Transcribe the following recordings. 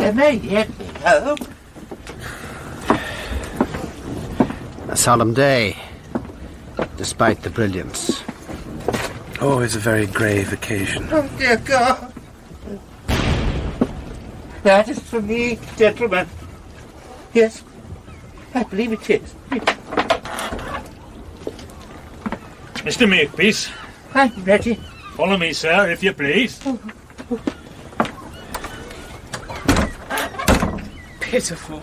There may yet be hope. A solemn day, despite the brilliance. Always a very grave occasion. Oh, dear God. That is for me, gentlemen. Yes, I believe it is. Mr. Makepeace. I'm ready. Follow me, sir, if you please. Pitiful.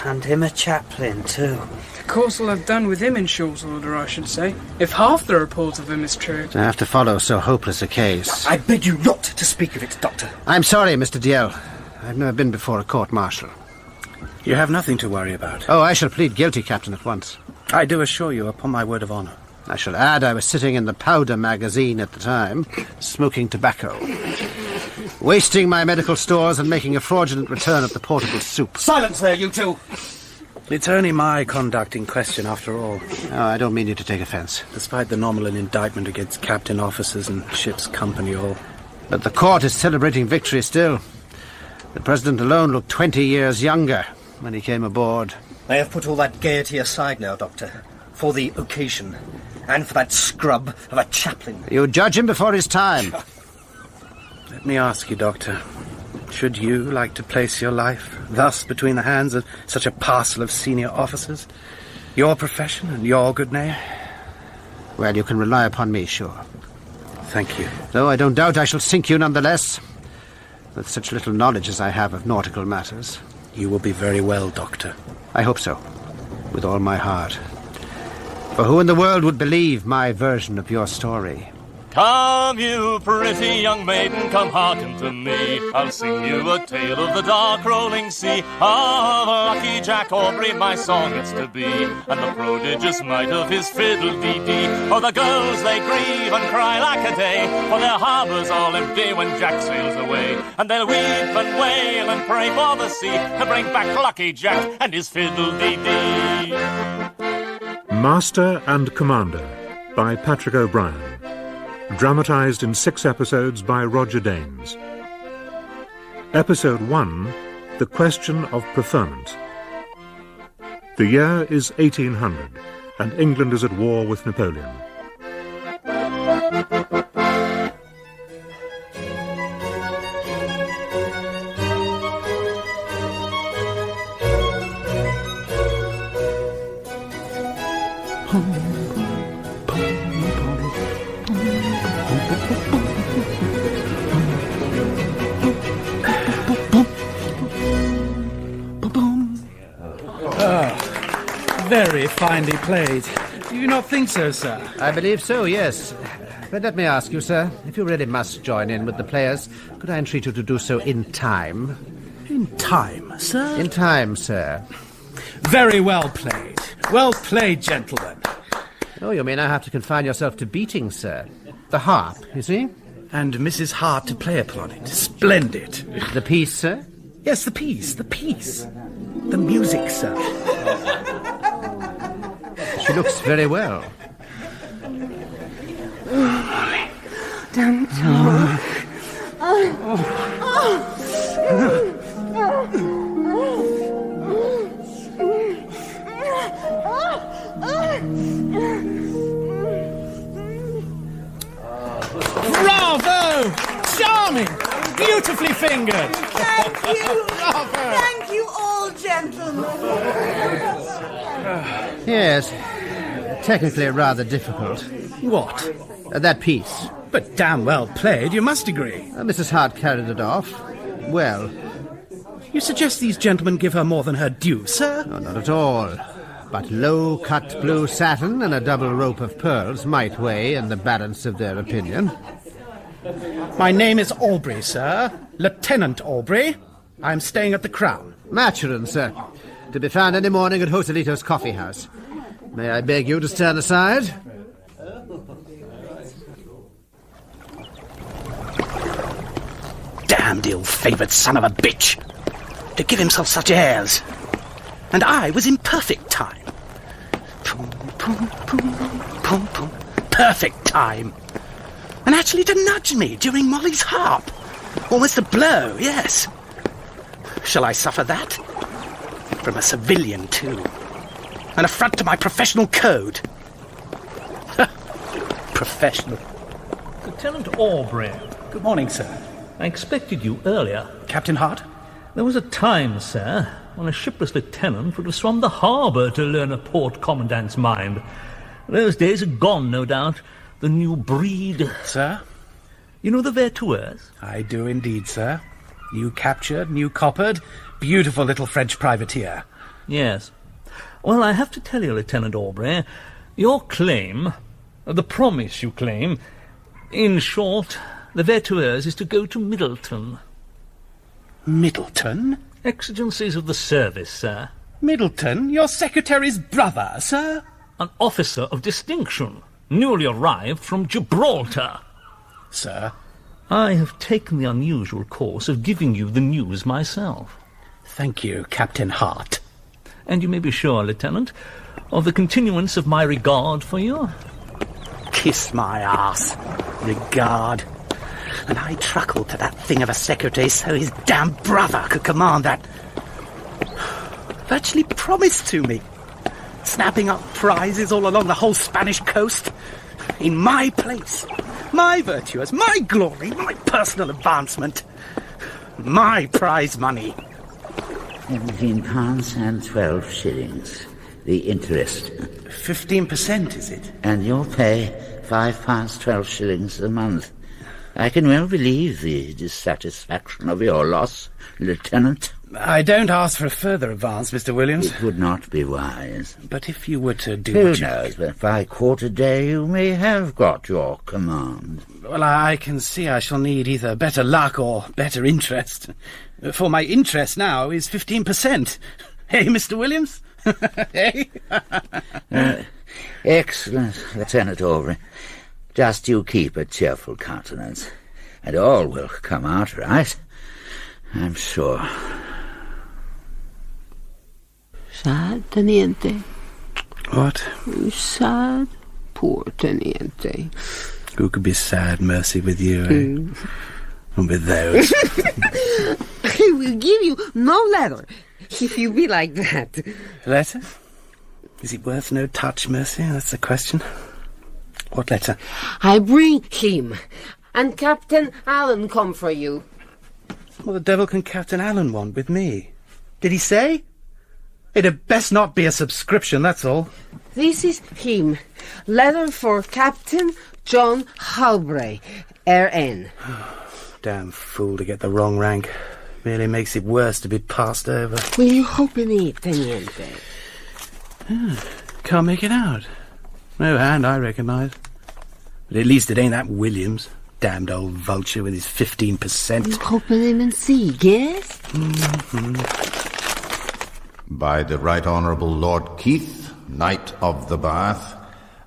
And him a chaplain, too. The course will have done with him in short order, I should say, if half the report of him is true. To have to follow so hopeless a case. I beg you not to speak of it, Doctor. I'm sorry, Mr. Diel. I've never been before a court-martial. You have nothing to worry about. Oh, I shall plead guilty, Captain, at once. I do assure you, upon my word of honour. I shall add I was sitting in the powder magazine at the time, smoking tobacco, wasting my medical stores and making a fraudulent return of the portable soup. Silence there, you two! It's only my conduct in question, after all. Oh, I don't mean you to take offence. Despite the nominal indictment against captain, officers and ship's company all. But the court is celebrating victory still. The President alone looked 20 years younger when he came aboard. I have put all that gaiety aside now, Doctor, for the occasion, and for that scrub of a chaplain. You judge him before his time. Let me ask you, Doctor, should you like to place your life thus between the hands of such a parcel of senior officers? Your profession and your good name? Well, you can rely upon me, sure. Thank you. Though I don't doubt I shall sink you nonetheless, with such little knowledge as I have of nautical matters. You will be very well, Doctor. I hope so, with all my heart. For who in the world would believe my version of your story? Come, you pretty young maiden, come hearken to me. I'll sing you a tale of the dark rolling sea, of lucky Jack Aubrey my song it's to be, and the prodigious might of his fiddle-dee-dee. Oh, the girls, they grieve and cry like a day, for their harbours all empty when Jack sails away. And they'll weep and wail and pray for the sea to bring back lucky Jack and his fiddle-dee-dee. Master and Commander by Patrick O'Brien. Dramatised in 6 episodes by Roger Danes. Episode 1, The Question of Preferment. The year is 1800, and England is at war with Napoleon. Very finely played. Do you not think so, sir? I believe so, yes. But let me ask you, sir, if you really must join in with the players, could I entreat you to do so in time? In time, sir? In time, sir. Very well played. Well played, gentlemen. Oh, you mean I have to confine yourself to beating, sir? The harp, you see? And Mrs. Hart to play upon it. Splendid. The piece, sir? Yes, the piece. The music, sir. She looks very well. Don't talk. Bravo! Charming! Beautifully fingered! Thank you! Thank you all, gentlemen! Yes, technically rather difficult. What? That piece. But damn well played, you must agree. Mrs. Hart carried it off. Well. You suggest these gentlemen give her more than her due, sir? No, not at all. But low-cut blue satin and a double rope of pearls might weigh in the balance of their opinion. My name is Aubrey, sir. Lieutenant Aubrey. I'm staying at the Crown. Maturin, sir. To be found any morning at Joselito's coffee house. May I beg you to stand aside? Damned ill-favoured son of a bitch! To give himself such airs! And I was in perfect time. Pum, pum, pum, pum, pum. Perfect time. And actually to nudge me during Molly's harp. Almost a blow, yes. Shall I suffer that? From a civilian, too. An affront to my professional code. Professional. Lieutenant Aubrey. Good morning, sir. I expected you earlier. Captain Hart? There was a time, sir, when a shipless lieutenant would have swum the harbour to learn a port commandant's mind. Those days are gone, no doubt. The new breed. Sir? You know the Vertueurs? I do indeed, sir. New captured, new coppered, beautiful little French privateer. Yes. Well, I have to tell you, Lieutenant Aubrey, your claim, the promise you claim, in short, the Vertueurs is to go to Middleton. Middleton? Exigencies of the service, sir. Middleton? Your secretary's brother, sir? An officer of distinction, newly arrived from Gibraltar. Sir? I have taken the unusual course of giving you the news myself. Thank you, Captain Hart. And you may be sure, Lieutenant, of the continuance of my regard for you. Kiss my ass. Regard. And I truckled to that thing of a secretary so his damn brother could command that. Virtually promised to me. Snapping up prizes all along the whole Spanish coast. In my place. My virtues, my glory, my personal advancement. My prize money. £17 and 12 shillings. The interest. 15%, is it? And you'll pay £5 12 shillings a month. I can well believe the dissatisfaction of your loss, Lieutenant. I don't ask for a further advance, Mr. Williams. It would not be wise. But if you were to do Who what you... knows, but by quarter day you may have got your command. Well, I can see I shall need either better luck or better interest. For my interest now is 15%. Hey, Mr. Williams? Hey? Excellent, Lieutenant Aubrey. Just you keep a cheerful countenance, and all will come out right, I'm sure. Sad, Teniente. What? Sad, poor Teniente. Who could be sad, Mercy, with you, eh? And with those. I will give you no letter, if you be like that. Letter? Is it worth no touch, Mercy? That's the question. What letter? I bring him, and Captain Allen come for you. What the devil can Captain Allen want with me? Did he say? It had best not be a subscription, that's all. This is him. Letter for Captain John Aubrey, R.N. Damn fool to get the wrong rank. Merely makes it worse to be passed over. Will you open it, Teniente? Can't make it out. No hand I recognise. But at least it ain't that Williams. Damned old vulture with his 15%. You open him and see, yes? By the Right Honourable Lord Keith, Knight of the Bath,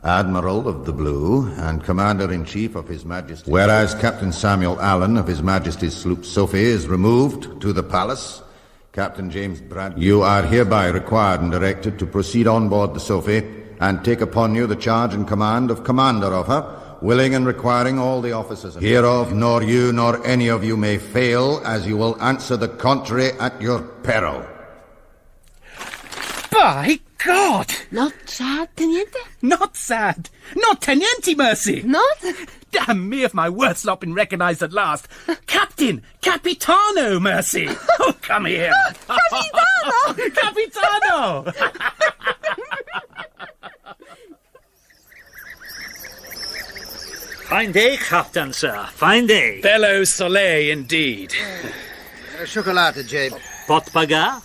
Admiral of the Blue, and Commander-in-Chief of His Majesty. Whereas Captain Samuel Allen of His Majesty's sloop Sophie is removed to the palace, Captain James Brad, you are hereby required and directed to proceed on board the Sophie and take upon you the charge and command of commander of her, willing and requiring all the officers hereof, nor you nor any of you may fail, as you will answer the contrary at your peril. By God! Not sad, Teniente? Not sad! Not Teniente, Mercy! Not? Damn me if my worth's not been recognised at last. Captain! Capitano, Mercy! Oh, come here! Capitano! Capitano! Fine day, Captain, sir. Fine day. Bello soleil, indeed. Chocolate, Jabe. Pot bagarre?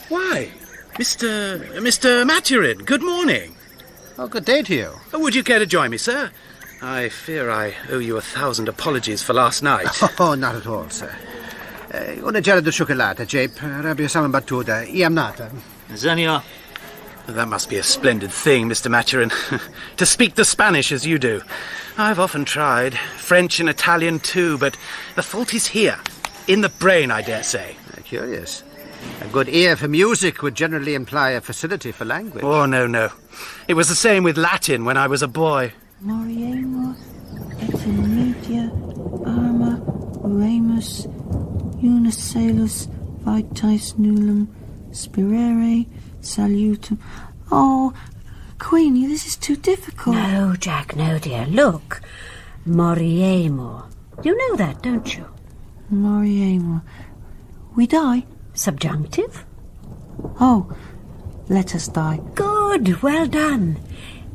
Why? Mr. Maturin, good morning. Oh, good day to you. Would you care to join me, sir? I fear I owe you 1,000 apologies for last night. Oh, not at all, sir. Una gela di chocolate, Jabe. Rabbi sama battuta. Iam nata. Zenio. That must be a splendid thing, Mr. Maturin, to speak the Spanish as you do. I've often tried, French and Italian too, but the fault is here, in the brain, I dare say. Curious. A good ear for music would generally imply a facility for language. Oh, no. It was the same with Latin when I was a boy. Moriemos, Eternitia, Arma, Oramus, Unisalus, vitais nullum, spirere, salutum. Oh, Queenie, this is too difficult. No, Jack, no, dear. Look. Moriemur. You know that, don't you? Moriemur. We die? Subjunctive? Oh, let us die. Good, well done.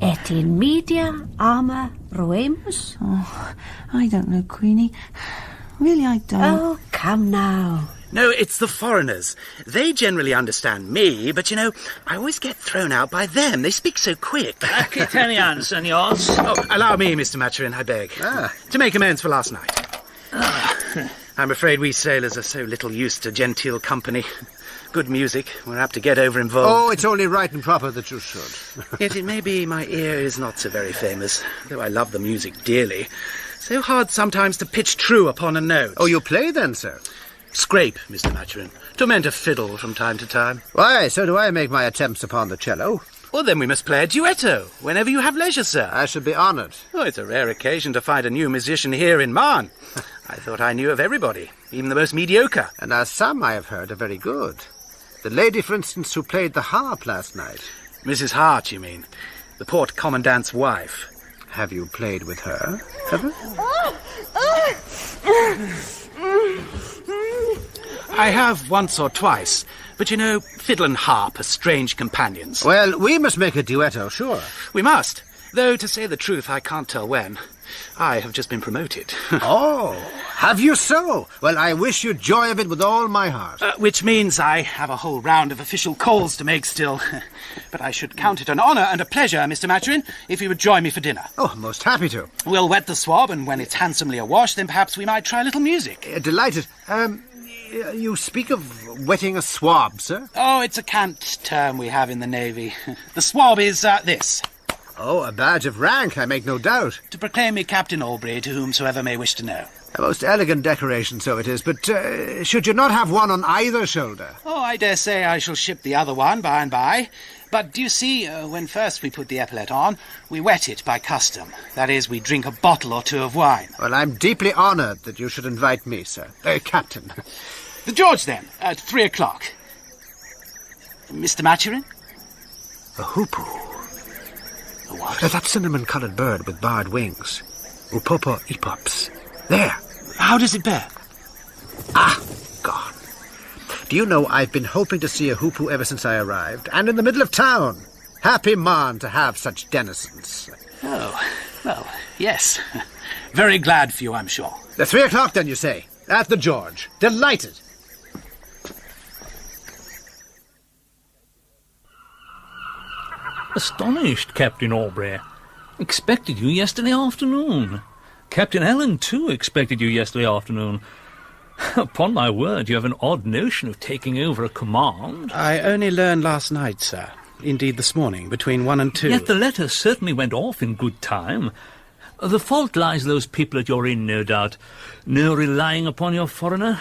Et in media arma roemus? Oh, I don't know, Queenie. Really, I don't. Oh, come now. No, it's the foreigners. They generally understand me, but, I always get thrown out by them. They speak so quick. Italian, senors. Oh, allow me, Mr. Maturin, I beg. To make amends for last night. I'm afraid we sailors are so little used to genteel company. Good music. We're apt to get over-involved. Oh, it's only right and proper that you should. Yet it may be my ear is not so very famous, though I love the music dearly. So hard sometimes to pitch true upon a note. Oh, you play then, sir? Scrape, Mr. Maturin. Torment a fiddle from time to time. Why, so do I make my attempts upon the cello. Well, then we must play a duetto, whenever you have leisure, sir. I should be honoured. Oh, it's a rare occasion to find a new musician here in Marne. I thought I knew of everybody, even the most mediocre. And as some, I have heard, are very good. The lady, for instance, who played the harp last night. Mrs. Hart, you mean? The port commandant's wife. Have you played with her, ever? I have once or twice, but fiddle and harp are strange companions. Well, we must make a duetto, sure. We must, though to say the truth, I can't tell when. I have just been promoted. Oh, have you so? Well, I wish you joy of it with all my heart. Which means I have a whole round of official calls to make still. But I should count it an honour and a pleasure, Mr. Maturin, if you would join me for dinner. Oh, most happy to. We'll wet the swab, and when it's handsomely awash, then perhaps we might try a little music. Delighted. You speak of wetting a swab, sir? Oh, it's a cant term we have in the Navy. The swab is this. Oh, a badge of rank, I make no doubt. To proclaim me Captain Aubrey to whomsoever may wish to know. A most elegant decoration, so it is, but should you not have one on either shoulder? Oh, I dare say I shall ship the other one by and by. But do you see, when first we put the epaulette on, we wet it by custom. That is, we drink a bottle or two of wine. Well, I'm deeply honoured that you should invite me, sir. Captain. The George, then, at 3 o'clock. Mr. Maturin? A hoopoe. A what? That cinnamon-coloured bird with barred wings. Upopo epops. There. How does it bear? Ah, gone. Do you know, I've been hoping to see a hoopoe ever since I arrived, and in the middle of town. Happy Marne to have such denizens. Oh, well, yes. Very glad for you, I'm sure. The 3 o'clock, then, you say? At the George. Delighted. Astonished, Captain Aubrey. Expected you yesterday afternoon. Captain Allen, too, expected you yesterday afternoon. Upon my word, you have an odd notion of taking over a command. I only learned last night, sir. Indeed, this morning, between 1 and 2. Yet the letter certainly went off in good time. The fault lies those people at your inn, no doubt. No relying upon your foreigner.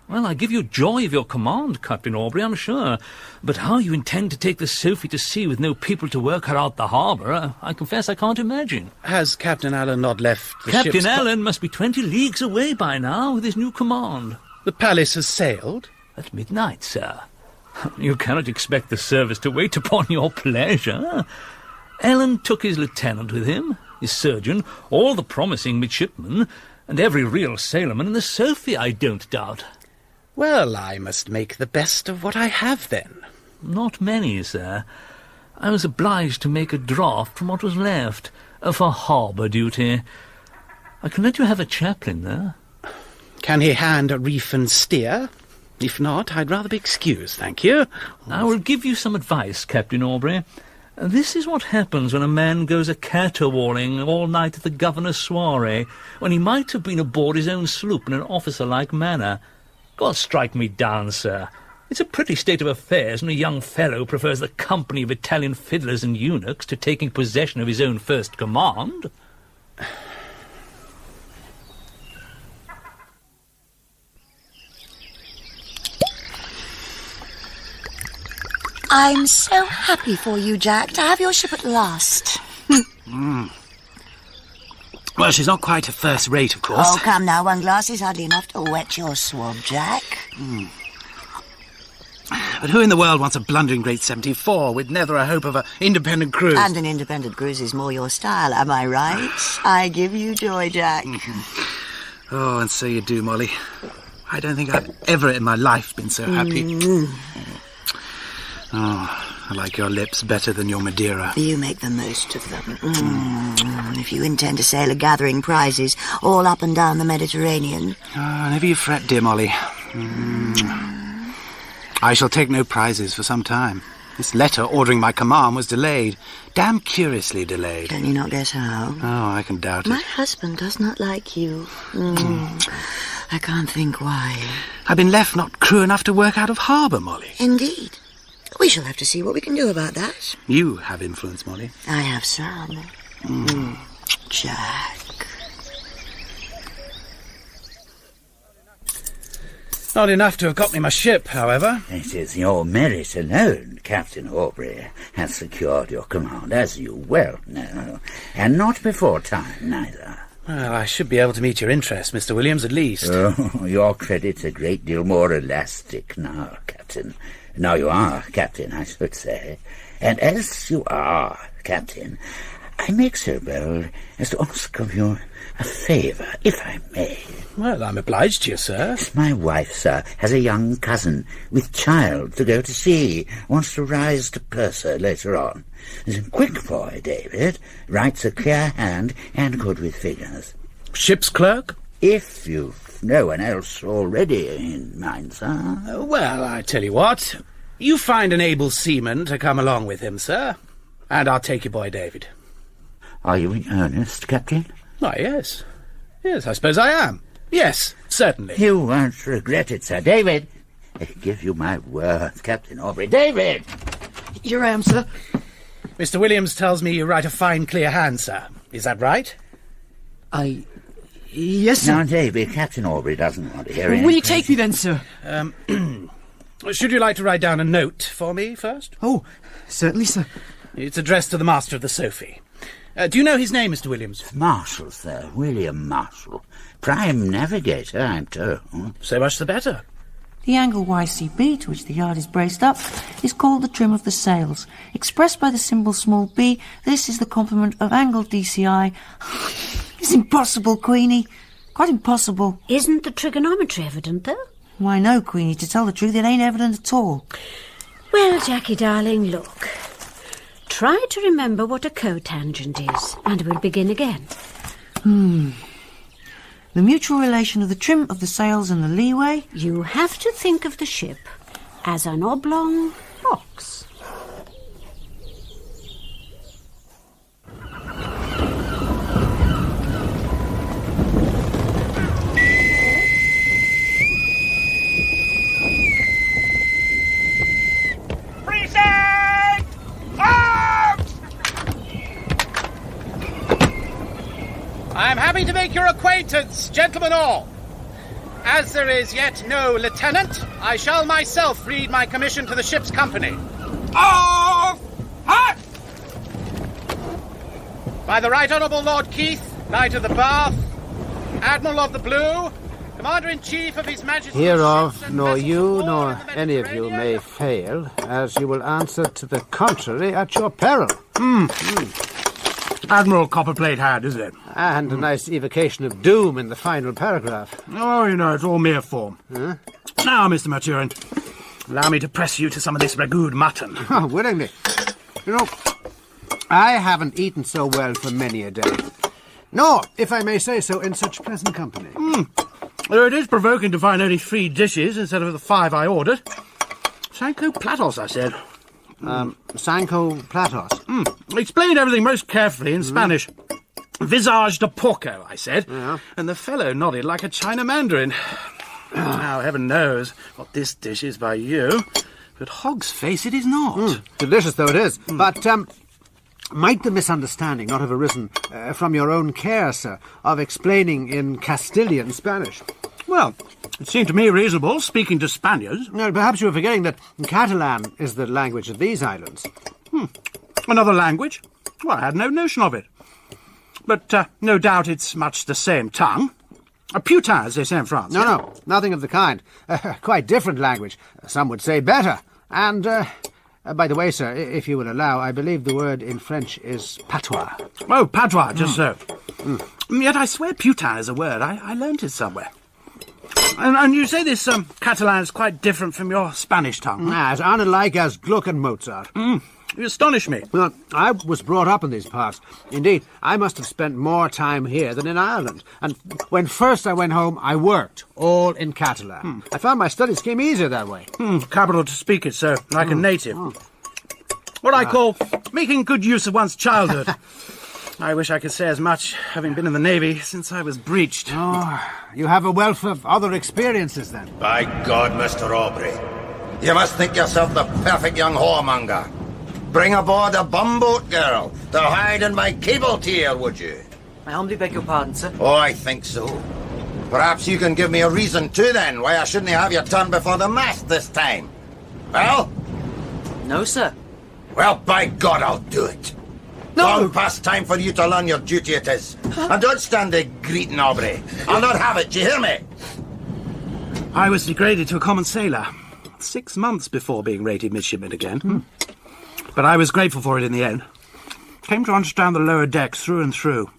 Well, I give you joy of your command, Captain Aubrey, I'm sure. But how you intend to take the Sophie to sea with no people to work her out the harbour, I confess I can't imagine. Has Captain Allen not left the Captain ship's... Allen must be 20 leagues away by now with his new command. The Palace has sailed? At midnight, sir. You cannot expect the service to wait upon your pleasure. Allen took his lieutenant with him, his surgeon, all the promising midshipmen, and every real sailorman in the Sophie, I don't doubt. Well, I must make the best of what I have, then. Not many, sir. I was obliged to make a draft from what was left, for harbour duty. I can let you have a chaplain there. Can he hand a reef and steer? If not, I'd rather be excused, thank you. I will give you some advice, Captain Aubrey. This is what happens when a man goes a caterwauling all night at the governor's soiree, when he might have been aboard his own sloop in an officer-like manner. God strike me down, sir. It's a pretty state of affairs when a young fellow prefers the company of Italian fiddlers and eunuchs to taking possession of his own first command. I'm so happy for you, Jack, to have your ship at last. Well, she's not quite a first rate, of course. Oh, come now, one glass is hardly enough to wet your swab, Jack. But who in the world wants a blundering great 74 with never a hope of an independent cruise? And an independent cruise is more your style, am I right? I give you joy, Jack. Oh, and so you do, Molly. I don't think I've ever in my life been so happy. Oh, I like your lips better than your Madeira. You make the most of them. If you intend to sail a gathering prizes all up and down the Mediterranean. Oh, never you fret, dear Molly. I shall take no prizes for some time. This letter ordering my command was delayed. Damn curiously delayed. Can you not guess how? Oh, I can doubt it. My husband does not like you. I can't think why. I've been left not crew enough to work out of harbour, Molly. Indeed. We shall have to see what we can do about that. You have influence, Molly. I have some. Jack. Not enough to have got me my ship, however. It is your merit alone, Captain Aubrey, has secured your command, as you well know, and not before time, neither. Well, I should be able to meet your interest, Mr. Williams, at least. Oh, your credit's a great deal more elastic now, Captain. Now you are, Captain, I should say. And as you are, Captain, I make so bold as to ask of you a favour, if I may. Well, I'm obliged to you, sir. My wife, sir, has a young cousin with child to go to sea, wants to rise to purser later on. Is a quick boy, David, writes a clear hand and good with figures. Ship's clerk? If you've no one else already in mind, sir. Well, I tell you what. You find an able seaman to come along with him, sir, and I'll take your boy David. Are you in earnest, Captain? Why, yes. Yes, I suppose I am. Yes, certainly. You won't regret it, sir. David, I give you my word, Captain Aubrey. David! Here I am, sir. Mr. Williams tells me you write a fine, clear hand, sir. Is that right? Yes, sir. Now, David, Captain Aubrey doesn't want to hear it. Will you take me then, sir? Should you like to write down a note for me first? Oh, certainly, sir. It's addressed to the master of the Sophie. Do you know his name, Mr. Williams? Marshall, sir. William Marshall. Prime navigator, I'm told. So much the better. The angle YCB to which the yard is braced up is called the trim of the sails. Expressed by the symbol small b, this is the complement of angle DCI. It's impossible, Queenie. Quite impossible. Isn't the trigonometry evident, though? Why, no, Queenie. To tell the truth, it ain't evident at all. Well, Jackie, darling, look. Try to remember what a cotangent is, and we'll begin again. The mutual relation of the trim of the sails and the leeway. You have to think of the ship as an oblong box. I am happy to make your acquaintance, gentlemen all. As there is yet no lieutenant, I shall myself read my commission to the ship's company. Off! Hot! By the Right Honourable Lord Keith, Knight of the Bath, Admiral of the Blue, Commander-in-Chief of His Majesty's Hereof nor you nor any of you may fail, as you will answer to the contrary at your peril. Admiral Copperplate had, is it? And a nice evocation of doom in the final paragraph. Oh, you know, it's all mere form. Now, Mr. Maturin, allow me to press you to some of this ragout mutton. Oh, willingly. You know, I haven't eaten so well for many a day. Nor, if I may say so, in such pleasant company. Though it is provoking to find only 3 dishes instead of the 5 I ordered. Sanko Platos, I said. Sanko Platos. Explained everything most carefully in Spanish. Visage de porco, I said. Yeah. And the fellow nodded like a China mandarin. Now, heaven knows what this dish is by you, but hog's face it is not. Delicious though it is. But, might the misunderstanding not have arisen from your own care, sir, of explaining in Castilian Spanish? Well, it seemed to me reasonable, speaking to Spaniards. No, perhaps you were forgetting that Catalan is the language of these islands. Another language? Well, I had no notion of it. But no doubt it's much the same tongue. Putain, as they say in France. No, nothing of the kind. Quite different language. Some would say better. And, by the way, sir, if you will allow, I believe the word in French is patois. Oh, patois, just so. Yet I swear putain is a word. I learnt it somewhere. And you say this Catalan is quite different from your Spanish tongue? As unlike as Gluck and Mozart. You astonish me. Well, I was brought up in these parts. Indeed, I must have spent more time here than in Ireland. And when first I went home, I worked, all in Catalan. I found my studies came easier that way. Capital to speak it, sir, like a native. What I call making good use of one's childhood. I wish I could say as much, having been in the Navy since I was breeched. Oh, you have a wealth of other experiences, then. By God, Mr. Aubrey, you must think yourself the perfect young whoremonger. Bring aboard a bumboat girl to hide in my cable tier, would you? I humbly beg your pardon, sir. Oh, I think so. Perhaps you can give me a reason too, then, why I shouldn't have your turn before the mast this time. Well? No, sir. Well, by God, I'll do it. No! Long past time for you to learn your duty it is. And don't stand there greeting, Aubrey. I'll not have it, do you hear me? I was degraded to a common sailor 6 months before being rated midshipman again. But I was grateful for it in the end. Came to understand the lower decks through and through,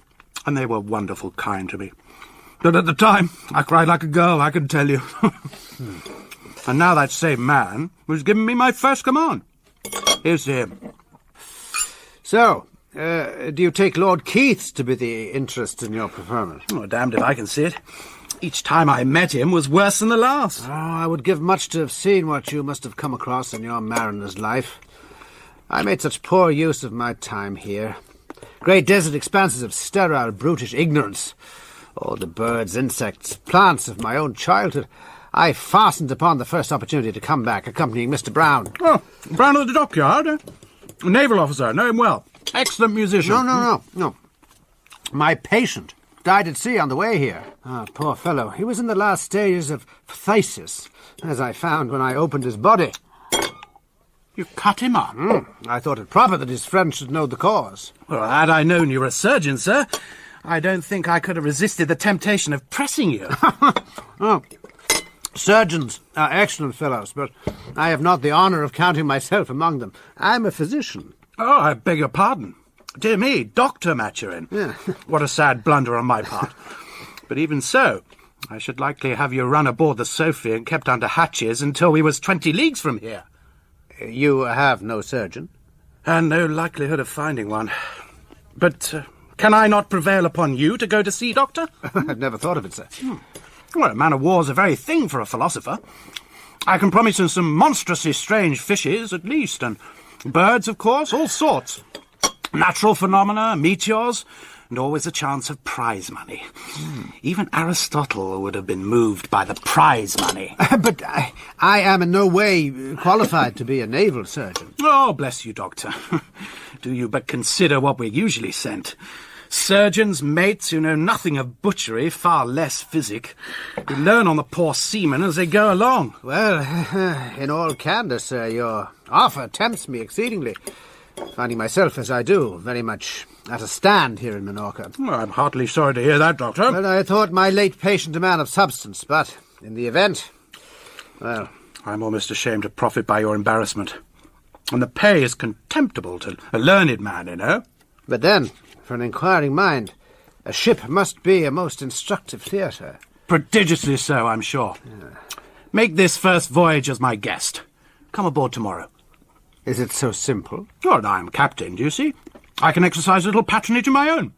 and they were wonderful kind to me. But at the time, I cried like a girl, I can tell you. And now that same man was giving me my first command. Here's to him. So, do you take Lord Keith's to be the interest in your preferment? Oh, damned if I can see it. Each time I met him was worse than the last. Oh, I would give much to have seen what you must have come across in your mariner's life. I made such poor use of my time here. Great desert expanses of sterile, brutish ignorance. All the birds, insects, plants of my own childhood. I fastened upon the first opportunity to come back, accompanying Mr. Brown. Oh, Brown of the dockyard, eh? A naval officer, know him well. Excellent musician. No. My patient died at sea on the way here. Ah, poor fellow. He was in the last stages of phthisis, as I found when I opened his body. You cut him up? I thought it proper that his friend should know the cause. Well, had I known you were a surgeon, sir, I don't think I could have resisted the temptation of pressing you. Oh. Surgeons are excellent fellows, but I have not the honour of counting myself among them. I'm a physician. Oh, I beg your pardon. Dear me, Dr. Maturin. Yeah. What a sad blunder on my part. But even so, I should likely have you run aboard the Sophie and kept under hatches until we was 20 leagues from here. You have no surgeon? And no likelihood of finding one. But can I not prevail upon you to go to sea, Doctor? I'd never thought of it, sir. Well, a man of war's a very thing for a philosopher. I can promise you some monstrously strange fishes, at least, and birds, of course, all sorts. Natural phenomena, meteors, and always a chance of prize money. Even Aristotle would have been moved by the prize money. But I am in no way qualified to be a naval surgeon. Oh, bless you, Doctor. Do you but consider what we're usually sent. Surgeons, mates who know nothing of butchery, far less physic, who learn on the poor seamen as they go along. Well, in all candour, sir, your offer tempts me exceedingly, finding myself, as I do, very much at a stand here in Minorca. Well, I'm heartily sorry to hear that, Doctor. Well, I thought my late patient a man of substance, but in the event, well... I'm almost ashamed to profit by your embarrassment. And the pay is contemptible to a learned man, you know. But then, for an inquiring mind, a ship must be a most instructive theatre. Prodigiously so, I'm sure. Yeah. Make this first voyage as my guest. Come aboard tomorrow. Is it so simple? Well, I'm captain, do you see? I can exercise a little patronage of my own.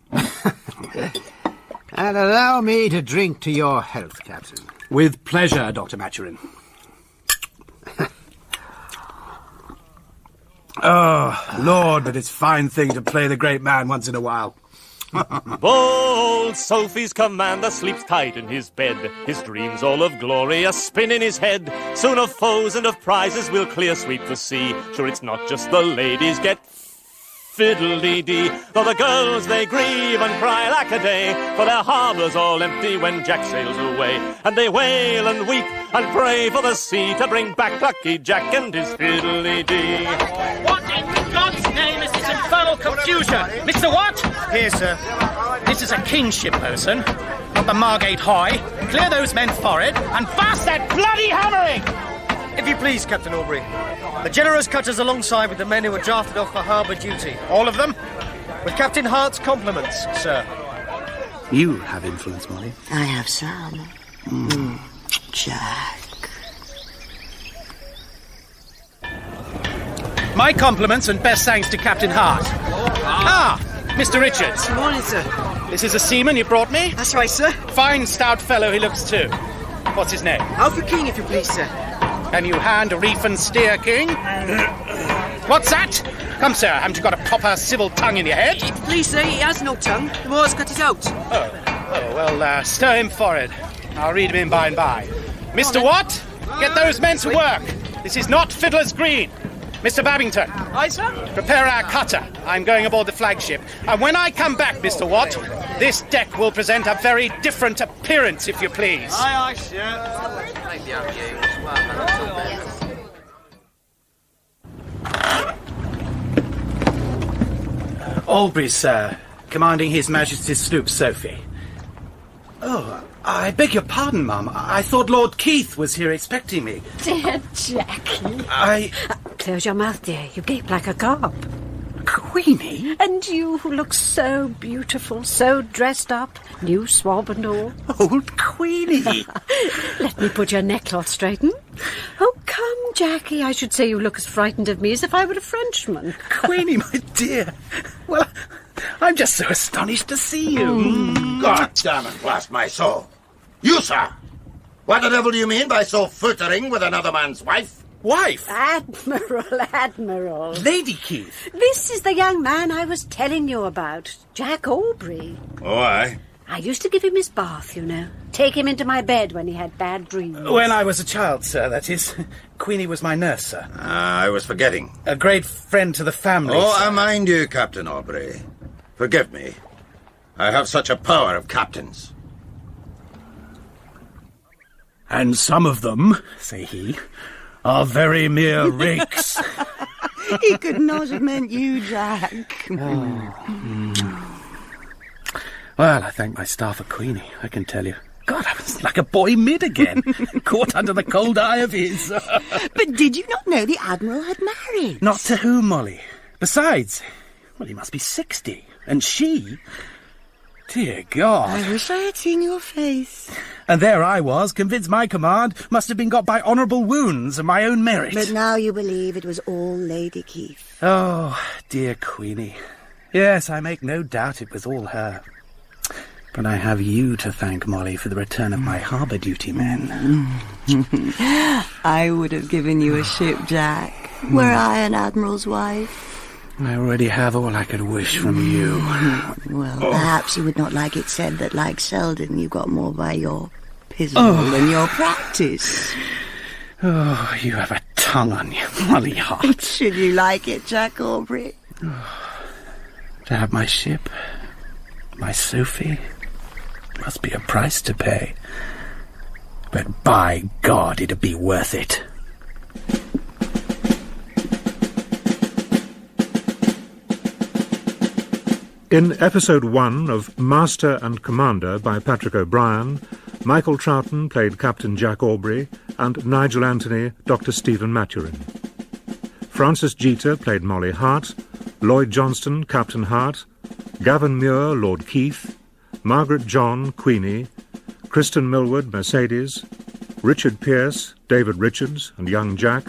And allow me to drink to your health, Captain. With pleasure, Dr. Maturin. Oh, Lord, but it's a fine thing to play the great man once in a while. Bold Sophie's commander sleeps tight in his bed. His dreams all of glory a spin in his head. Soon of foes and of prizes we'll clear sweep the sea. Sure, it's not just the ladies get fiddle-dee-dee, though the girls they grieve and cry like a day, for their harbours all empty when Jack sails away. And they wail and weep and pray for the sea to bring back Lucky Jack and his fiddle-dee-dee. What in God's name is this infernal confusion? Mr. What? Here, sir. This is a kingship, bosun, not the Margate Hoy. Clear those men forward and fast that bloody hammering! If you please, Captain Aubrey. The generous cutters alongside with the men who were drafted off for harbour duty. All of them? With Captain Hart's compliments, sir. You have influence, Molly. I have some. Jack. My compliments and best thanks to Captain Hart. Mr. Richards. Good morning, sir. This is a seaman you brought me? That's right, sir. Fine, stout fellow he looks too. What's his name? Alfred King, if you please, sir. Can you hand a reef and steer, King? What's that? Come, sir, haven't you got a proper civil tongue in your head? Please, sir, he has no tongue. The Moors cut it out. Well, stir him forward. I'll read him in by and by. Mr. Watt, get those men to work. This is not Fiddler's Green. Mr. Babington. Aye, sir. Prepare our cutter. I'm going aboard the flagship. And when I come back, Mr. Watt, this deck will present a very different appearance, if you please. Aye, sir. Aubrey, sir, commanding His Majesty's sloop Sophie. Oh, I beg your pardon, Mum. I thought Lord Keith was here expecting me. Dear Jackie. Close your mouth, dear. You gape like a carp. Queenie? And you who look so beautiful, so dressed up, new swab and all. Old Queenie! Let me put your neckcloth straighten. Oh, come, Jackie. I should say you look as frightened of me as if I were a Frenchman. Queenie, my dear. Well, I'm just so astonished to see you. God damn it, blast my soul. You, sir! What the devil do you mean by so frittering with another man's wife? Wife? Admiral. Lady Keith. This is the young man I was telling you about, Jack Aubrey. Oh, aye? I used to give him his bath, you know. Take him into my bed when he had bad dreams. When I was a child, sir, that is. Queenie was my nurse, sir. I was forgetting. A great friend to the family, Oh, sir. I mind you, Captain Aubrey. Forgive me. I have such a power of captains. And some of them, say he, are very mere rakes. He could not have meant you, Jack. Well, I thank my star for Queenie, I can tell you. God, I was like a boy mid again, caught under the cold eye of his. But did you not know the Admiral had married? Not to whom, Molly? Besides, well, he must be 60. And she... Dear God. I wish I had seen your face. And there I was, convinced my command must have been got by honourable wounds and my own merit. But now you believe it was all Lady Keith. Oh, dear Queenie. Yes, I make no doubt it was all her. But I have you to thank, Molly, for the return of my harbour duty men. I would have given you a ship, Jack, were I an Admiral's wife. I already have all I could wish from you. Well, perhaps you would not like it said that, like Selden, you got more by your pizzle than your practice. Oh, you have a tongue on you, Molly Hart. Should you like it, Jack Aubrey? To have my ship, my Sophie, must be a price to pay. But by God, it'd be worth it. In Episode 1 of Master and Commander by Patrick O'Brien, Michael Troughton played Captain Jack Aubrey and Nigel Anthony Dr. Stephen Maturin. Frances Jeter played Molly Hart, Lloyd Johnston Captain Hart, Gavin Muir Lord Keith, Margaret John Queenie, Kristen Millward Mercedes, Richard Pearce David Richards and young Jack,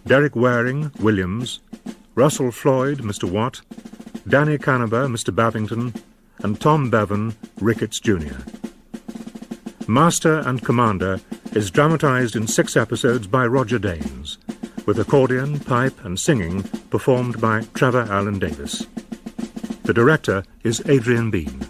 Derek Waring Williams, Russell Floyd Mr. Watt, Danny Canaber, Mr. Babington, and Tom Bevan, Ricketts Jr. Master and Commander is dramatised in 6 episodes by Roger Danes, with accordion, pipe and singing performed by Trevor Allen Davis. The director is Adrian Bean.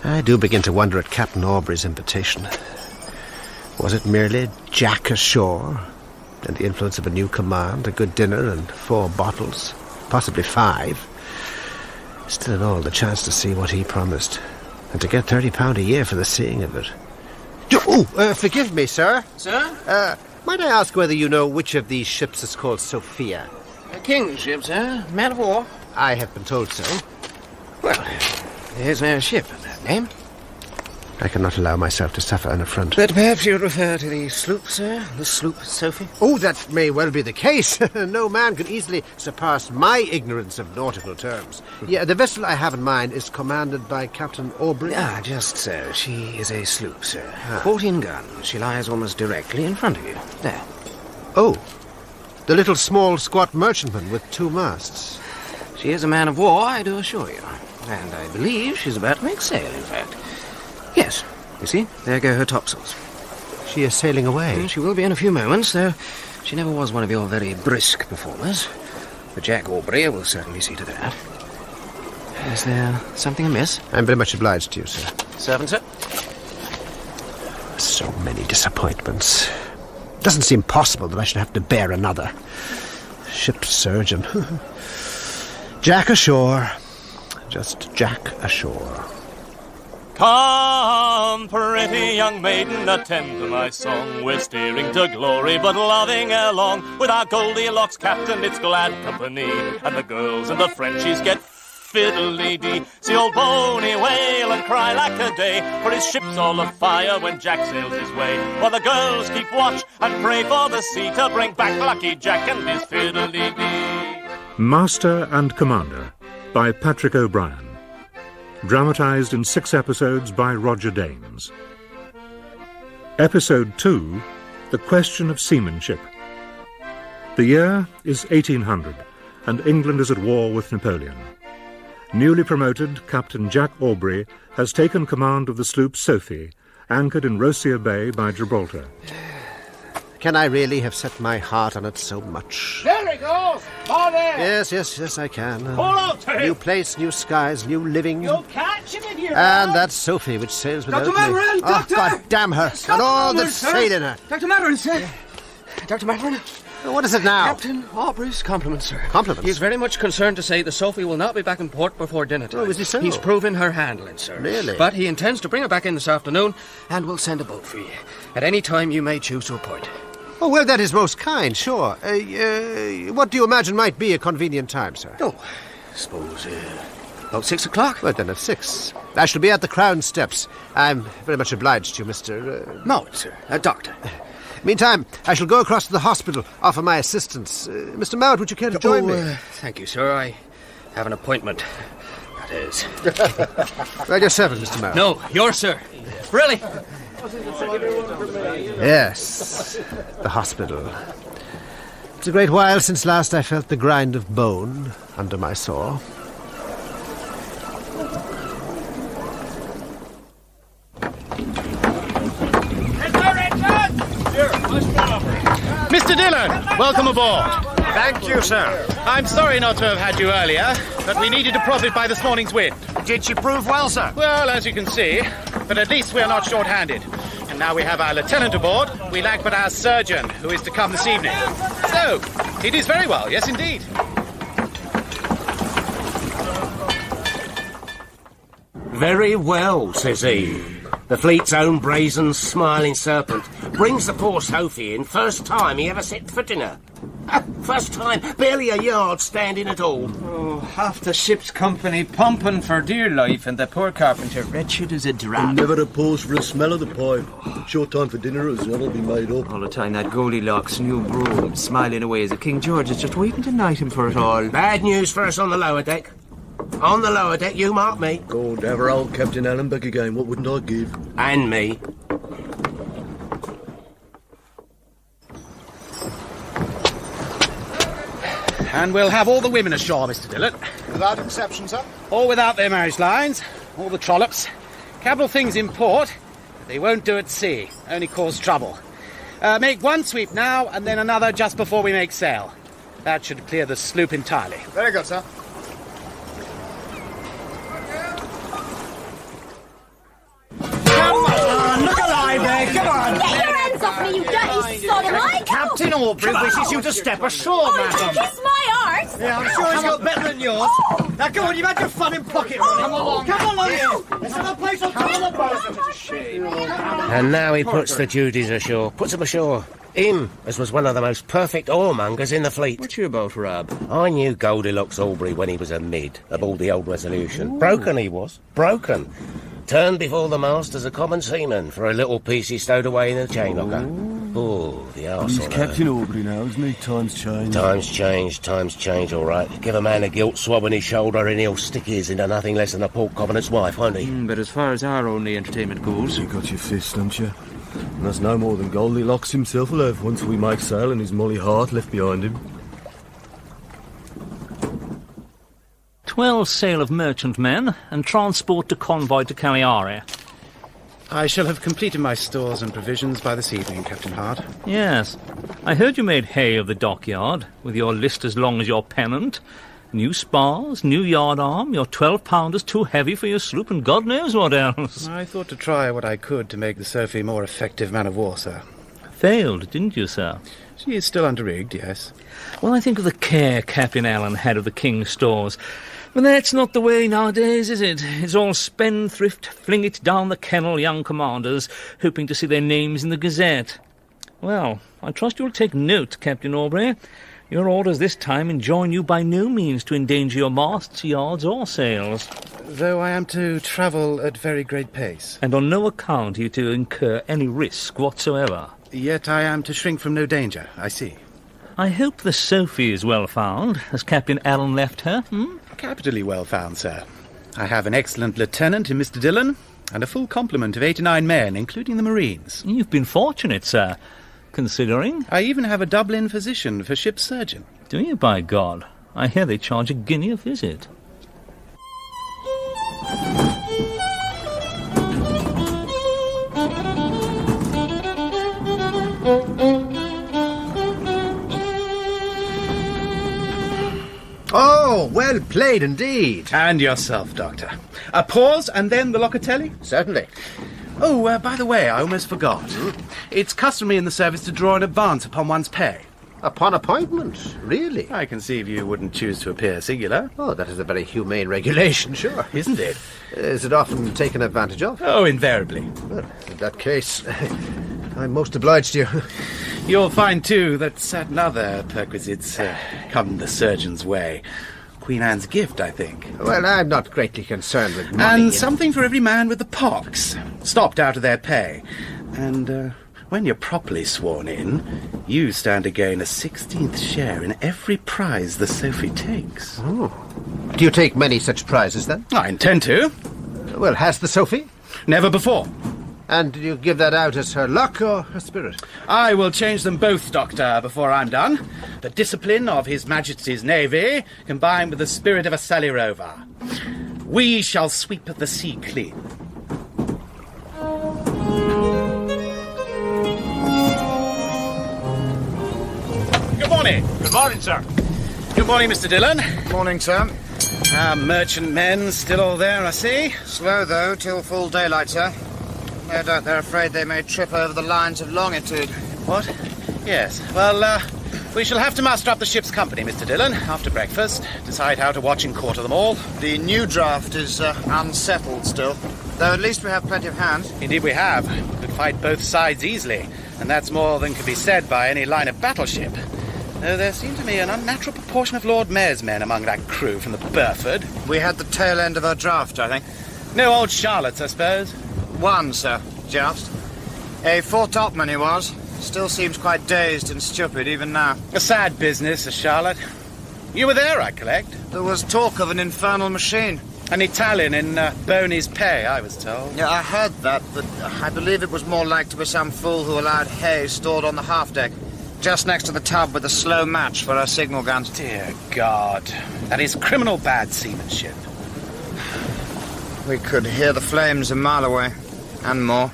I do begin to wonder at Captain Aubrey's invitation. Was it merely Jack ashore, and the influence of a new command, a good dinner, and 4 bottles, possibly 5? Still in all, the chance to see what he promised, and to get £30 a year for the seeing of it. Forgive me, sir. Sir? Might I ask whether you know which of these ships is called Sophia? A king's ship, sir. Man of war. I have been told so. Well, there's no ship of that name. I cannot allow myself to suffer an affront. But perhaps you refer to the sloop, sir? The sloop Sophie? Oh, that may well be the case. No man could easily surpass my ignorance of nautical terms. Yeah, the vessel I have in mind is commanded by Captain Aubrey. Ah, just so. She is a sloop, sir. 14 guns. She lies almost directly in front of you. There. Oh, the little small squat merchantman with 2 masts. She is a man of war, I do assure you. And I believe she's about to make sail, in fact. Yes, you see, there go her topsails. She is sailing away. She will be in a few moments, though she never was one of your very brisk performers. But Jack Aubrey will certainly see to that. Is there something amiss? I'm very much obliged to you, sir. Servant, sir? So many disappointments. Doesn't seem possible that I should have to bear another. Ship's surgeon. Jack ashore. Just Jack ashore. Come, pretty young maiden, attend to my song. We're steering to glory, but loving along. With our Goldilocks captain, it's glad company. And the girls and the Frenchies get fiddly-dee. See old Boney wail and cry like a day, for his ship's all afire when Jack sails his way. While the girls keep watch and pray for the sea to bring back Lucky Jack and his fiddly-dee. Master and Commander by Patrick O'Brien. Dramatised in 6 episodes by Roger Danes. Episode 2, The Question of Seamanship. The year is 1800, and England is at war with Napoleon. Newly promoted Captain Jack Aubrey has taken command of the sloop Sophie, anchored in Rosia Bay by Gibraltar. Can I really have set my heart on it so much? There he goes! All there! Yes, I can. Pull out to him! New place, new skies, new living. You'll catch him in here! And that Sophie which sails without Dr. Maturin, me. Doctor! Oh, God damn her! And all that's sail in her. Dr. Maturin, sir! Dr. Maturin? What is it now? Captain Aubrey's compliments, sir. Compliments? He's very much concerned to say the Sophie will not be back in port before dinner time. Oh, is he so? He's proven her handling, sir. Really? But he intends to bring her back in this afternoon, and will send a boat for you. At any time you may choose to appoint. Oh, well, that is most kind, sure. What do you imagine might be a convenient time, sir? Oh, I suppose, about 6 o'clock? Well, then at 6. I shall be at the Crown Steps. I'm very much obliged to you, Mr. Mowat, sir. Doctor. Meantime, I shall go across to the hospital, offer my assistance. Mr. Mowat, would you care to join me? Thank you, sir. I have an appointment. That is. Well, your servant, Mr. Mowat. No, yours, sir. Really? Yes, the hospital. It's a great while since last I felt the grind of bone under my sore. Mr. Dillon, welcome aboard. Thank you, sir. I'm sorry not to have had you earlier, but we needed to profit by this morning's wind. Did she prove well, sir? Well, as you can see, but at least we are not short-handed. And now we have our lieutenant aboard, we lack but our surgeon, who is to come this evening. So, it is very well, yes indeed. Very well, says he. The fleet's own brazen, smiling serpent brings the poor Sophie in first time he ever set foot in her. First time, barely a yard standing at all. Oh, half the ship's company pumping for dear life, and the poor carpenter wretched as a drab. I'm never opposed for the smell of the pipe. Short time for dinner as well will be made up. All the time that Goldilocks new broom smiling away as if King George is just waiting to knight him for it all. Bad news for us on the lower deck. On the lower deck, you mark me. Go and have our old Captain Allen back again, what wouldn't I give? And me. And we'll have all the women ashore, Mr. Dillon. Without exception, sir? All without their marriage lines, all the trollops. Capital things in port, but they won't do at sea, only cause trouble. Make one sweep now, and then another just before we make sail. That should clear the sloop entirely. Very good, sir. Captain Aubrey wishes you to step ashore, madam. Kiss my arse! Yeah, I'm sure he's got better than yours. Now, go on, you've had your fun in pocket money. Come along. Come along here. Let's have a place on top of the boat. And now he puts the duties ashore. Puts them ashore. Him, as was one of the most perfect whoremongers in the fleet. What you about, Rab? I knew Goldilocks Aubrey when he was a mid aboard the old Resolution. Ooh. Broken he was. Broken. Turned before the mast as a common seaman for a little piece he stowed away in the chain locker. Oh, the arse. He's Captain Aubrey now, isn't he? Times change. Times change, all right. Give a man a gilt swab on his shoulder and he'll stick his into nothing less than a Port Covenant's wife, won't he? But as far as our only entertainment goes... You got your fist, don't you? And that's no more than Goldilocks himself will have once we make sail and his Molly Hart left behind him. 12 sail of merchantmen and transport to convoy to Cagliari. I shall have completed my stores and provisions by this evening, Captain Hart. Yes. I heard you made hay of the dockyard, with your list as long as your pennant. New spars, new yard arm, your 12-pounders too heavy for your sloop, and God knows what else. I thought to try what I could to make the Sophie a more effective man-of-war, sir. Failed, didn't you, sir? She is still under-rigged, yes. Well, I think of the care Captain Allen had of the King's stores. But that's not the way nowadays, is it? It's all spendthrift, fling it down the kennel young commanders, hoping to see their names in the Gazette. Well, I trust you'll take note, Captain Aubrey. Your orders this time enjoin you by no means to endanger your masts, yards, or sails. Though I am to travel at very great pace. And on no account are you to incur any risk whatsoever. Yet I am to shrink from no danger, I see. I hope the Sophie is well found, as Captain Allen left her, Capitally well found, sir. I have an excellent lieutenant in Mr. Dillon, and a full complement of 89 men, including the Marines. You've been fortunate, sir. Considering? I even have a Dublin physician for ship's surgeon. Do you, by God? I hear they charge a guinea a visit. Oh, well played indeed. And yourself, Doctor. A pause and then the Locatelli? Certainly. Oh, by the way, I almost forgot. It's customary in the service to draw in advance upon one's pay. Upon appointment? Really? I conceive you wouldn't choose to appear singular. Oh, that is a very humane regulation, sure. Isn't it? Is it often taken advantage of? Oh, invariably. Well, in that case, I'm most obliged to you. You'll find, too, that certain other perquisites come the surgeon's way. Queen Anne's gift, I think. Well, I'm not greatly concerned with money. And something for every man with the pox, stopped out of their pay. And when you're properly sworn in, you stand to gain a 16th share in every prize the Sophie takes. Oh. Do you take many such prizes, then? I intend to. Well, has the Sophie? Never before. And do you give that out as her luck or her spirit? I will change them both, Doctor, before I'm done. The discipline of His Majesty's Navy, combined with the spirit of a Sally Rover. We shall sweep the sea clean. Good morning. Good morning, sir. Good morning, Mr. Dillon. Morning, sir. Our merchant men still all there, I see. Slow, though, till full daylight, sir. No doubt they're afraid they may trip over the lines of longitude. What? Yes. Well, we shall have to muster up the ship's company, Mr. Dillon, after breakfast. Decide how to watch and quarter them all. The new draft is unsettled still, though at least we have plenty of hands. Indeed we have. Could fight both sides easily, and that's more than could be said by any line of battleship. Though there seemed to me an unnatural proportion of Lord Mayor's men among that crew from the Burford. We had the tail end of our draft, I think. No old Charlottes, I suppose? One, sir, just. A foretopman he was. Still seems quite dazed and stupid even now. A sad business, a Charlotte. You were there, I collect. There was talk of an infernal machine. An Italian in Boney's pay, I was told. Yeah, I heard that, but I believe it was more like to be some fool who allowed hay stored on the half-deck, just next to the tub with a slow match for our signal guns. Dear God. That is criminal bad seamanship. We could hear the flames a mile away, and more.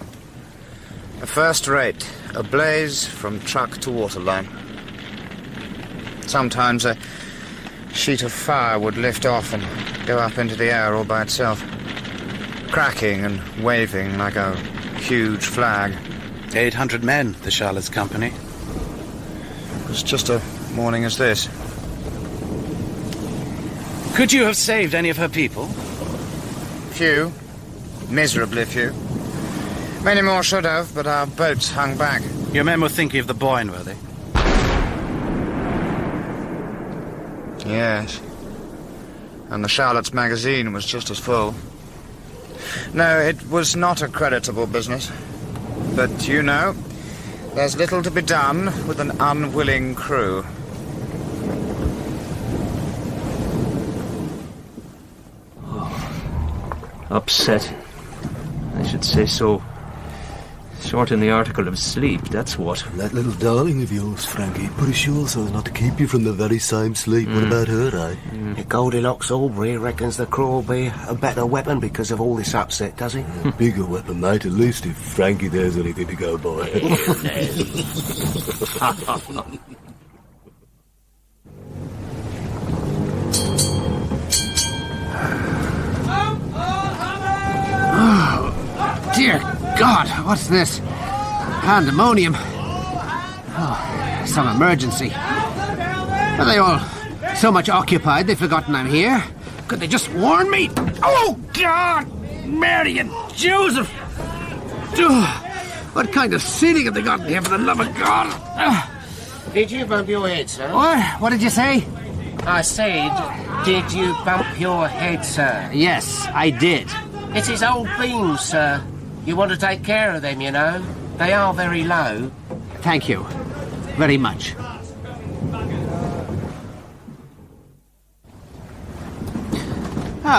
A first rate, ablaze from truck to waterline. Sometimes a sheet of fire would lift off and go up into the air all by itself, cracking and waving like a huge flag. 800 men, the Charlotte's company. was just a morning as this. Could you have saved any of her people? Few. Miserably few. Many more should have, but our boats hung back. Your men were thinking of the Boyne, were they? Yes. And the Charlotte's magazine was just as full. No, it was not a creditable business. But, you know, there's little to be done with an unwilling crew. Upset. I should say so. Short in the article of sleep, that's what. That little darling of yours, Frankie, pretty sure so as not to keep you from the very same sleep. What about her, eh? Goldilocks Aubrey reckons the crew will be a better weapon because of all this upset, does he? A bigger weapon, mate, at least if Frankie there's anything to go by. Dear God, what's this? Pandemonium. Oh, some emergency. Are they all so much occupied they've forgotten I'm here? Could they just warn me? Oh, God! Mary and Joseph! What kind of ceiling have they got in here, for the love of God? Did you bump your head, sir? What did you say? I said, did you bump your head, sir? Yes, I did. It's his old beams, sir. You want to take care of them, you know. They are very low. Thank you. Very much.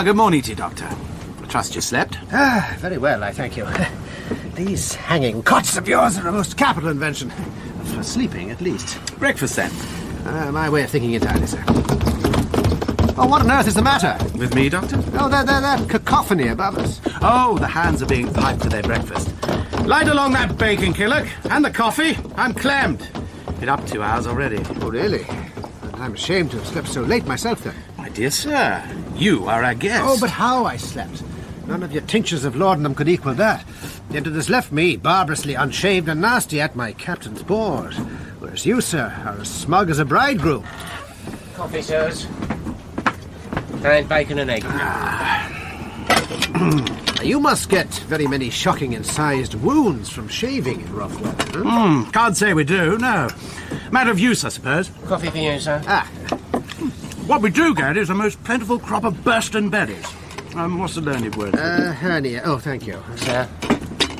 Good morning to you, Doctor. I trust you slept? Very well, I thank you. These hanging cots of yours are a most capital invention. For sleeping, at least. Breakfast, then. My way of thinking entirely, sir. Oh, what on earth is the matter? With me, Doctor? Oh, that cacophony above us. Oh, the hands are being piped to their breakfast. Light along that bacon, Killock, and the coffee. I'm clammed. Been up 2 hours already. Oh, really? And I'm ashamed to have slept so late myself, then. My dear sir, you are our guest. Oh, but how I slept. None of your tinctures of laudanum could equal that. Yet it has left me barbarously unshaved and nasty at my captain's board. Whereas you, sir, are as smug as a bridegroom. Coffee, sirs. And bacon and egg. You must get very many shocking incised wounds from shaving in rough weather. Huh? Can't say we do, no. Matter of use, I suppose. Coffee for you, sir. What we do get is a most plentiful crop of bursten berries. What's the learned word? Hernia. Oh, thank you. Sir?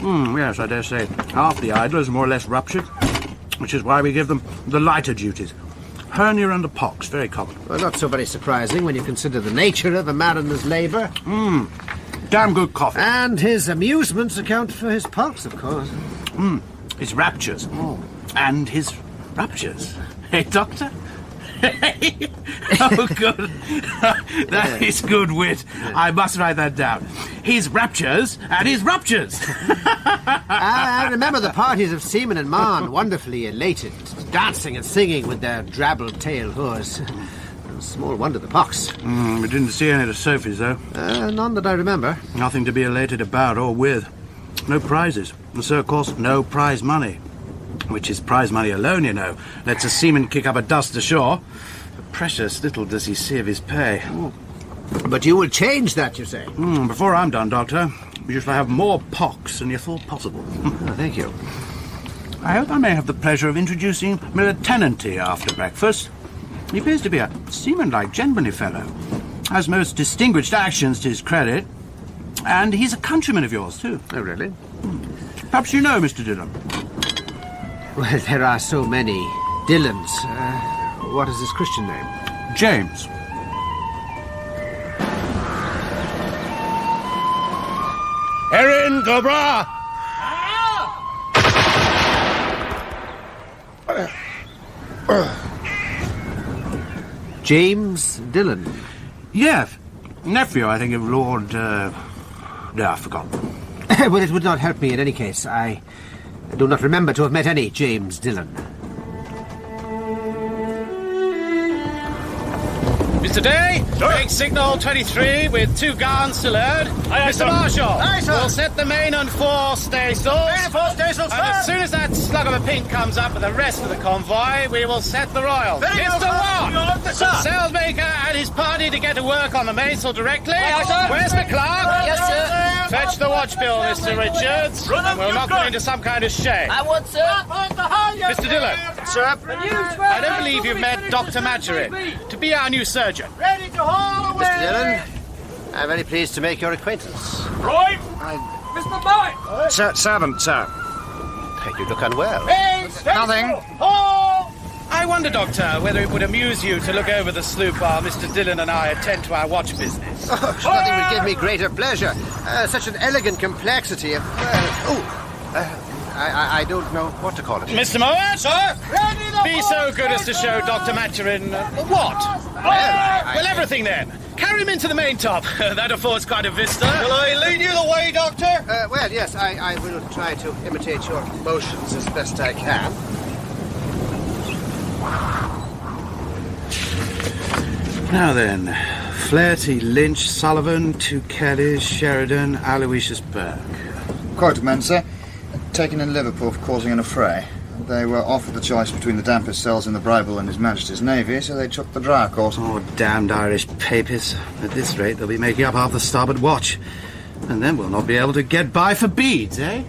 Yes, I dare say. Half the idlers are more or less ruptured, which is why we give them the lighter duties. Hernia and the pox, very common. Well, not so very surprising when you consider the nature of a mariner's labour. Damn good coffee. And his amusements account for his pox, of course. His raptures. Oh. And his ruptures. Hey, Doctor? Oh, good. That is good wit. I must write that down. His raptures and his ruptures. I remember the parties of seamen and man, wonderfully elated, dancing and singing with their drabble-tailed whores. Small wonder the pox. We didn't see any of the Sophies, though. None that I remember. Nothing to be elated about or with. No prizes. And so, of course, no prize money. Which is prize money alone, you know. Lets a seaman kick up a dust ashore. But precious little does he see of his pay. But you will change that, you say? Before I'm done, Doctor, you shall have more pox than you thought possible. Thank you. I hope I may have the pleasure of introducing my lieutenanty after breakfast. He appears to be a seaman-like, gentlemanly fellow. Has most distinguished actions to his credit. And he's a countryman of yours, too. Oh, really? Perhaps you know Mr. Dillon. Well, there are so many Dillons. What is his Christian name? James. Erin, Cobra! James Dillon. Yes. Nephew, I think, of Lord... No, I forgot. Well, it would not help me in any case. I do not remember to have met any James Dillon. Mr. Day, make signal 23 with 2 guns to load. Mr. Marshall, Aye, sir. we'll set the main on 4 staysails. Main on 4 staysails, And sir. as soon as that slug of a pink comes up with the rest of the convoy, we will set the royals. Very well, Mr. sir. Watt, You're up there, sir. the sailmaker and his party to get to work on the mainsail directly. Aye, sir. Where's the clerk? Yes, sir. Fetch the watch bill, Mr. Richards. Run 'em, We'll you knock got them into some kind of shape. I want, sir. Mr. Dillon. Sir. I don't believe you've met Dr. Maturin to be our new surgeon. Ready to haul away. Mr. Dillon, I'm very pleased to make your acquaintance. Right. Mr. Boy. Servant, sir. You look unwell. Nothing. I wonder, Doctor, whether it would amuse you to look over the sloop while Mr. Dillon and I attend to our watch business. Oh, nothing would give me greater pleasure. Such an elegant complexity of... I don't know what to call it. Mr. Mowat? Sir. Be so good as to show Dr. Maturin what? Well, everything then. Carry him into the main top. That affords quite a vista. Will I lead you the way, Doctor? Well, yes, I will try to imitate your motions as best I can. Now then, Flaherty, Lynch, Sullivan, 2 Kellys, Sheridan, Aloysius Burke. Quote, men, sir. Taken in Liverpool for causing an affray. They were offered the choice between the dampest cells in the Bible and His Majesty's Navy, so they took the dry course. Oh, damned Irish papists. At this rate, they'll be making up half the starboard watch. And then we'll not be able to get by for beads, eh?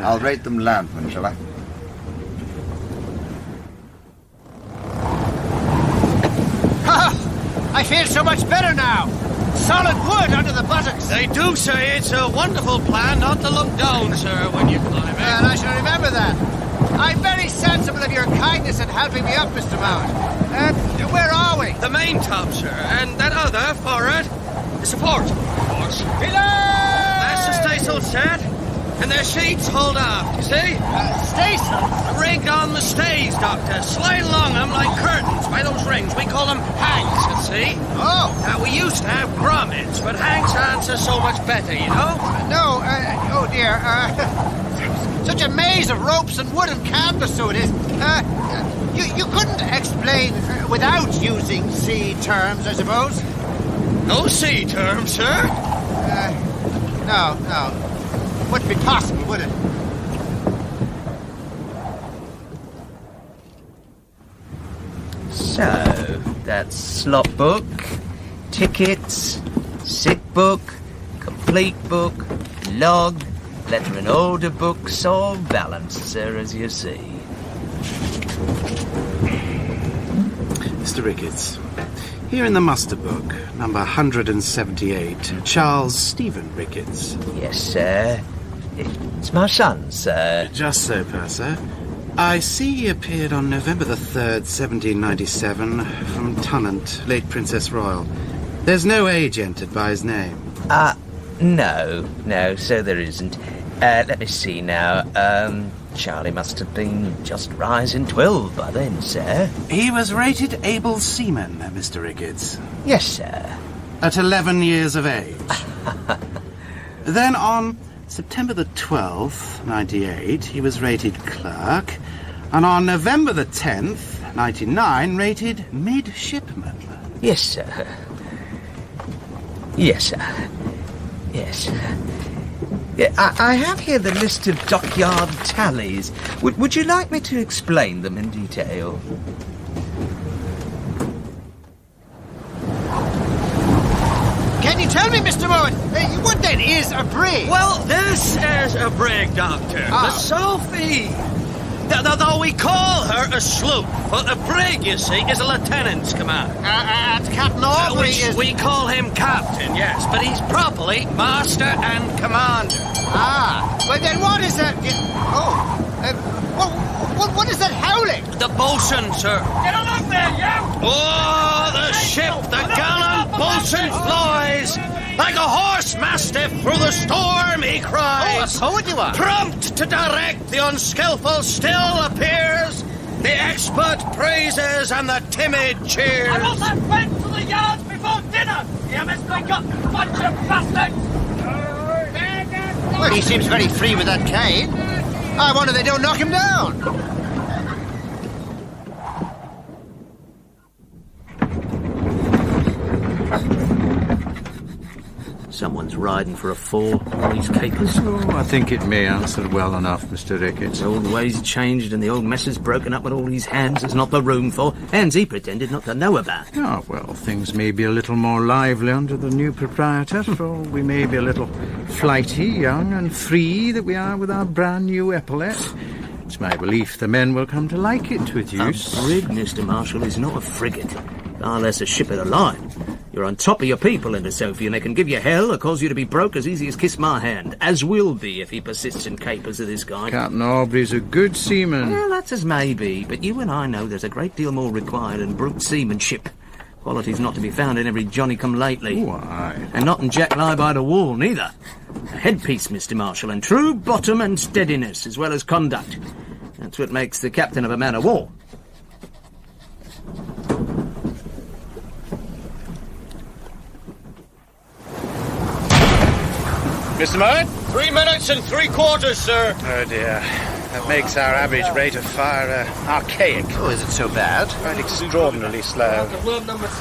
I'll rate them landmen, shall I? I feel so much better now. Solid wood under the buttocks. They do say it's a wonderful plan not to look down, sir, when you climb in. And I shall remember that. I'm very sensible of your kindness in helping me up, Mr. Mount. Where are we? The main top, sir, and that other forward is the port, of course. That's the staysail set, and their sheets hold aft, you see? Staysail? Rigged on the stays, Doctor. Slide along them like curtains by those rings. We call them hanks, you see? Oh. Now, we used to have grommets, but hanks answer so much better, you know? No, oh dear. Such a maze of ropes and wood and canvas, so it is. You couldn't explain without using sea terms, I suppose? No sea terms, sir? No. Wouldn't be possible, would it? So, that's slot book, tickets, sick book, complete book, log, letter and order books, all balanced, sir, as you see. Mr. Ricketts, here in the muster book, number 178, Charles Stephen Ricketts. Yes, sir. It's my son, sir. Just so, Purser. I see he appeared on November the 3rd, 1797, from Tonnant, late Princess Royal. There's no age entered by his name. No, so there isn't. Let me see now. Charlie must have been just rising 12 by then, sir. He was rated able seaman, Mr. Ricketts. Yes, sir. At 11 years of age. Then on September the 12th, 98, he was rated clerk, and on November the 10th, 99, rated midshipman. Yes, sir. Yes. Yeah, I have here the list of dockyard tallies. Would you like me to explain them in detail? Can you tell me, Mr. Mowen, what then is a brig? Well, this is a brig, Doctor. The Sophie. Though we call her a sloop, but a brig, you see, is a lieutenant's command. And Captain Aubrey is... We call him captain, yes, but he's properly master and commander. But then what is that... What is that howling? The bosun, sir. Get on up there, you! Oh, the ship, the gallant bosun flies! Like a horse mastiff through the storm, he cries. Oh, a poet you are. Prompt to direct, the unskillful still appears. The expert praises and the timid cheers. I want that bent to the yards before dinner. You misbegot bunch of bastards. Well, he seems very free with that cane. I wonder they don't knock him down. riding for a fall, all these capers. Oh, I think it may answer well enough, Mr. Ricketts. The old ways changed and the old mess is broken up with all these hands there's not the room for. Hands he pretended not to know about. Oh, well, things may be a little more lively under the new proprietor, for we may be a little flighty, young and free that we are with our brand new epaulette. It's my belief the men will come to like it with use. A brig, Mr. Marshall, is not a frigate. Far less a ship of the line. You're on top of your people in the Sophie, and they can give you hell or cause you to be broke as easy as kiss my hand, as will be if he persists in capers of this kind. Captain Aubrey's a good seaman. Well, that's as may be, but you and I know there's a great deal more required in brute seamanship. Qualities not to be found in every Johnny-come-lately. Why? And not in Jack lie-by-the-wall, neither. A headpiece, Mr. Marshall, and true bottom and steadiness, as well as conduct. That's what makes the captain of a man-of-war. Mr. Murray? 3 minutes and 3/4, sir. Oh, dear. That makes our average rate of fire archaic. Oh, is it so bad? Quite extraordinarily slow.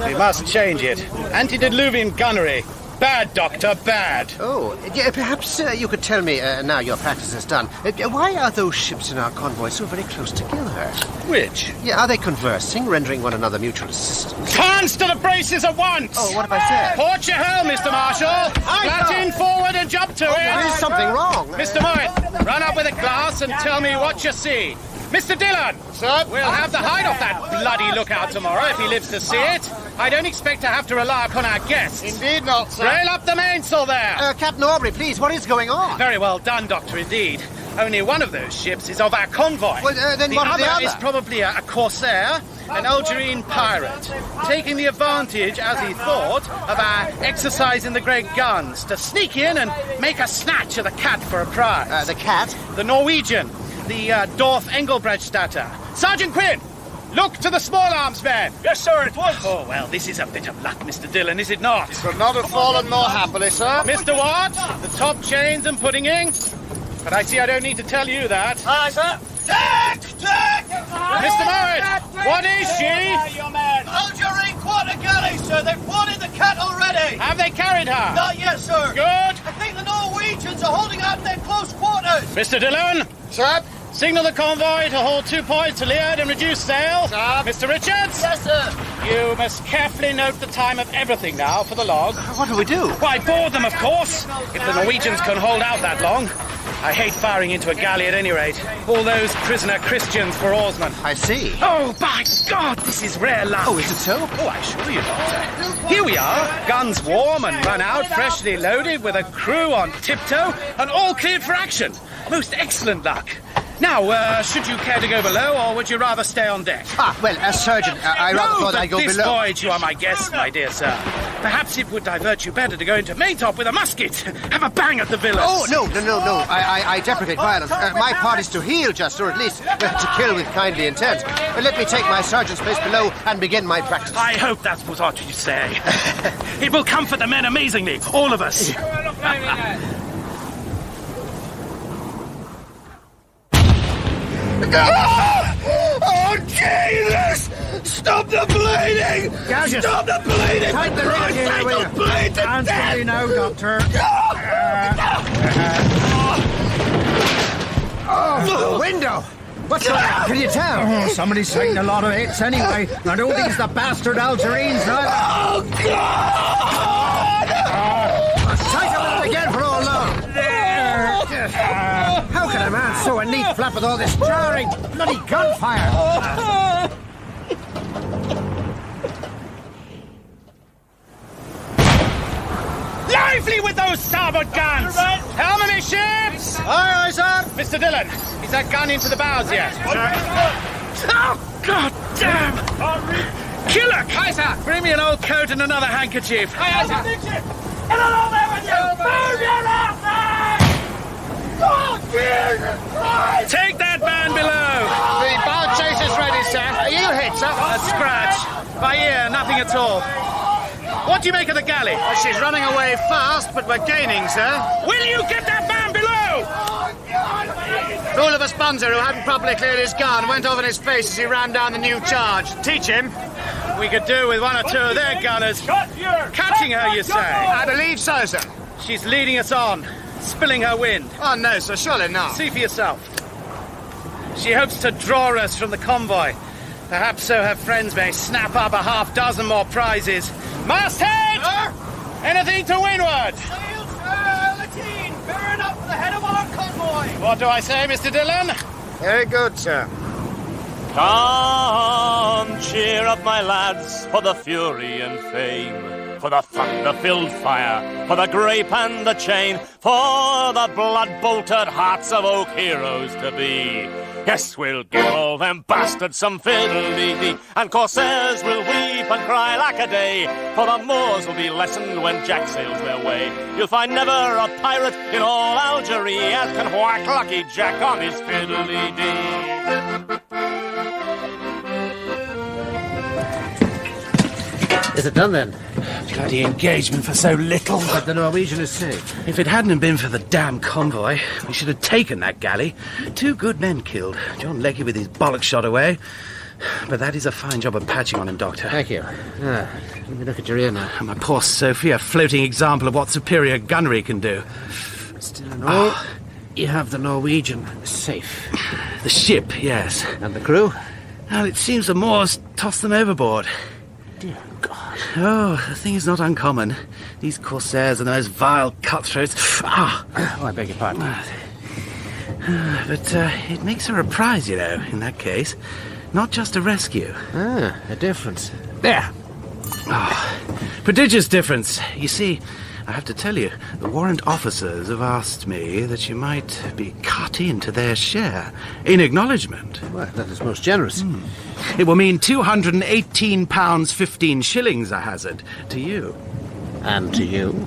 We must change it. Antediluvian gunnery. Bad, Doctor, bad. Oh, yeah, perhaps you could tell me, now your practice is done, why are those ships in our convoy so very close together? Which? Yeah, are they conversing, rendering one another mutual assistance? Hands to the braces at once! Oh, what have I said? Port your helm, Mr. Marshall! Flat in forward and jump to it! There is something wrong. Mr. Murray, run up with a glass and tell me what you see. Mr. Dillon! Sir? We'll have the hide off that bloody lookout tomorrow if he lives to see it. I don't expect to have to rely upon our guests. Indeed not, sir. Rail up the mainsail there! Captain Aubrey, please, what is going on? Very well done, Doctor, indeed. Only one of those ships is of our convoy. Well, then what of the other? Is probably a corsair, an Algerine pirate, taking the advantage, as he thought, of our exercising the great guns to sneak in and make a snatch of the cat for a prize. The cat? The Norwegian, the Dorf Engelbrechtstatter. Sergeant Quinn! Look to the small arms man. Yes, sir, it was. Oh, well, this is a bit of luck, Mr. Dillon, is it not? Could not have fallen more happily, sir. Mr. Watt, the top chains and puddinging. But I see I don't need to tell you that. Aye, sir. Jack! Mr. Murray, what is she? Algerine quarter galley, sir. They've boarded the cat already. Have they carried her? Not yet, sir. Good. I think the Norwegians are holding out in their close quarters. Mr. Dillon? Sir? Signal the convoy to hold 2 points to leeward and reduce sail. Sir? Mr. Richards? Yes, sir. You must carefully note the time of everything now for the log. What do we do? Why, board them, of course. If the Norwegians can hold out that long. I hate firing into a galley at any rate. All those prisoner Christians for oarsmen. I see. Oh, by God, this is rare luck. Oh, is it so? Oh, I assure you, Doctor. Here we are, guns warm and run out, freshly loaded, with a crew on tiptoe, and all cleared for action. Most excellent luck. Now, should you care to go below, or would you rather stay on deck? Sergeant, I rather thought I'd go this below. voyage you are my guest, my dear sir. Perhaps it would divert you better to go into maintop with a musket. Have a bang at the villains. Oh, no. I deprecate violence. My part is to heal just, or at least to kill with kindly intent. Let me take my sergeant's place below and begin my practice. I hope that's what you say. It will comfort the men amazingly, all of us. Oh, Jesus! Stop the bleeding! Gouges. Stop the bleeding! Tighten the ring again, will you? Bleed to Hands death! steady now, Doctor. Oh, the window! What's that? Can you tell? Oh, somebody's taking a lot of hits anyway. I don't think it's the bastard Algerines, right? Oh, God! Tighten it again for all long. How can a man sew a neat flap with all this jarring bloody gunfire? Lively with those starboard guns! Helm amidships! Aye, sir. Mr. Dillon, is that gun into the bows yet? Oh, God damn! Killer! Aye, sir. Bring me an old coat and another handkerchief. Aye, sir. Get along there with you! Move your ass! Oh, Jesus Christ! Take that man below! The bow chase is ready, sir. Are you hit, sir? A scratch. By ear, nothing at all. What do you make of the galley? Well, she's running away fast, but we're gaining, sir. Will you get that man below? Fool of a sponsor who hadn't properly cleared his gun went over his face as he ran down the new charge. Teach him. We could do with 1 or 2 of their gunners. Catching her, you say? I believe so, sir. She's leading us on, spilling her wind. Oh, no, sir, surely not. See for yourself. She hopes to draw us from the convoy. Perhaps so her friends may snap up a half-dozen more prizes. Masthead! Sir? Anything to windward? Sail, sir! Lateen, bearing up for the head of our convoy! What do I say, Mr. Dillon? Very good, sir. Come, cheer up, my lads, for the fury and fame, for the thunder-filled fire, for the grape and the chain, for the blood-bolted hearts of oak heroes to be. Yes, we'll give all them bastards some fiddle-dee-dee, and corsairs will weep and cry like a day, for the Moors will be lessened when Jack sails their way. You'll find never a pirate in all Algerie as can whack Lucky Jack on his fiddle-dee-dee. Is it done then? Bloody engagement for so little. But the Norwegian is safe. If it hadn't been for the damn convoy, we should have taken that galley. 2 good men killed. John Leckie with his bollocks shot away. But that is a fine job of patching on him, Doctor. Thank you. Let me look at your ear now. And my poor Sophie, a floating example of what superior gunnery can do. Still in all, you have the Norwegian safe. The ship, yes. And the crew? Well, it seems the Moors tossed them overboard. Dear God. Oh, the thing is not uncommon. These corsairs are the most vile cutthroats. Oh, I beg your pardon. But it makes her a prize, you know, in that case. Not just a rescue. A difference. There. Oh, prodigious difference. You see, I have to tell you, the warrant officers have asked me that you might be cut into their share in acknowledgement. Well, that is most generous. It will mean £218 15 shillings, I hazard, to you. And to you?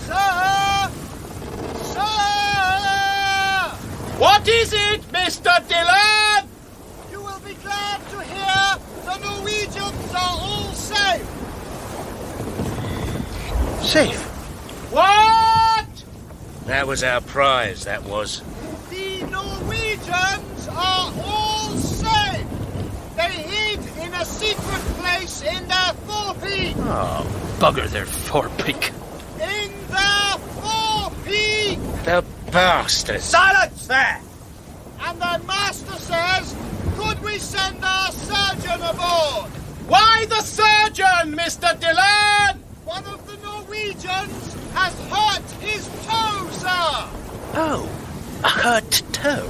Sir! Sir! What is it, Mr. Dillon? You will be glad to hear the Norwegians are all safe. Safe? What? That was our prize, that was. The Norwegians are all safe. They hid in a secret place in their forepeak. Oh, bugger their forepeak. In their forepeak. The bastards. Silence there! And their master says, could we send our surgeon aboard? Why the surgeon, Mr. Dillon? One of the Norwegians has hurt his toe, sir. Oh, a hurt toe.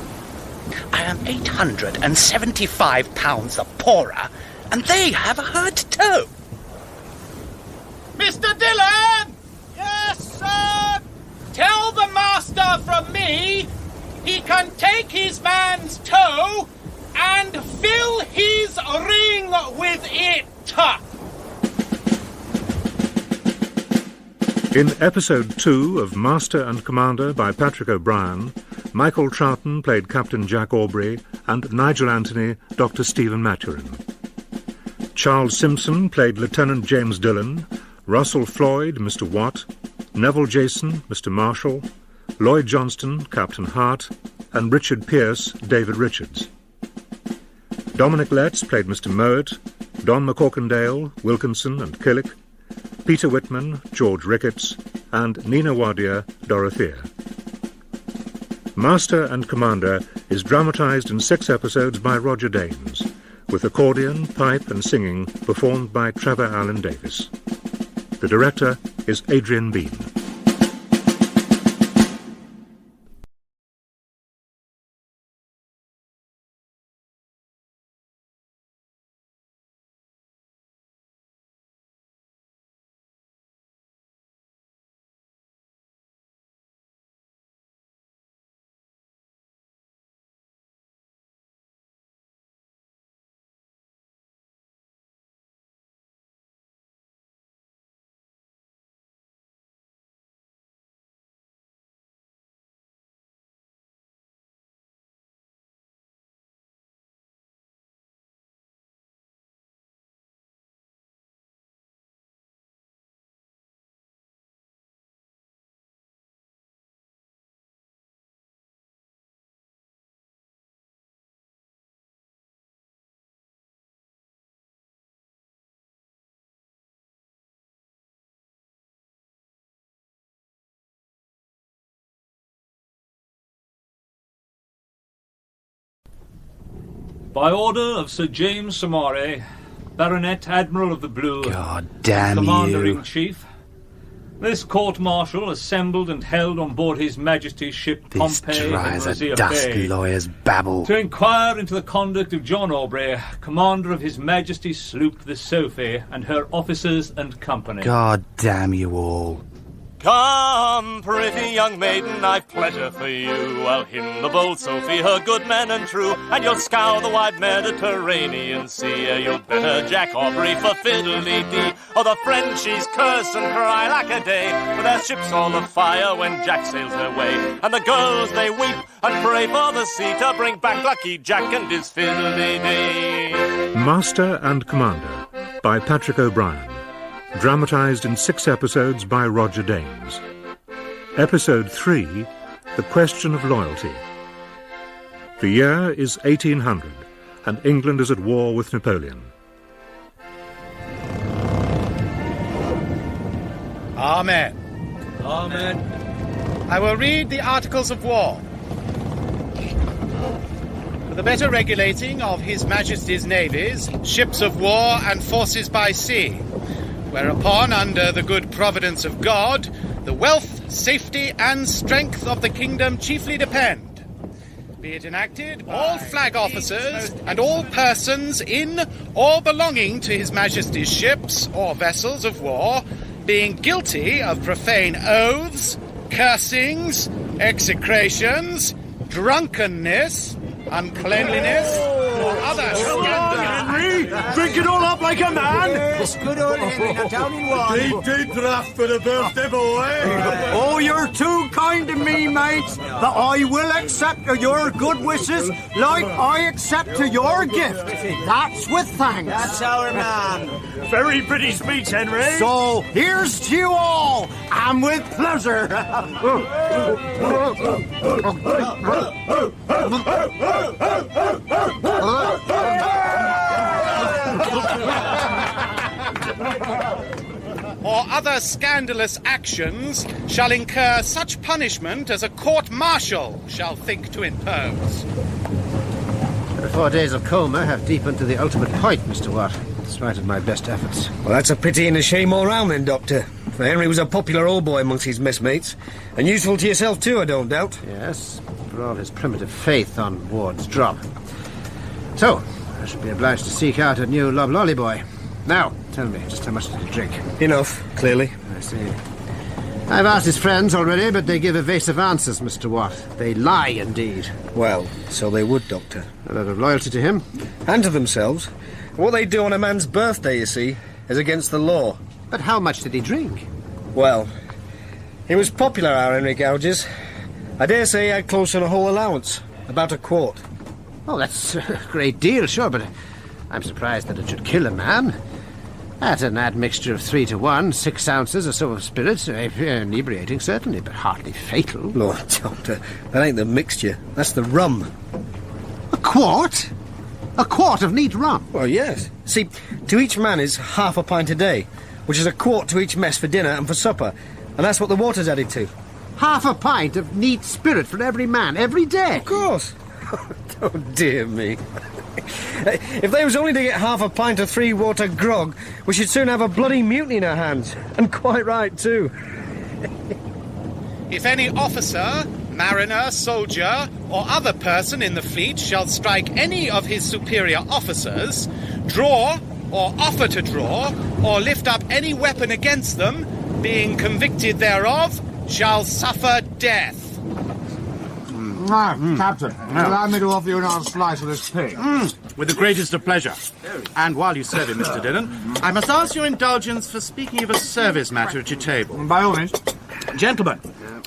I am 875 pounds the poorer, and they have a hurt toe. Mr. Dillon! Yes, sir? Tell the master from me he can take his man's toe and fill his ring with it. In episode 2 of Master and Commander by Patrick O'Brien, Michael Troughton played Captain Jack Aubrey and Nigel Anthony Dr. Stephen Maturin. Charles Simpson played Lieutenant James Dillon, Russell Floyd Mr. Watt, Neville Jason Mr. Marshall, Lloyd Johnston Captain Hart, and Richard Pearce David Richards. Dominic Letts played Mr. Mowat, Don McCorkindale, Wilkinson and Killick, Peter Whitman, George Ricketts, and Nina Wadia, Dorothea. Master and Commander is dramatised in 6 episodes by Roger Danes, with accordion, pipe and singing performed by Trevor Allen Davis. The director is Adrian Bean. By order of Sir James Samore, Baronet Admiral of the Blue, God damn Commander-in-Chief, this court-martial assembled and held on board His Majesty's ship This Pompey in dries Rosea a dust Bay lawyer's babble. to inquire into the conduct of John Aubrey, commander of His Majesty's sloop the Sophie, and her officers and company. God damn you all. Come, pretty young maiden, I've pleasure for you. I'll hymn the bold Sophie, her good men and true, and you'll scour the wide Mediterranean Sea. You'll better Jack Aubrey for fiddly-dee, or the Frenchies curse and cry like a day, for their ships all afire when Jack sails their way, and the girls they weep and pray for the sea to bring back lucky Jack and his fiddly-dee. Master and Commander by Patrick O'Brien. Dramatised in 6 episodes by Roger Danes. Episode 3, The Question of Loyalty. The year is 1800, and England is at war with Napoleon. Amen. Amen. I will read the Articles of War. For the better regulating of His Majesty's navies, ships of war and forces by sea, whereupon, under the good providence of God, the wealth, safety, and strength of the kingdom chiefly depend. Be it enacted, all flag officers and all persons in or belonging to His Majesty's ships or vessels of war, being guilty of profane oaths, cursings, execrations, drunkenness, uncleanliness, or other scandal. Drink it all up like a man! This good old Henry got down in one. Deep draft for the birthday boy! Oh, you're too kind to me, mates, that I will accept your good wishes like I accept to your gift. That's with thanks. That's our man. Very pretty speech, Henry. So, here's to you all, and with pleasure. Or other scandalous actions shall incur such punishment as a court-martial shall think to impose. The 4 days of coma have deepened to the ultimate point, Mr. Watt, in spite of my best efforts. Well, that's a pity and a shame all round then, Doctor. For Henry was a popular old boy amongst his messmates, and useful to yourself too, I don't doubt. Yes, for all his primitive faith on Ward's drop. So, I should be obliged to seek out a new loblolly boy. Now, tell me, just how much did he drink? Enough, clearly. I see. I've asked his friends already, but they give evasive answers, Mr. Watt. They lie, indeed. Well, so they would, Doctor. A lot of loyalty to him. And to themselves. What they do on a man's birthday, you see, is against the law. But how much did he drink? Well, he was popular, our Henry Gouges. I dare say he had close on a whole allowance. About a quart. Oh, that's a great deal, sure, but I'm surprised that it should kill a man. At an admixture of 3 to 1, 6 ounces or so of spirits, inebriating certainly, but hardly fatal. Lord, Doctor, that ain't the mixture. That's the rum. A quart? A quart of neat rum? Well, yes. See, to each man is half a pint a day, which is a quart to each mess for dinner and for supper, and that's what the water's added to. Half a pint of neat spirit for every man, every day? Of course. Oh, dear me. If they was only to get half a pint of 3-water grog, we should soon have a bloody mutiny in our hands. And quite right, too. If any officer, mariner, soldier, or other person in the fleet shall strike any of his superior officers, draw, or offer to draw, or lift up any weapon against them, being convicted thereof, shall suffer death. Captain, allow me to offer you another slice of this pig. With the greatest of pleasure. And while you serve it, Mr. Dillon, I must ask your indulgence for speaking of a service matter at your table. By all means. Gentlemen,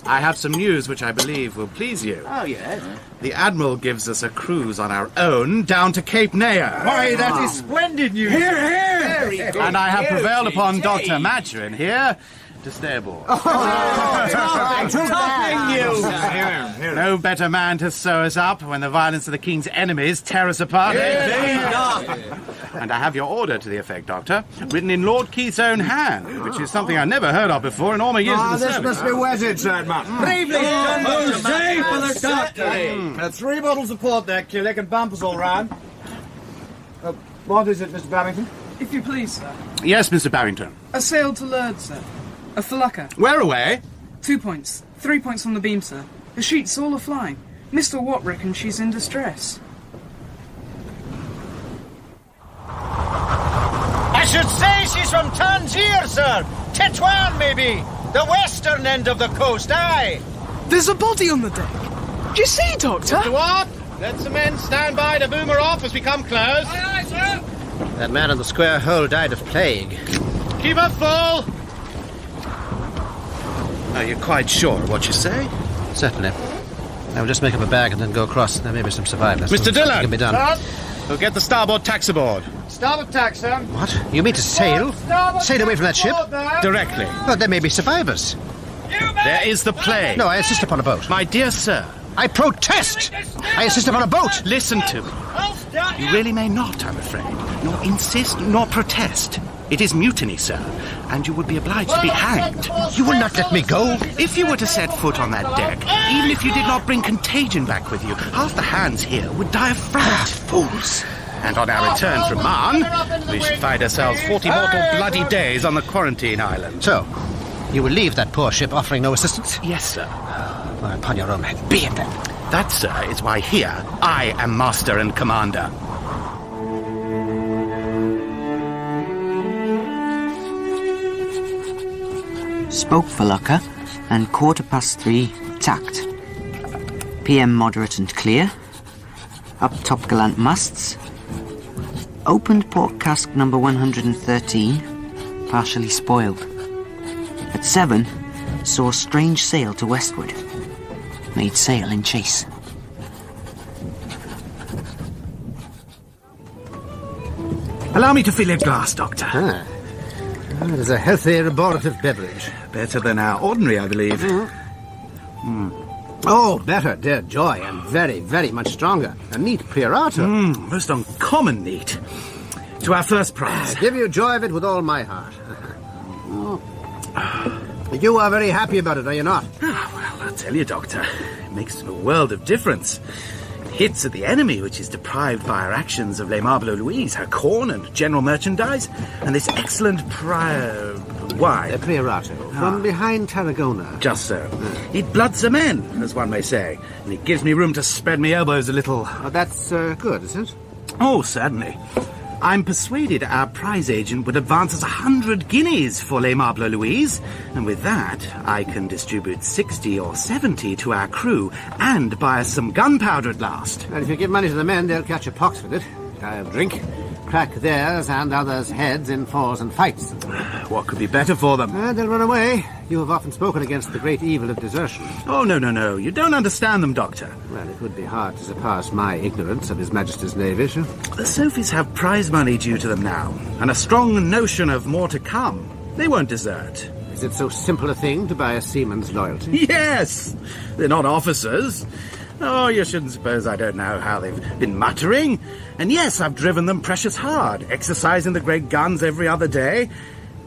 I have some news which I believe will please you. Oh, yes. The Admiral gives us a cruise on our own down to Cape Naya. Why, that is splendid news. Hear, hear! Very good. And I have prevailed upon Dr. Maturin here to stay aboard. No better man to sew us up when the violence of the King's enemies tear us apart. And I have your order to the effect, Doctor, written in Lord Keith's own hand, which is something I never heard of before in all my years in the this service. must be wedded, sir, man. Bravely done, Save for the doctor. 3 bottles of port there, Killick, and bumpers all round. What is it, Mr. Barrington? If you please, sir. Yes, Mr. Barrington. A sail to leeward, sir. A felucca. Where away? 2 points. 3 points on the beam, sir. The sheets all are flying. Mr. Watt reckons she's in distress. I should say she's from Tangier, sir. Tetuan, maybe. The western end of the coast, aye. There's a body on the deck. Do you see, Doctor? Mr. Watt, let the men stand by to boom her off as we come close. Aye, aye, sir. That man in the square hole died of plague. Keep her full. Are you quite sure of what you say? Certainly. I will just make up a bag and then go across. There may be some survivors. Mr. Dillon! Can be done. We'll get the starboard tax aboard. Starboard tax, sir. What? You mean to sail? Sail away from that ship? Directly. But there may be survivors. There is the plague. No, I insist upon a boat. My dear sir. I protest! I insist upon a boat! Listen to me. You really may not, I'm afraid. Nor insist, nor protest. It is mutiny, sir, and you would be obliged to be hanged. You will not let me go? If you were to set foot on that deck, even if you did not bring contagion back with you, half the hands here would die of fright. Fools. And on our return from Marne, we should find ourselves 40 mortal bloody days on the quarantine island. So, you will leave that poor ship offering no assistance? Yes, sir. Well, upon your own head. Be it then. That, sir, is why here I am master and commander. Spoke felucca and 3:15 tacked. PM moderate and clear. Up top gallant masts. Opened port cask number 113, partially spoiled. At 7, saw strange sail to westward. Made sail in chase. Allow me to fill your glass, Doctor. Ah. It is a healthy, laborative beverage. Better than our ordinary, I believe. Oh, better, dear joy, and very, very much stronger. A neat Priorato. Most uncommon neat. To our first prize. I give you joy of it with all my heart. You are very happy about it, are you not? Well, I'll tell you, Doctor, it makes a world of difference. It hits at the enemy, which is deprived by our actions of Les Marbles Louise, her corn and general merchandise, and this excellent wine. Priorato, from behind Tarragona. Just so. It bloods the men, as one may say, and it gives me room to spread my elbows a little. Oh, that's good, is it? Oh, certainly. I'm persuaded our prize agent would advance us 100 guineas for Les Marbles Louise, and with that, I can distribute 60 or 70 to our crew and buy us some gunpowder at last. And if you give money to the men, they'll catch a pox with it. I'll drink, crack theirs and others' heads in falls and fights. What could be better for them? They'll run away. You have often spoken against the great evil of desertion. Oh, no. You don't understand them, Doctor. Well, it would be hard to surpass my ignorance of His Majesty's Navy, sir. The Sophies have prize money due to them now, and a strong notion of more to come. They won't desert. Is it so simple a thing to buy a seaman's loyalty? Yes! They're not officers. Oh, you shouldn't suppose I don't know how they've been muttering. And yes, I've driven them precious hard, exercising the great guns every other day.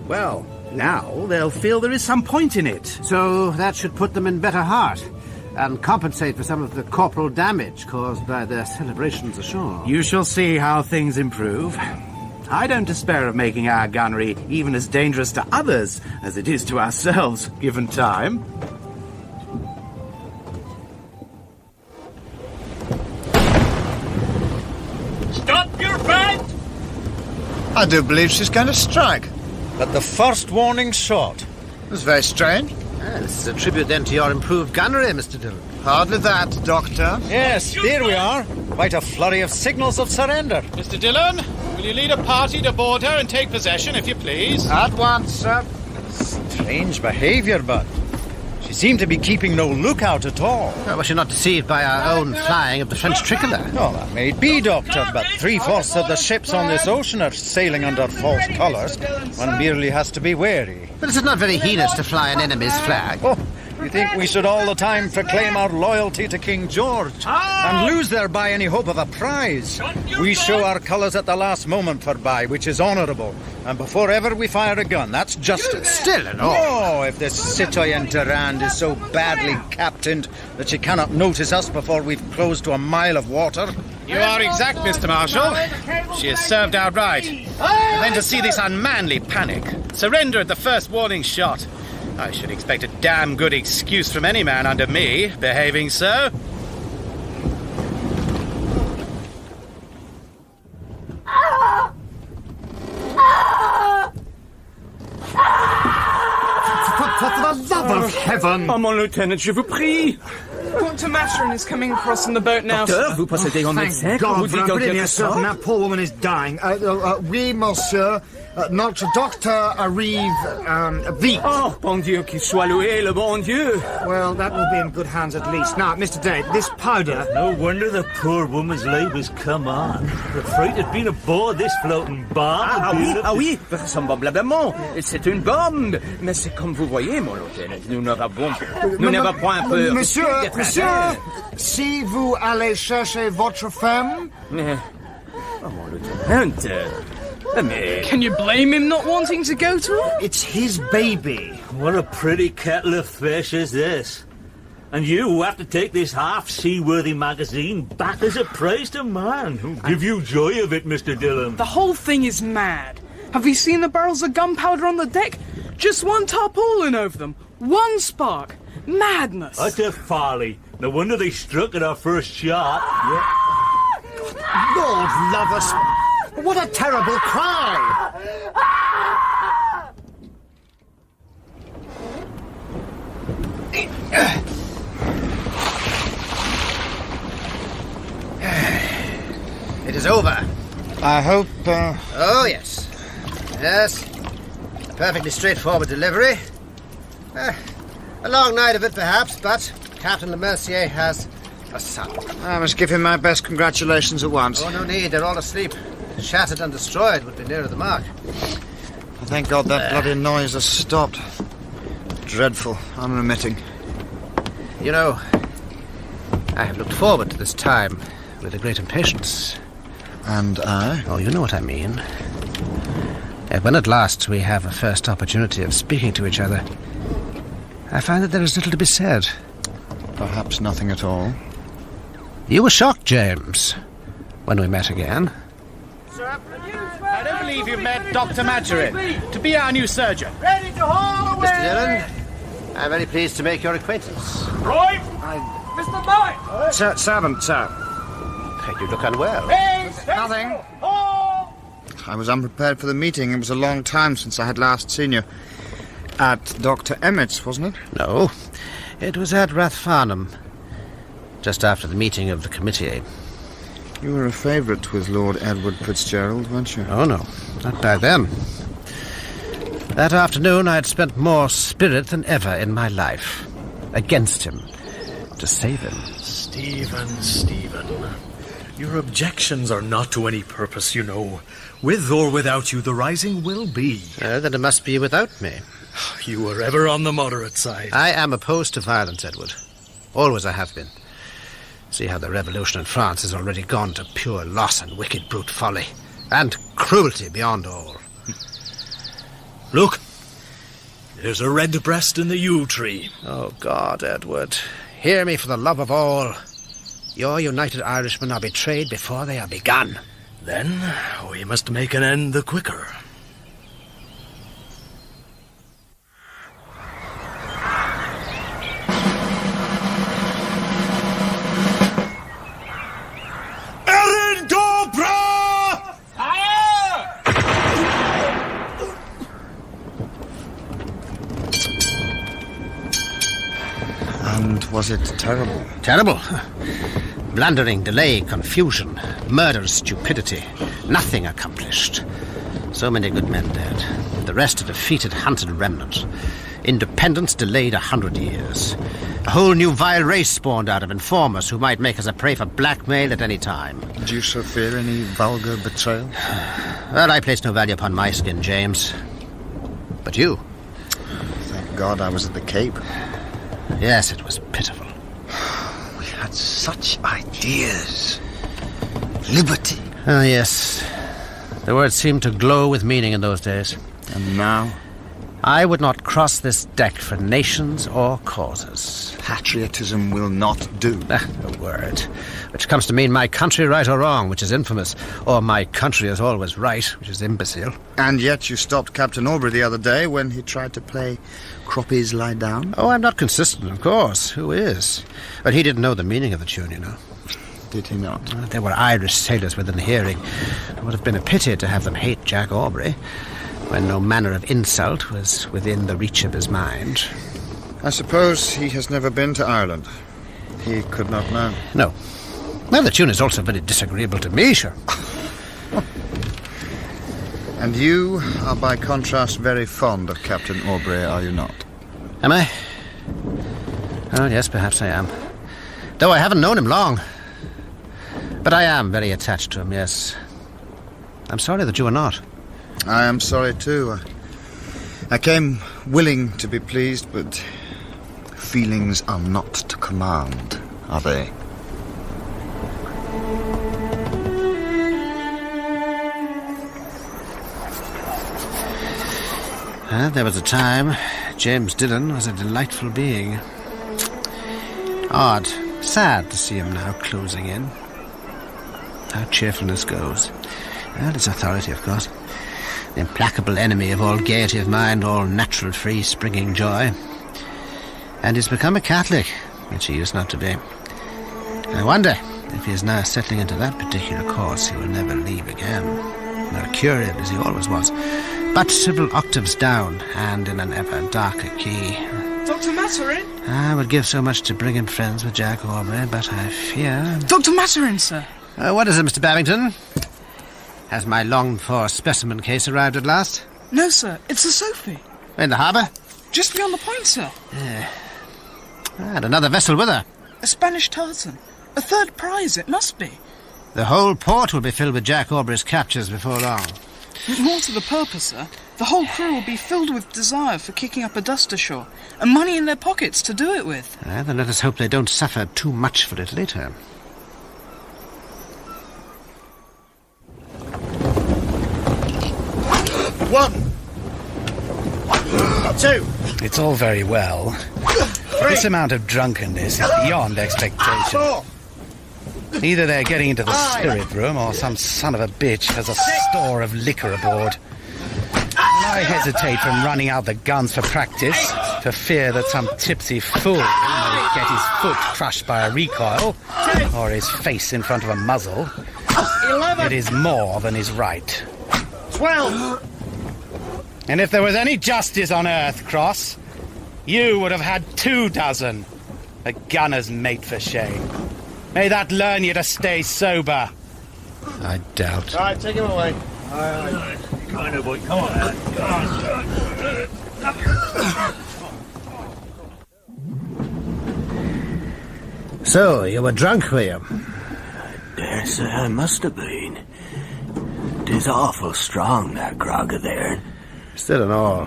Well, now they'll feel there is some point in it. So that should put them in better heart and compensate for some of the corporal damage caused by their celebrations ashore. You shall see how things improve. I don't despair of making our gunnery even as dangerous to others as it is to ourselves, given time. Stop your band! I do believe she's going to strike. But the first warning shot. It's very strange. This is a tribute then to your improved gunnery, Mr. Dillon. Hardly that, Doctor. Yes, here we are. Quite a flurry of signals of surrender. Mr. Dillon, will you lead a party to board her and take possession, if you please? At once, sir. Strange behaviour, but she seemed to be keeping no lookout at all. Well, was she not deceived by our own flying of the French tricolour? Oh, that may be, Doctor, but 3/4 of the ships on this ocean are sailing under false colours. One merely has to be wary. But is it not very heinous to fly an enemy's flag? Oh, You think we should all the time proclaim our loyalty to King George and lose thereby any hope of a prize? We show our colours at the last moment forby, which is honourable, and before ever we fire a gun. That's justice. Still and all. Oh, if this citoyenne Durand is so badly captained that she cannot notice us before we've closed to a mile of water. You are exact, Mr. Marshal. She is served outright. And then to see this unmanly panic. Surrender at the first warning shot. I should expect a damn good excuse from any man under me, behaving so. For the love of heaven! Oh, mon lieutenant, je vous prie! Dr. Maturin is coming across in the boat now, Docteur, sir. vous possédez un médecin que vous dites en quelque sorte? That poor woman is dying. Oui, monsieur. Notre doctor arrive vite. Oh, bon Dieu, qu'il soit loué, le bon Dieu. Well, that will be in good hands at least. Now, Mr. Dade, this powder... No wonder the poor woman's labours come on. The freight had been aboard this floating bomb. Oui, vraisemblablement. C'est une bombe. Mais c'est comme vous voyez, mon lieutenant, nous n'avons point un peu... Monsieur, si vous allez chercher votre femme... Oh, mon lieutenant... Can you blame him not wanting to go to her? It's his baby. What a pretty kettle of fish is this. And you who have to take this half-seaworthy magazine back as a praise to man. Who'll give you joy of it, Mr. Dillon? The whole thing is mad. Have you seen the barrels of gunpowder on the deck? Just one tarpaulin over them. One spark. Madness. Utter folly. No wonder they struck at our first shot. Lord love us. What a terrible cry! It is over. I hope, Oh, yes. Yes. A perfectly straightforward delivery. A long night of it, perhaps, but Captain Le Mercier has a son. I must give him my best congratulations at once. Oh, no need. They're all asleep. Shattered and destroyed would be nearer the mark. Thank God that bloody noise has stopped. Dreadful, unremitting. You know, I have looked forward to this time with a great impatience. And I? Oh, you know what I mean. When at last we have a first opportunity of speaking to each other, I find that there is little to be said. Perhaps nothing at all. You were shocked, James, when we met again. I don't believe you've met Dr. Maturin to be our new surgeon. Ready to haul away! Mr. Dillon, I'm very pleased to make your acquaintance. Roy! Mr. Knight! Servant, sir. You look unwell. Nothing. I was unprepared for the meeting. It was a long time since I had last seen you. At Dr. Emmett's, wasn't it? No, it was at Rathfarnham, just after the meeting of the committee. You were a favourite with Lord Edward Fitzgerald, weren't you? Oh, no, not by then. That afternoon I had spent more spirit than ever in my life. Against him. To save him. Stephen. Your objections are not to any purpose, you know. With or without you, the rising will be. Then it must be without me. You were ever on the moderate side. I am opposed to violence, Edward. Always I have been. See how the revolution in France has already gone to pure loss and wicked brute folly. And cruelty beyond all. Look, there's a red breast in the yew tree. Oh, God, Edward. Hear me for the love of all. Your United Irishmen are betrayed before they are begun. Then we must make an end the quicker. And was it terrible? Terrible? Blundering, delay, confusion, murder, stupidity. Nothing accomplished. So many good men dead. The rest a defeated, hunted remnant. Independence delayed 100 years. A whole new vile race spawned out of informers who might make us a prey for blackmail at any time. Did you so fear any vulgar betrayal? Well, I place no value upon my skin, James. But you? Thank God I was at the Cape. Yes, it was pitiful. We had such ideas. Liberty. Ah, yes. The word seemed to glow with meaning in those days. And now? I would not cross this deck for nations or causes. Patriotism will not do. The word. Which comes to mean my country right or wrong, which is infamous, or my country is always right, which is imbecile. And yet you stopped Captain Aubrey the other day when he tried to play Croppies Lie Down? Oh, I'm not consistent, of course. Who is? But he didn't know the meaning of the tune, you know. Did he not? There were Irish sailors within hearing. It would have been a pity to have them hate Jack Aubrey, when no manner of insult was within the reach of his mind. I suppose he has never been to Ireland. He could not know. No. Well, the tune is also very disagreeable to me, sure. And you are, by contrast, very fond of Captain Aubrey, are you not? Am I? Oh, yes, perhaps I am. Though I haven't known him long. But I am very attached to him, yes. I'm sorry that you are not. I am sorry, too. I came willing to be pleased, but feelings are not to command, are they? There was a time James Dillon was a delightful being. Odd, sad to see him now closing in. How cheerfulness goes. Well, it's authority, of course. The implacable enemy of all gaiety of mind, all natural free-springing joy. And he's become a Catholic, which he used not to be. I wonder if he is now settling into that particular course he will never leave again. Mercurial as he always was, but several octaves down, and in an ever darker key. Dr. Maturin? I would give so much to bring him friends with Jack Aubrey, but I fear... Dr. Maturin, sir. What is it, Mr. Babington? Has my longed-for specimen case arrived at last? No, sir. It's a Sophie. In the harbour? Just beyond the point, sir. And another vessel with her. A Spanish tartan. A third prize, it must be. The whole port will be filled with Jack Aubrey's captures before long. More to the purpose, sir. The whole crew will be filled with desire for kicking up a dust ashore, and money in their pockets to do it with. Then let us hope they don't suffer too much for it later. One. Two. It's all very well. This amount of drunkenness is beyond expectation. Either they're getting into the spirit room, or some son of a bitch has a store of liquor aboard. And I hesitate from running out the guns for practice, for fear that some tipsy fool may get his foot crushed by a recoil, or his face in front of a muzzle. 11. It is more than is right. 12. And if there was any justice on earth, Cross, you would have had 24. A gunner's mate for shame. May that learn you to stay sober. I doubt. All right, take him away. All right. Kind of boy, come on, man. So, you were drunk, were you? I dare say I must have been. 'Tis awful strong, that grog of theirs. Still and all,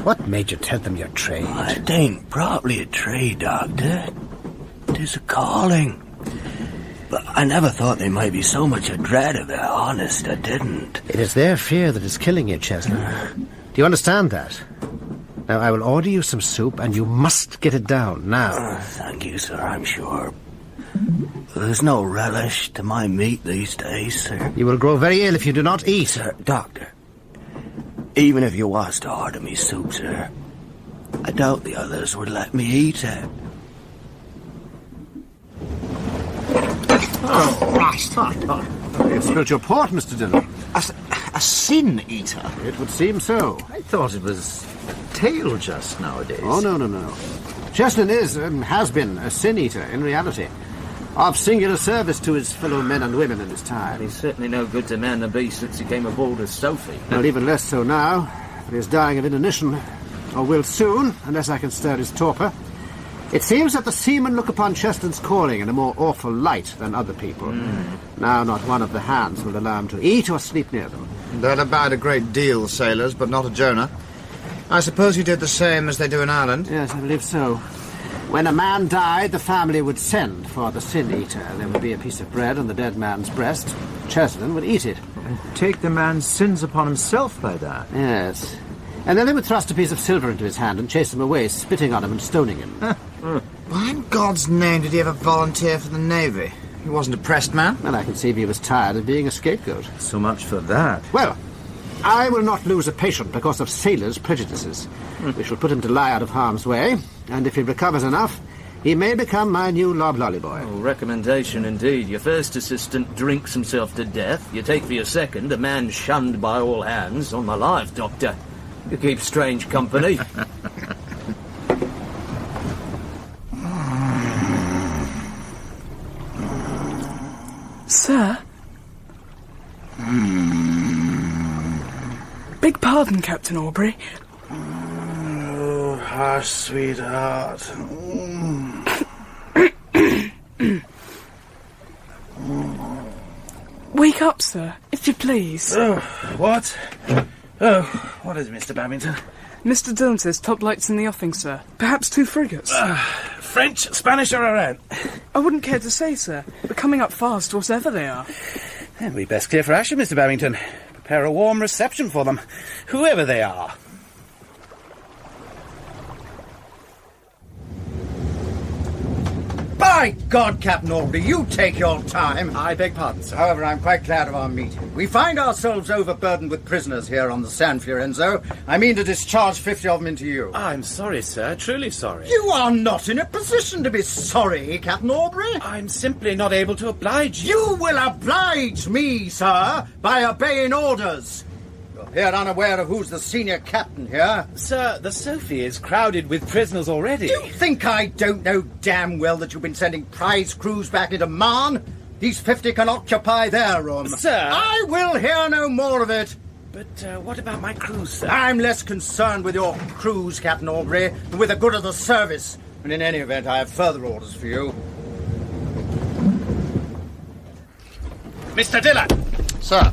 what made you tell them your trade? It ain't probably a trade, Doctor. 'Tis a calling. But I never thought they might be so much a dread of it, honest, I didn't. It is their fear that is killing you, Chestnut. Do you understand that? Now, I will order you some soup, and you must get it down, now. Thank you, sir, I'm sure. There's no relish to my meat these days, sir. You will grow very ill if you do not eat. Sir, Doctor, even if you was to order me soup, sir, I doubt the others would let me eat it. Oh, Christ. You spilled your port, Mr. Dillon. A sin eater? It would seem so. I thought it was tail just nowadays. Oh, no. Chestnut is, and has been, a sin-eater in reality. Of singular service to his fellow men and women in his time. He's certainly no good to man the beast since he came aboard as Sophie. Well, even less so now, for he is dying of inanition, or will soon, unless I can stir his torpor. It seems that the seamen look upon Chestnut's calling in a more awful light than other people. Now not one of the hands will allow him to eat or sleep near them. That abide a great deal, sailors, but not a Jonah. I suppose you did the same as they do in Ireland? Yes, I believe so. When a man died, the family would send for the sin-eater. There would be a piece of bread on the dead man's breast. Churchman would eat it. And take the man's sins upon himself by that. Yes. And then they would thrust a piece of silver into his hand and chase him away, spitting on him and stoning him. Why in God's name did he ever volunteer for the Navy? He wasn't a pressed man. And I can see he was tired of being a scapegoat. So much for that. Well, I will not lose a patient because of sailors' prejudices. We shall put him to lie out of harm's way, and if he recovers enough, he may become my new Lob Lolly boy. Oh, recommendation indeed. Your first assistant drinks himself to death. You take for your second a man shunned by all hands. On my life, Doctor. You keep strange company. Sir? Beg pardon, Captain Aubrey. Oh, hush, sweetheart. Wake up, sir, if you please. Oh, what? Oh, what is it, Mr. Babington? Mr. Dillon says top lights in the offing, sir. Perhaps 2 frigates. French, Spanish, or Iran? I wouldn't care to say, sir, but coming up fast, whatever they are. Then we best clear for action, Mr. Babington. Prepare a warm reception for them, whoever they are. By God, Captain Aubrey, you take your time. I beg pardon, sir. However, I'm quite glad of our meeting. We find ourselves overburdened with prisoners here on the San Fiorenzo. I mean to discharge 50 of them into you. I'm sorry, sir. Truly sorry. You are not in a position to be sorry, Captain Aubrey. I'm simply not able to oblige you. You will oblige me, sir, by obeying orders. You're here unaware of who's the senior captain here. Sir, the Sophie is crowded with prisoners already. You think I don't know damn well that you've been sending prize crews back into Marne? These 50 can occupy their room. Sir! I will hear no more of it. But what about my crews, sir? I'm less concerned with your crews, Captain Aubrey, than with the good of the service. And in any event, I have further orders for you. Mr. Dillon! Sir.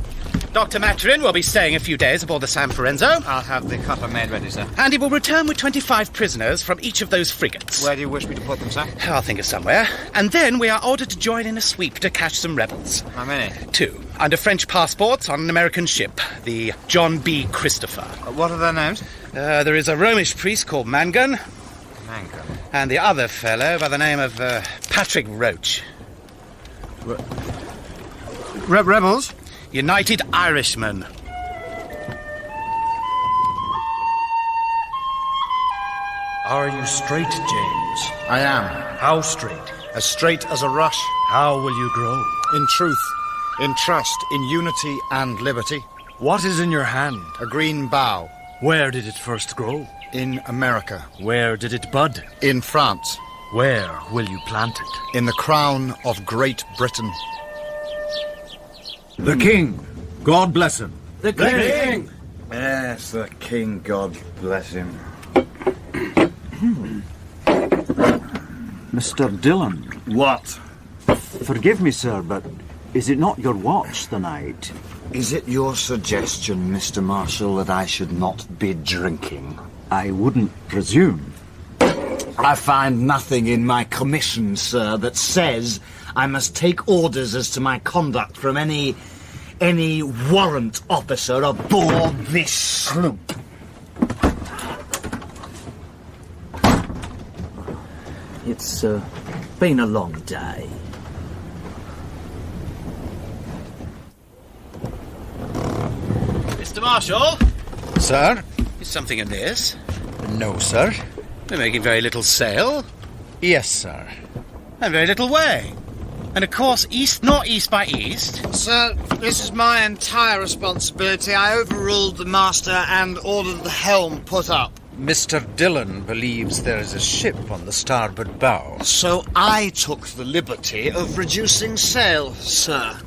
Dr. Maturin will be staying a few days aboard the San Fiorenzo. I'll have the cutter made ready, sir. And he will return with 25 prisoners from each of those frigates. Where do you wish me to put them, sir? I'll think of somewhere. And then we are ordered to join in a sweep to catch some rebels. How many? 2, under French passports on an American ship, the John B. Christopher. What are their names? There is a Romish priest called Mangan. Mangan. And the other fellow by the name of Patrick Roach. Rebels? United Irishmen. Are you straight, James? I am. How straight? As straight as a rush. How will you grow? In truth, in trust, in unity and liberty. What is in your hand? A green bough. Where did it first grow? In America. Where did it bud? In France. Where will you plant it? In the crown of Great Britain. The King, God bless him. The King! Yes, the King, God bless him. Mr. Dillon. What? Forgive me, sir, but is it not your watch tonight? Is it your suggestion, Mr. Marshal, that I should not be drinking? I wouldn't presume. I find nothing in my commission, sir, that says I must take orders as to my conduct from any warrant officer aboard this sloop. It's been a long day. Mr. Marshal? Sir? Is something amiss? No, sir. We're making very little sail. Yes, sir. And very little way. And of course, northeast by east. Sir, this is my entire responsibility. I overruled the master and ordered the helm put up. Mr. Dillon believes there is a ship on the starboard bow. So I took the liberty of reducing sail, sir.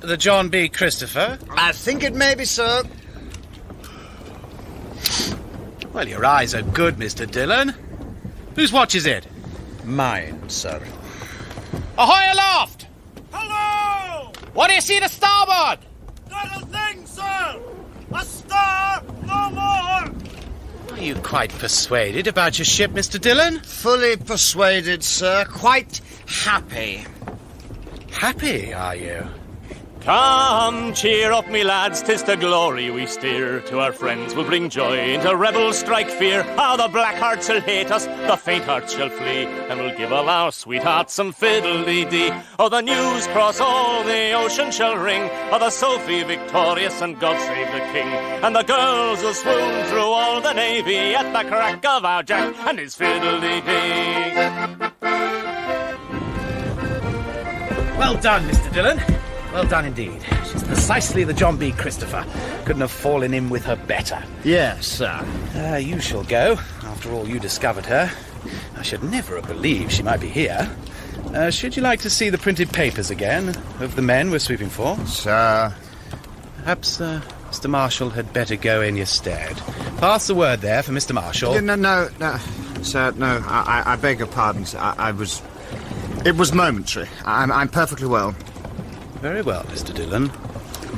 The John B. Christopher? I think it may be, sir. Well, your eyes are good, Mr. Dillon. Whose watch is it? Mine, sir. Ahoy aloft! Hello! What do you see to starboard? Not a thing, sir! A star, no more! Are you quite persuaded about your ship, Mr. Dillon? Fully persuaded, sir. Quite happy. Happy, are you? Come, cheer up, me lads, 'tis to glory we steer. To our friends we'll bring joy, into rebels strike fear. How the black hearts shall hate us, the faint hearts shall flee, and we'll give all our sweethearts some fiddle-dee-dee. Oh, the news cross all the ocean shall ring, of the Sophie victorious and God save the King. And the girls will swoon through all the navy at the crack of our Jack and his fiddle-dee-dee. Well done, Mr. Dillon. Well done indeed. She's precisely the John B. Christopher. Couldn't have fallen in with her better. Yes, sir. You shall go. After all, you discovered her. I should never have believed she might be here. Should you like to see the printed papers again of the men we're sweeping for? Sir. Perhaps Mr. Marshall had better go in your stead. Pass the word there for Mr. Marshall. No, sir, no. I beg your pardon, sir. It was momentary. I'm perfectly well. Very well, Mr. Dillon.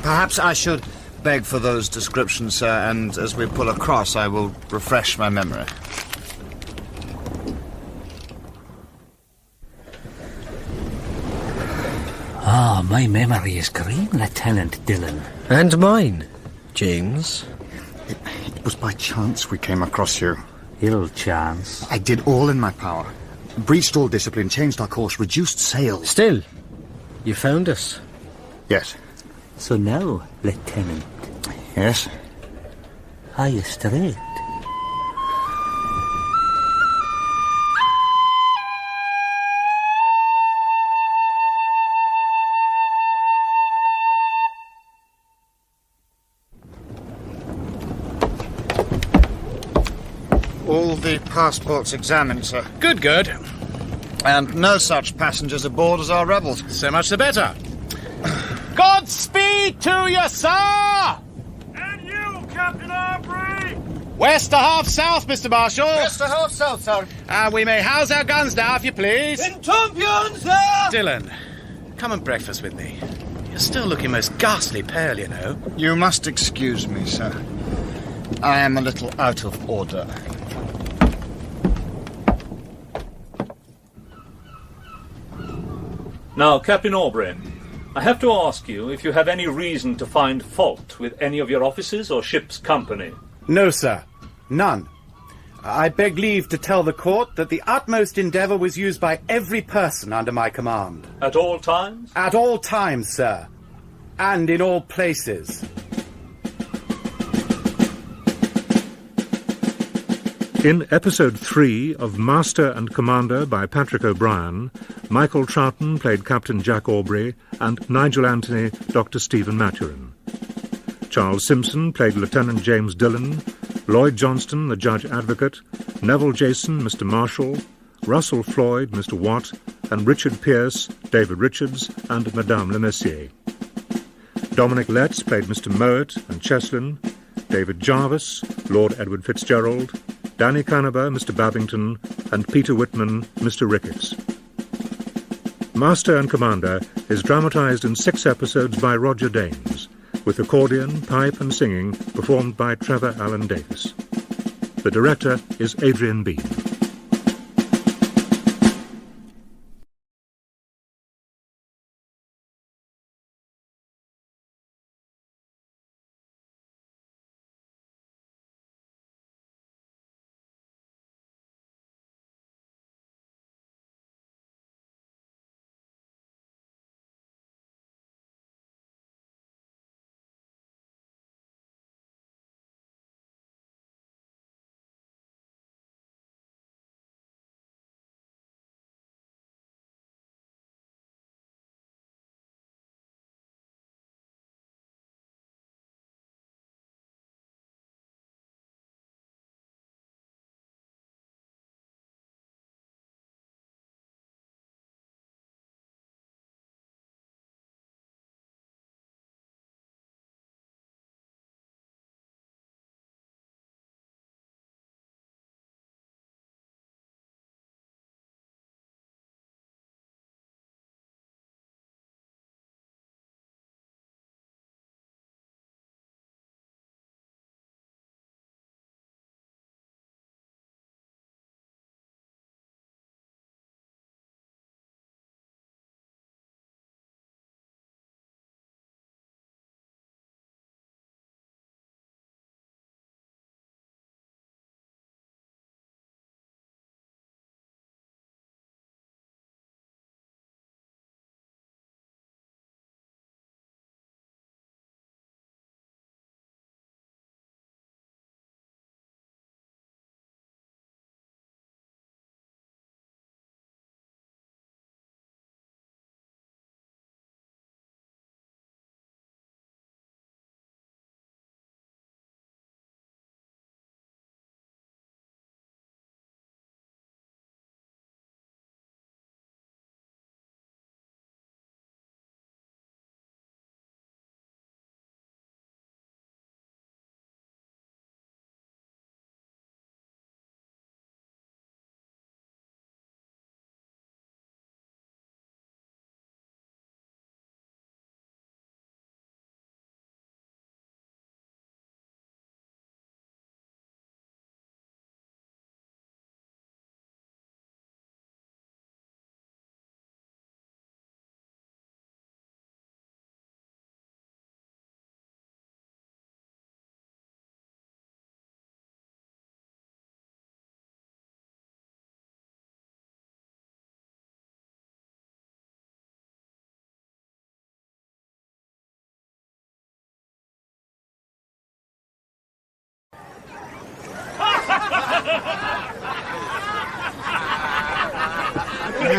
Perhaps I should beg for those descriptions, sir, and as we pull across, I will refresh my memory. Ah, my memory is green, Lieutenant Dillon. And mine, James. It was by chance we came across you. Ill chance. I did all in my power. Breached all discipline, changed our course, reduced sail. Still, you found us. Yes. So now, Lieutenant. Yes? Are you straight? All the passports examined, sir. Good. And no such passengers aboard as our rebels. So much the better. Godspeed to you, sir! And you, Captain Aubrey! West to half south, Mr. Marshall. West to half south, sir. And we may house our guns now, if you please. In champions, sir! Dillon, come and breakfast with me. You're still looking most ghastly pale, you know. You must excuse me, sir. I am a little out of order. Now, Captain Aubrey, I have to ask you if you have any reason to find fault with any of your officers or ship's company. No, sir. None. I beg leave to tell the court that the utmost endeavour was used by every person under my command. At all times? At all times, sir. And in all places. In episode 3 of Master and Commander by Patrick O'Brien, Michael Troughton played Captain Jack Aubrey and Nigel Anthony Dr. Stephen Maturin. Charles Simpson played Lieutenant James Dillon, Lloyd Johnston the Judge Advocate, Neville Jason Mr. Marshall, Russell Floyd Mr. Watt, and Richard Pierce, David Richards, and Madame Le Messier. Dominic Letts played Mr. Mowat and Cheslin, David Jarvis, Lord Edward Fitzgerald, Danny Canaber, Mr. Babington, and Peter Whitman, Mr. Ricketts. Master and Commander is dramatised in 6 episodes by Roger Danes, with accordion, pipe and singing performed by Trevor Allen Davis. The director is Adrian Bean.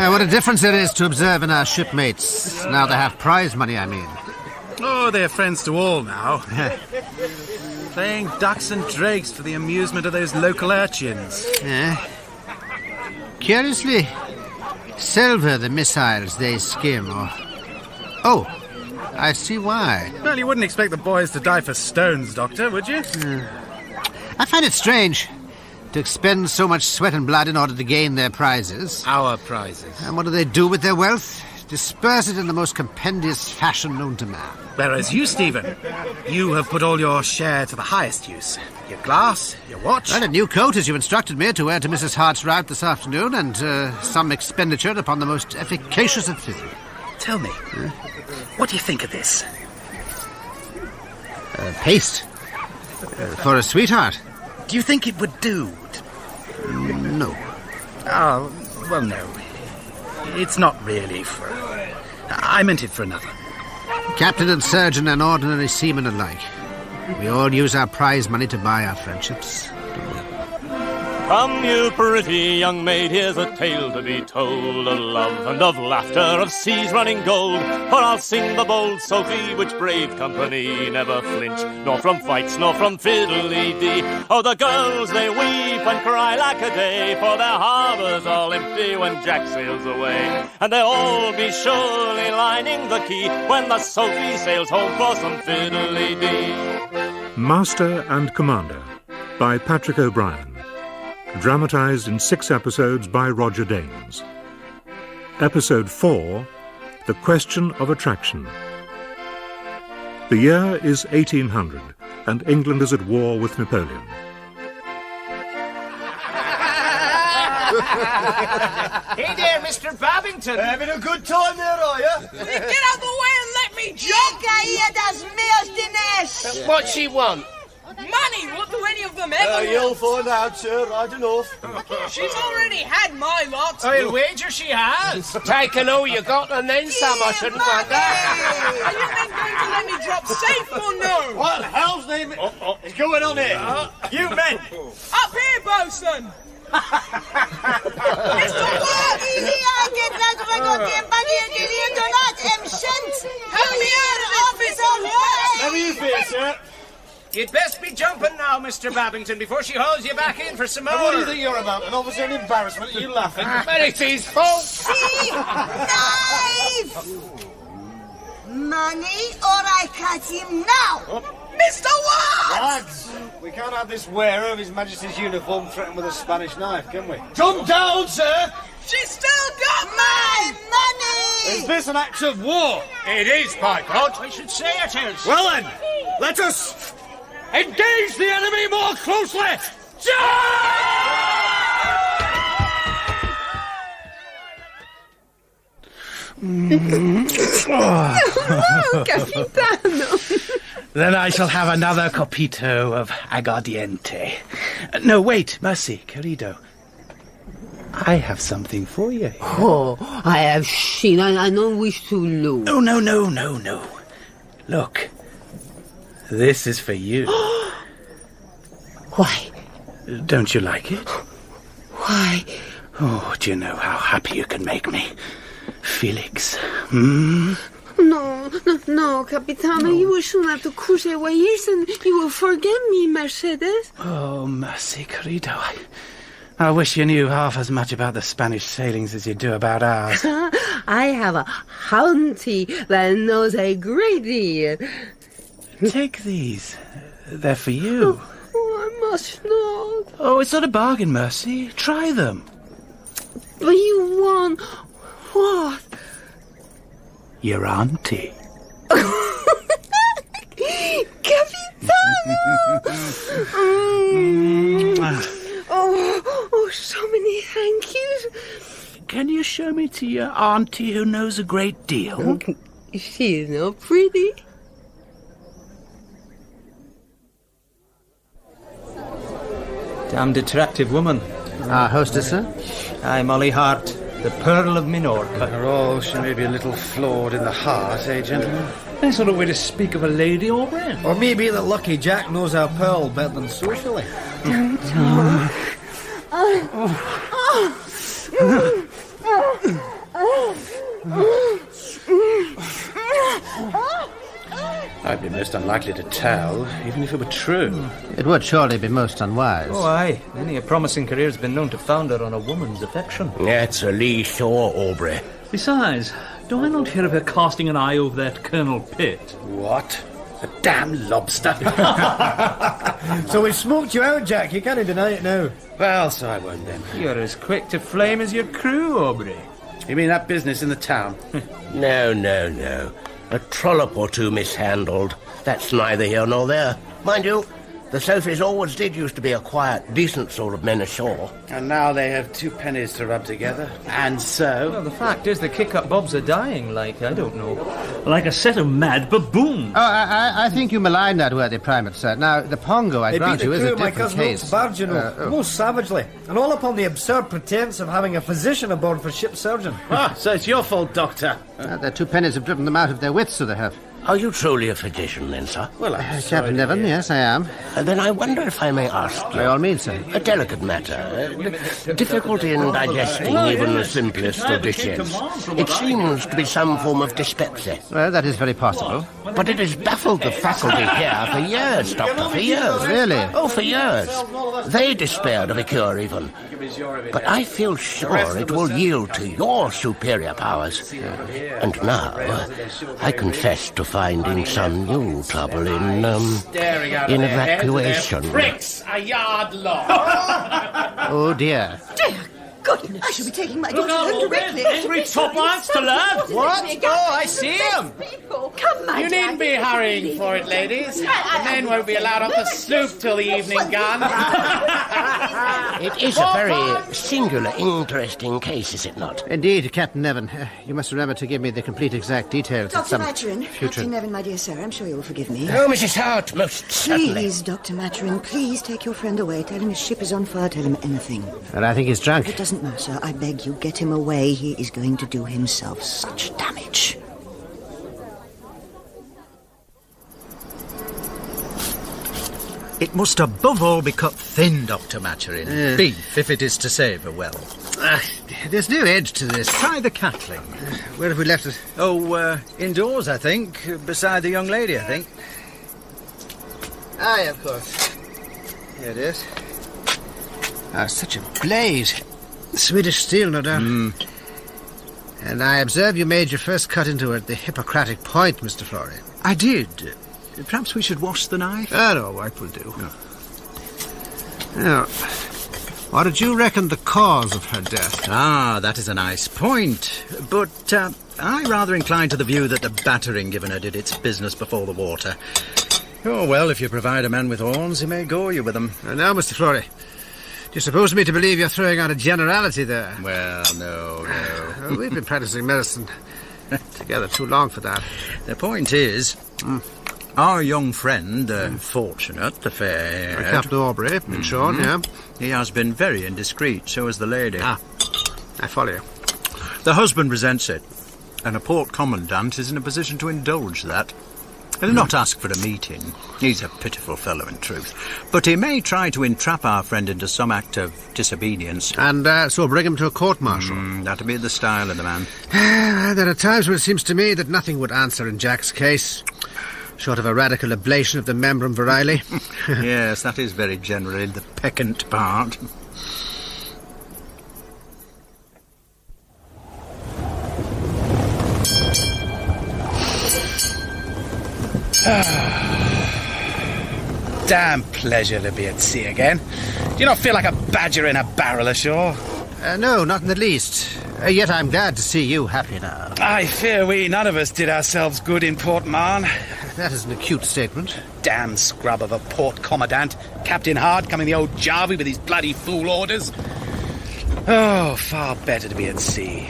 What a difference there is to observing our shipmates. Now they have prize money, I mean. Oh, they're friends to all now. Playing ducks and drakes for the amusement of those local urchins. Curiously, silver the missiles they skim, or... Oh, I see why. Well, you wouldn't expect the boys to die for stones, Doctor, would you? I find it strange to expend so much sweat and blood in order to gain their prizes. Our prizes. And what do they do with their wealth? Disperse it in the most compendious fashion known to man. Whereas you, Stephen, you have put all your share to the highest use. Your glass, your watch... And a new coat, as you instructed me, to wear to Mrs. Hart's rout this afternoon, and some expenditure upon the most efficacious of physic. Tell me, what do you think of this? Paste. For a sweetheart. Do you think it would do? No. Oh, well, no. It's not really for... I meant it for another. Captain and surgeon and ordinary seaman alike. We all use our prize money to buy our friendships. Come, you pretty young maid, here's a tale to be told of love and of laughter, of seas running gold. For I'll sing the bold Sophie, which brave company never flinch, nor from fights, nor from fiddly-dee. Oh, the girls, they weep and cry like a day, for their harbour's all empty when Jack sails away. And they'll all be surely lining the quay when the Sophie sails home for some fiddly-dee. Master and Commander by Patrick O'Brien. Dramatised in 6 episodes by Roger Danes. Episode 4, The Question of Attraction. The year is 1800, and England is at war with Napoleon. Hey there, Mr. Babington. Having a good time there, are you? Get out of the way and let me jump. What she want? Money! What do any of them ever You'll want? find out, sir. I don't know. She's already had my lot. I'll wager she has. Taking all you got and then some, I shouldn't wonder. Are you men going to let me drop safe or no? What hell's name is going on here? You men! Up here, bosun! Mr. Watt! Come here, officer! Never you fear, sir. You'd best be jumping now, Mr. Babington, before she hauls you back in for some more. What do you think you're about? An officer in embarrassment? Are you laughing? But it's his fault. See? Knife! Money, or I cut him now! Mr. Watt! Lads, we can't have this wearer of His Majesty's uniform threatened with a Spanish knife, can we? Jump down, sir! She's still got my money! Is this an act of war? It is, by God. I should say it is. Well then, let us engage the enemy more closely! Capitano. Then I shall have another copito of aguardiente. No, wait, mercy, querido. I have something for you. Oh, I have seen. I don't wish to lose. No. Look. This is for you. Why? Don't you like it? Why? Oh, do you know how happy you can make me? Felix. No, Capitano, you will soon have to cruise away years and you will forget me, Mercedes. Oh, mercy, querido. I wish you knew half as much about the Spanish sailings as you do about ours. I have a auntie that knows a great deal. Take these. They're for you. Oh, I must not. Oh, it's not a bargain, Mercy. Try them. But you want... what? Your auntie. Capitano! Oh, so many thank yous. Can you show me to your auntie who knows a great deal? She is not pretty. Damned attractive woman. Our hostess, sir? Aye, Molly Hart, the Pearl of Minorca. After all, she may be a little flawed in the heart, eh, gentlemen? That's not a way to speak of a lady, Aubrey. Or maybe that Lucky Jack knows our Pearl better than socially. Don't talk. I'd be most unlikely to tell, even if it were true. It would surely be most unwise. Oh, aye. Many a promising career's been known to founder on a woman's affection. That's a lee shore, Aubrey. Besides, do I not hear of her casting an eye over that Colonel Pitt? What? A damn lobster. So we've smoked you out, Jack. You can't deny it now. Well, so I won't then. You're as quick to flame as your crew, Aubrey. You mean that business in the town? No. A trollop or two mishandled. That's neither here nor there. Mind you, the Sophies always did used to be a quiet, decent sort of men ashore. And now they have 2 pennies to rub together. And so... Well, the fact is the kick-up bobs are dying, like, I don't know. Like a set of mad baboons. Oh, I think you malign that worthy primate, sir. Now, the Pongo, I grant you, is a my different cousin case. Oak's barge, you know, most savagely, and all upon the absurd pretence of having a physician aboard for ship surgeon. So it's your fault, Doctor. Their 2 pennies have driven them out of their wits, so they have. Are you truly a physician, then, sir? Well, Captain Nevin, yes, I am. Then I wonder if I may ask you... By all means, sir. A delicate matter. Difficulty in digesting even the simplest of dishes. It seems to be some form of dyspepsia. Well, that is very possible. But it has baffled the faculty here for years, Doctor, for years. Really? Oh, for years. They despaired of a cure, even. But I feel sure it will yield to your superior powers. And now, I confess to finding some new trouble in evacuation. Pricks a yard long. Oh, dear. Dear goodness, I shall be taking my daughter home directly. Angry top lance to lad. What? Oh, I see him. Come, my You needn't be hurrying for it, ladies. The men won't be allowed off the sloop till the evening gun. It is a very singular, interesting case, is it not? Indeed, Captain Nevin. You must remember to give me the complete exact details at Dr. some Maturin, future... Captain Nevin, my dear sir, I'm sure you'll forgive me. Oh, Mrs. Hart, most certainly. Please, Dr. Maturin, please take your friend away. Tell him his ship is on fire. Tell him anything. Well, I think he's drunk. It doesn't matter. I beg you, get him away. He is going to do himself such damage. It must above all be cut thin, Dr. Maturin. Beef, if it is to savour well. There's no edge to this. Try the cackling. Where have we left it? Oh, indoors, I think. Beside the young lady, I think. Aye, of course. Here it is. Such a blaze. Swedish steel, no doubt. And I observe you made your first cut into it at the Hippocratic point, Mr. Flory. I did. Perhaps we should wash the knife? No, wipe will do. Now, what did you reckon the cause of her death? That is a nice point. But I rather incline to the view that the battering given her did its business before the water. Oh, well, if you provide a man with horns, he may gore you with them. Now, Mr. Flory, do you suppose me to believe you're throwing out a generality there? Well, no. We've been practicing medicine together too long for that. The point is... Our young friend, fortunate, the fair... Captain Aubrey, in short, yeah. He has been very indiscreet, so has the lady. I follow you. The husband resents it, and a port commandant is in a position to indulge that. He'll not ask for a meeting. He's a pitiful fellow, in truth. But he may try to entrap our friend into some act of disobedience. And so bring him to a court-martial. That'll be the style of the man. There are times when it seems to me that nothing would answer in Jack's case, short of a radical ablation of the membrum virile. Yes, that is very generally the peccant part. Damn pleasure to be at sea again. Do you not feel like a badger in a barrel ashore? No, not in the least. Yet I'm glad to see you happy now. I fear we none of us did ourselves good in Port Mahon. That is an acute statement. Damn scrub of a port commandant. Captain Hard coming the old Jarvey with his bloody fool orders. Oh, far better to be at sea.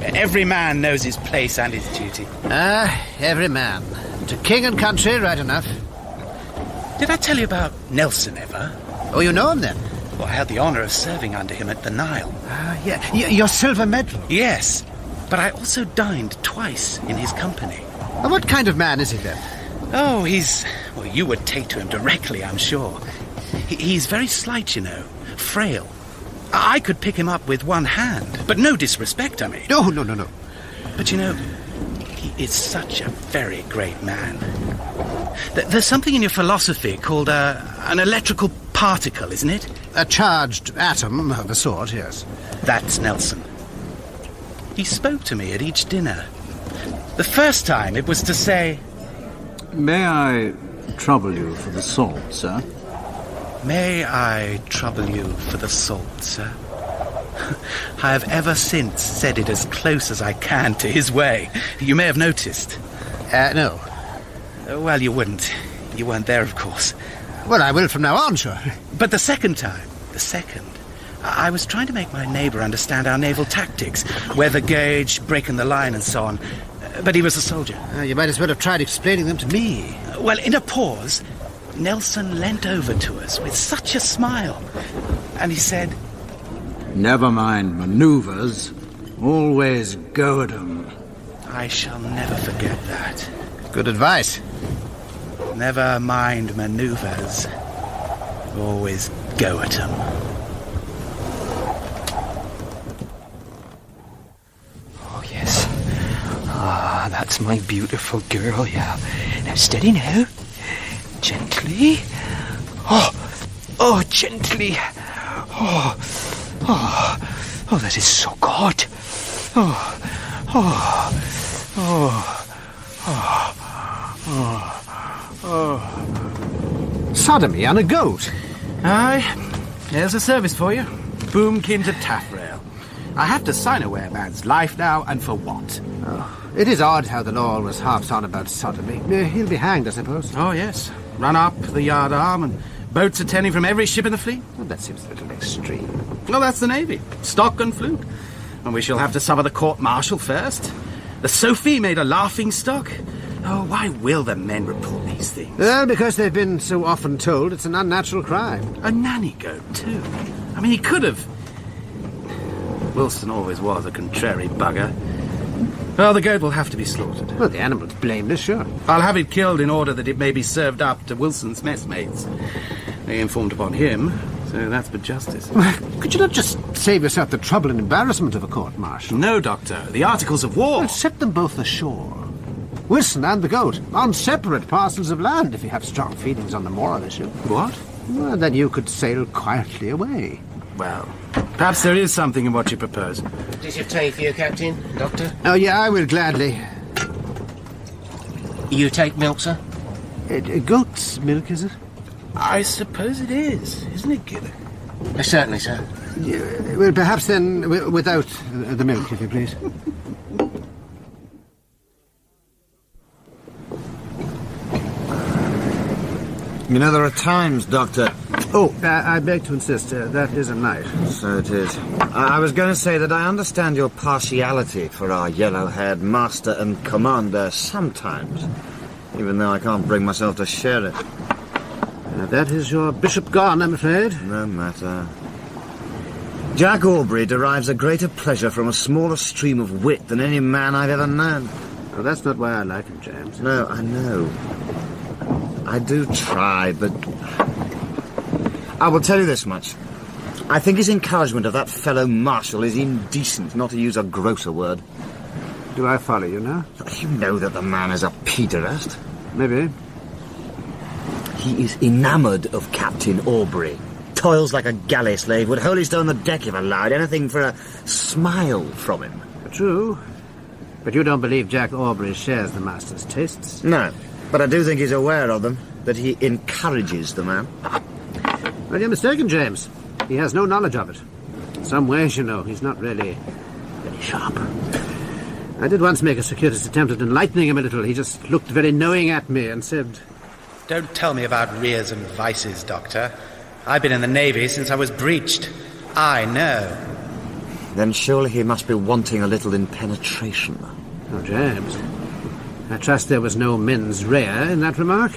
Every man knows his place and his duty. Every man. To king and country, right enough. Did I tell you about Nelson ever? Oh, you know him then? Well, I had the honour of serving under him at the Nile. Yeah. Your silver medal? Yes, but I also dined twice in his company. What kind of man is he then? Oh, he's... Well, you would take to him directly, I'm sure. He's very slight, you know. Frail. I could pick him up with one hand. But no disrespect, I mean. No. But, you know, He is such a very great man. There's something in your philosophy called an electrical particle, isn't it? A charged atom of a sort, yes. That's Nelson. He spoke to me at each dinner. The first time it was to say... May I trouble you for the salt, sir? May I trouble you for the salt, sir? I have ever since said it as close as I can to his way. You may have noticed. No. Well, you wouldn't. You weren't there, of course. Well, I will from now on, sure. But the second time, I was trying to make my neighbour understand our naval tactics, weather gauge, breaking the line and so on. But he was a soldier. You might as well have tried explaining them to me. Well, in a pause, Nelson leant over to us with such a smile, and he said... Never mind manoeuvres. Always go at 'em. I shall never forget that. Good advice. Never mind manoeuvres. Always go at 'em. Oh, yes. Ah, that's my beautiful girl, yeah. Now, steady now. Gently. Oh, gently. Oh, that is so good. Sodomy on a goat. Aye, there's a service for you. Boomkin to taffrail. I have to sign away a man's life now, and for what? It is odd how the law always harps on about sodomy. He'll be hanged, I suppose. Oh, yes. Run up the yard arm and boats attending from every ship in the fleet. Well, that seems a little extreme. Well, that's the Navy. Stock and fluke. And we shall have to suffer the court-martial first. The Sophie made a laughing-stock. Oh, why will the men report these things? Well, because they've been so often told it's an unnatural crime. A nanny goat, too. I mean, he could have... Wilson always was a contrary bugger. Well, the goat will have to be slaughtered. Well, the animal's blameless, sure. I'll have it killed in order that it may be served up to Wilson's messmates. They informed upon him, so that's but justice. Could you not just save yourself the trouble and embarrassment of a court-martial? No, Doctor. The Articles of War... Well, set them both ashore. Wilson and the goat, on separate parcels of land, if you have strong feelings on the moral issue. What? Well, then you could sail quietly away. Well, perhaps there is something in what you propose. Is your tea for you, Captain? Doctor? Oh, yeah, I will gladly. You take milk, sir? Goat's milk, is it? I suppose it is, isn't it, Gillick? Certainly, sir. Well, perhaps then without the milk, if you please. You know, there are times, Doctor... Oh, I beg to insist, that is a knife. So it is. I was going to say that I understand your partiality for our yellow-haired master and commander sometimes, even though I can't bring myself to share it. That is your bishop gone, I'm afraid. No matter. Jack Aubrey derives a greater pleasure from a smaller stream of wit than any man I've ever known. Well, that's not why I like him, James. No, I know. I do try, but... I will tell you this much. I think his encouragement of that fellow Marshal is indecent, not to use a grosser word. Do I follow you now? You know that the man is a pederast. Maybe. He is enamoured of Captain Aubrey. Toils like a galley slave, would holystone the deck if allowed, anything for a smile from him. True. But you don't believe Jack Aubrey shares the master's tastes? No, but I do think he's aware of them, that he encourages the man. Well, you're mistaken, James. He has no knowledge of it. In some ways, you know, he's not really very sharp. I did once make a circuitous attempt at enlightening him a little. He just looked very knowing at me and said... Don't tell me about rears and vices, Doctor. I've been in the Navy since I was breeched. I know. Then surely he must be wanting a little in penetration. Oh, James. I trust there was no mens rea in that remark.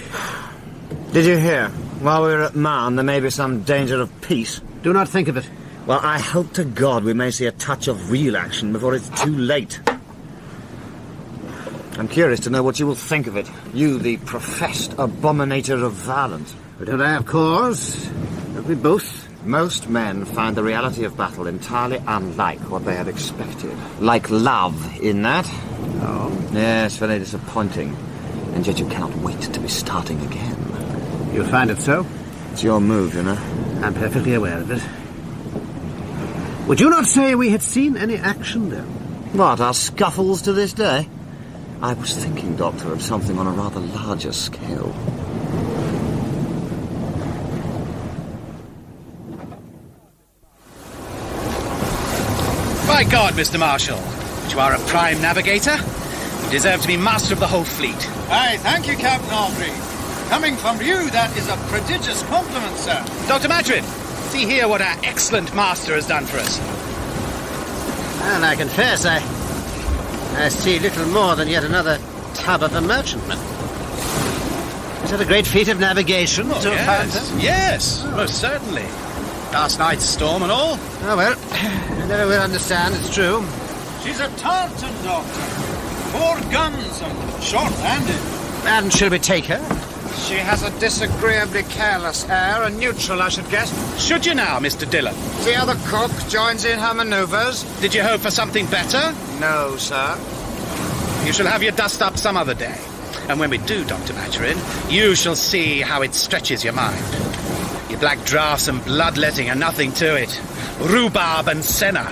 Did you hear? While we were at Marne, there may be some danger of peace. Do not think of it. Well, I hope to God we may see a touch of real action before it's too late. I'm curious to know what you will think of it. You, the professed abominator of violence. But don't I have cause? Don't we both? Most men find the reality of battle entirely unlike what they had expected. Like love in that. Oh? Yes, very disappointing. And yet you cannot wait to be starting again. You find it so? It's your move, you know. I'm perfectly aware of it. Would you not say we had seen any action then? What, our scuffles to this day? I was thinking, Doctor, of something on a rather larger scale. By God, Mr. Marshal, you are a prime navigator. You deserve to be master of the whole fleet. Aye, thank you, Captain Aubrey. Coming from you, that is a prodigious compliment, sir. Dr. Maturin, see here what our excellent master has done for us. And I confess, I see little more than yet another tub of a merchantman. Is that a great feat of navigation to find her? Yes, most certainly. Last night's storm and all. Oh, well, I never will understand, it's true. She's a tartan, Doctor. 4 guns and short-handed. And shall we take her? She has a disagreeably careless air, and neutral, I should guess. Should you now, Mr. Dillon? The other cook joins in her manoeuvres. Did you hope for something better? No, sir. You shall have your dust up some other day. And when we do, Dr. Maturin, you shall see how it stretches your mind. Your black draughts and bloodletting are nothing to it. Rhubarb and senna.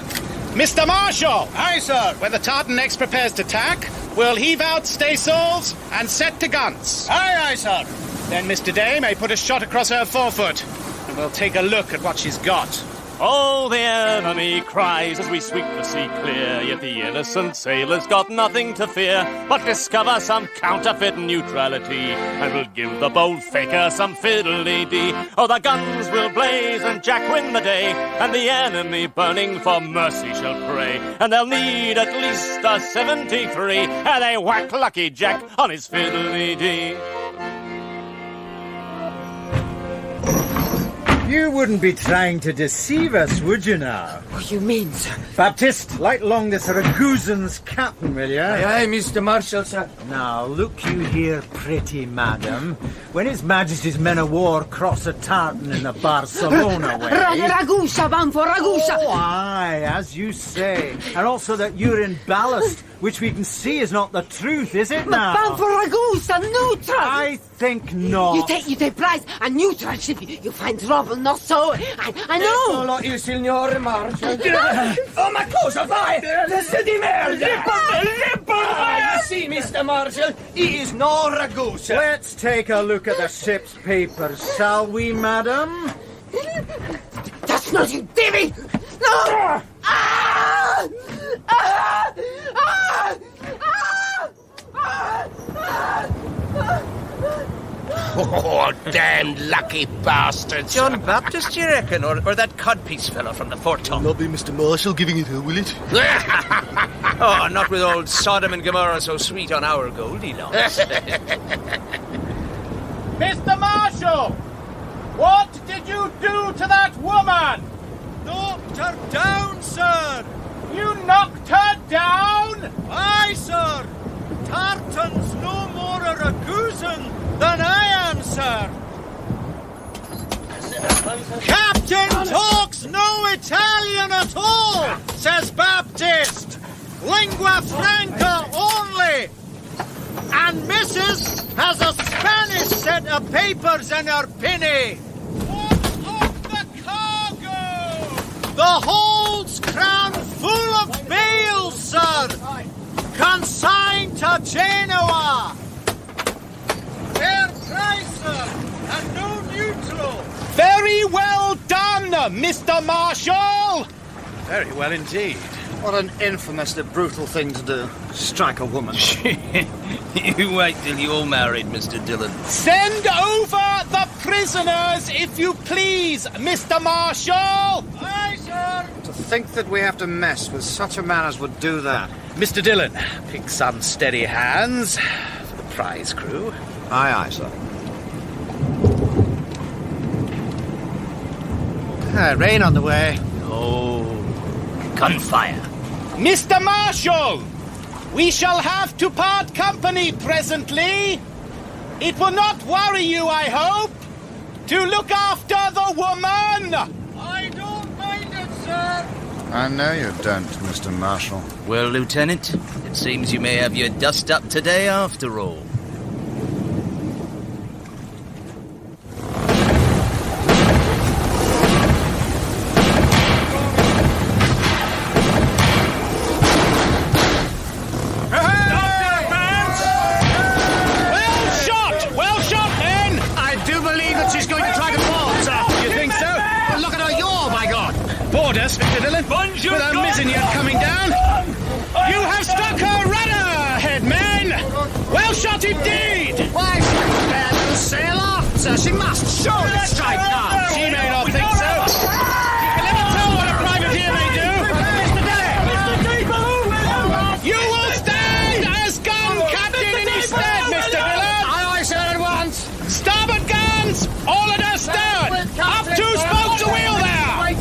Mr. Marshal! Aye, sir. When the tartan next prepares to tack, we'll heave out staysails and set to guns. Aye, aye, sir. Then Mr. Day may put a shot across her forefoot, and we'll take a look at what she's got. Oh, the enemy cries as we sweep the sea clear, yet the innocent sailor's got nothing to fear, but discover some counterfeit neutrality, and we'll give the bold faker some fiddly-dee. Oh, the guns will blaze and Jack win the day, and the enemy burning for mercy shall pray, and they'll need at least a 73, and they whack Lucky Jack on his fiddly-dee. You wouldn't be trying to deceive us, would you now? What do you mean, sir? Baptiste, light along this Ragusan's captain, will you? Aye, Mr. Marshal, sir. Now, look you here, pretty madam. When His Majesty's men of war cross a tartan in the Barcelona way... Ragusa, bound for Ragusa! Oh, aye, as you say. And also that you're in ballast, which we can see is not the truth, is it now? Bound for Ragusa, neutral! I think not. You take prize, a neutral ship, you find trouble, not so. I know! Solo il signore Marshal. Oh, ma cosa fai? Testa di merda! You see, Mr. Marshal, he is no Ragusa. Let's take a look at the ship's papers, shall we, madam? That's not you, Davy! No! Ah! Ah! Ah! Ah! Ah! Oh, damned lucky bastards. John Baptist, you reckon? Or that codpiece fellow from the Fort Tom? Not be Mr. Marshal giving it her, will it? Oh, not with old Sodom and Gomorrah so sweet on our Goldie Locks. Mr. Marshal! What did you do to that woman? Knocked her down, sir. You knocked her down? Aye, sir. Tartan's no more a Ragusan than I am, sir. Captain talks no Italian at all, says Baptiste. Lingua franca only. And Mrs. has a Spanish set of papers in her pinny. What's of the cargo? The hold's crammed full of bales, sir. Consigned to Genoa. Fair price, sir, and no neutral. Very well done, Mr. Marshal! Very well indeed. What an infamously brutal thing to do. Strike a woman. You wait till you're married, Mr. Dillon. Send over the prisoners, if you please, Mr. Marshal! Aye, sir. To think that we have to mess with such a man as would do that. Mr. Dillon, pick some steady hands for the prize crew. Aye, aye, sir. Rain on the way. Oh, gunfire. Mr. Marshal, we shall have to part company presently. It will not worry you, I hope, to look after the woman. I know you don't, Mr. Marshal. Well, Lieutenant, it seems you may have your dust up today after all. Well shot, men! I do believe that she's going to try to board, sir. You think so? Well, look at her yaw, by God! Board us, Mr. Dillon, with her mizzen yet coming down. You have struck her rudder, head men! Well shot indeed! Why, she can barely sail off, sir. She must surely strike now. She may not think so. You can never tell what a privateer may do. Mr. Dillon! You will stand as gun captain in his stead, Mr. Dillon! Aye, sir, at once. Starboard guns! All at her stern! Up 2 spokes the wheel there!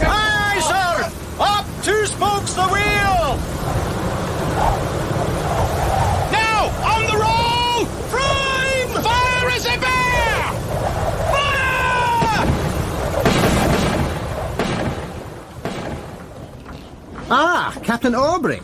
Aye, sir! Up 2 spokes the wheel! Now, on the roll! Prime! Fire as a bear! Fire! Ah, Captain Aubrey.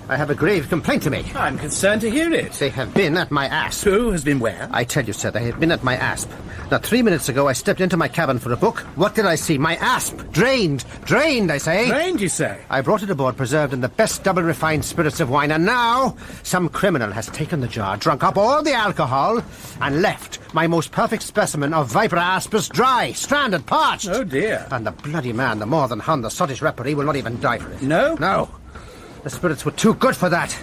I have a grave complaint to make. I'm concerned to hear it. They have been at my asp. Who has been where? I tell you, sir, they have been at my asp. Now, 3 minutes ago, I stepped into my cabin for a book. What did I see? My asp! Drained! Drained, I say! Drained, you say? I brought it aboard preserved in the best double-refined spirits of wine, and now some criminal has taken the jar, drunk up all the alcohol, and left my most perfect specimen of Vipera aspis dry, stranded, parched! Oh, dear. And the bloody man, the more than Hun, the Scottish referee, will not even die for it. No? No. The spirits were too good for that.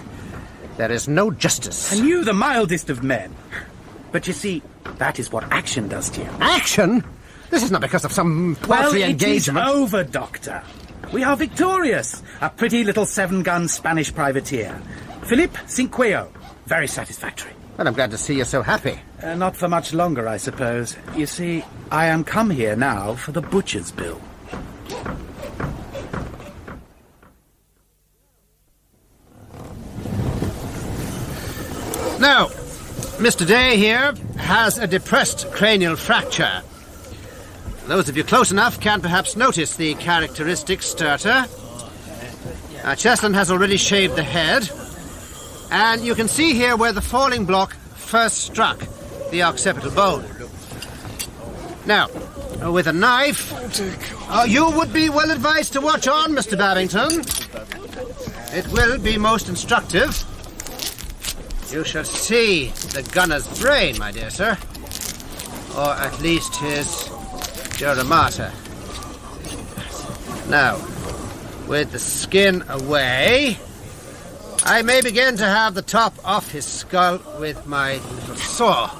There is no justice. And you, the mildest of men. But you see, that is what action does to you. Action? This is not because of some paltry engagement. It is over, Doctor. We are victorious. A pretty little 7-gun Spanish privateer. Philip Cinqueo. Very satisfactory. Well, I'm glad to see you're so happy. Not for much longer, I suppose. You see, I am come here now for the butcher's bill. Now, Mr. Day here has a depressed cranial fracture. Those of you close enough can perhaps notice the characteristic stertor. Chestland has already shaved the head. And you can see here where the falling block first struck the occipital bone. Now, with a knife, you would be well advised to watch on, Mr. Babington. It will be most instructive. You shall see the gunner's brain, my dear sir. Or at least his dura mater. Now, with the skin away, I may begin to have the top off his skull with my little saw.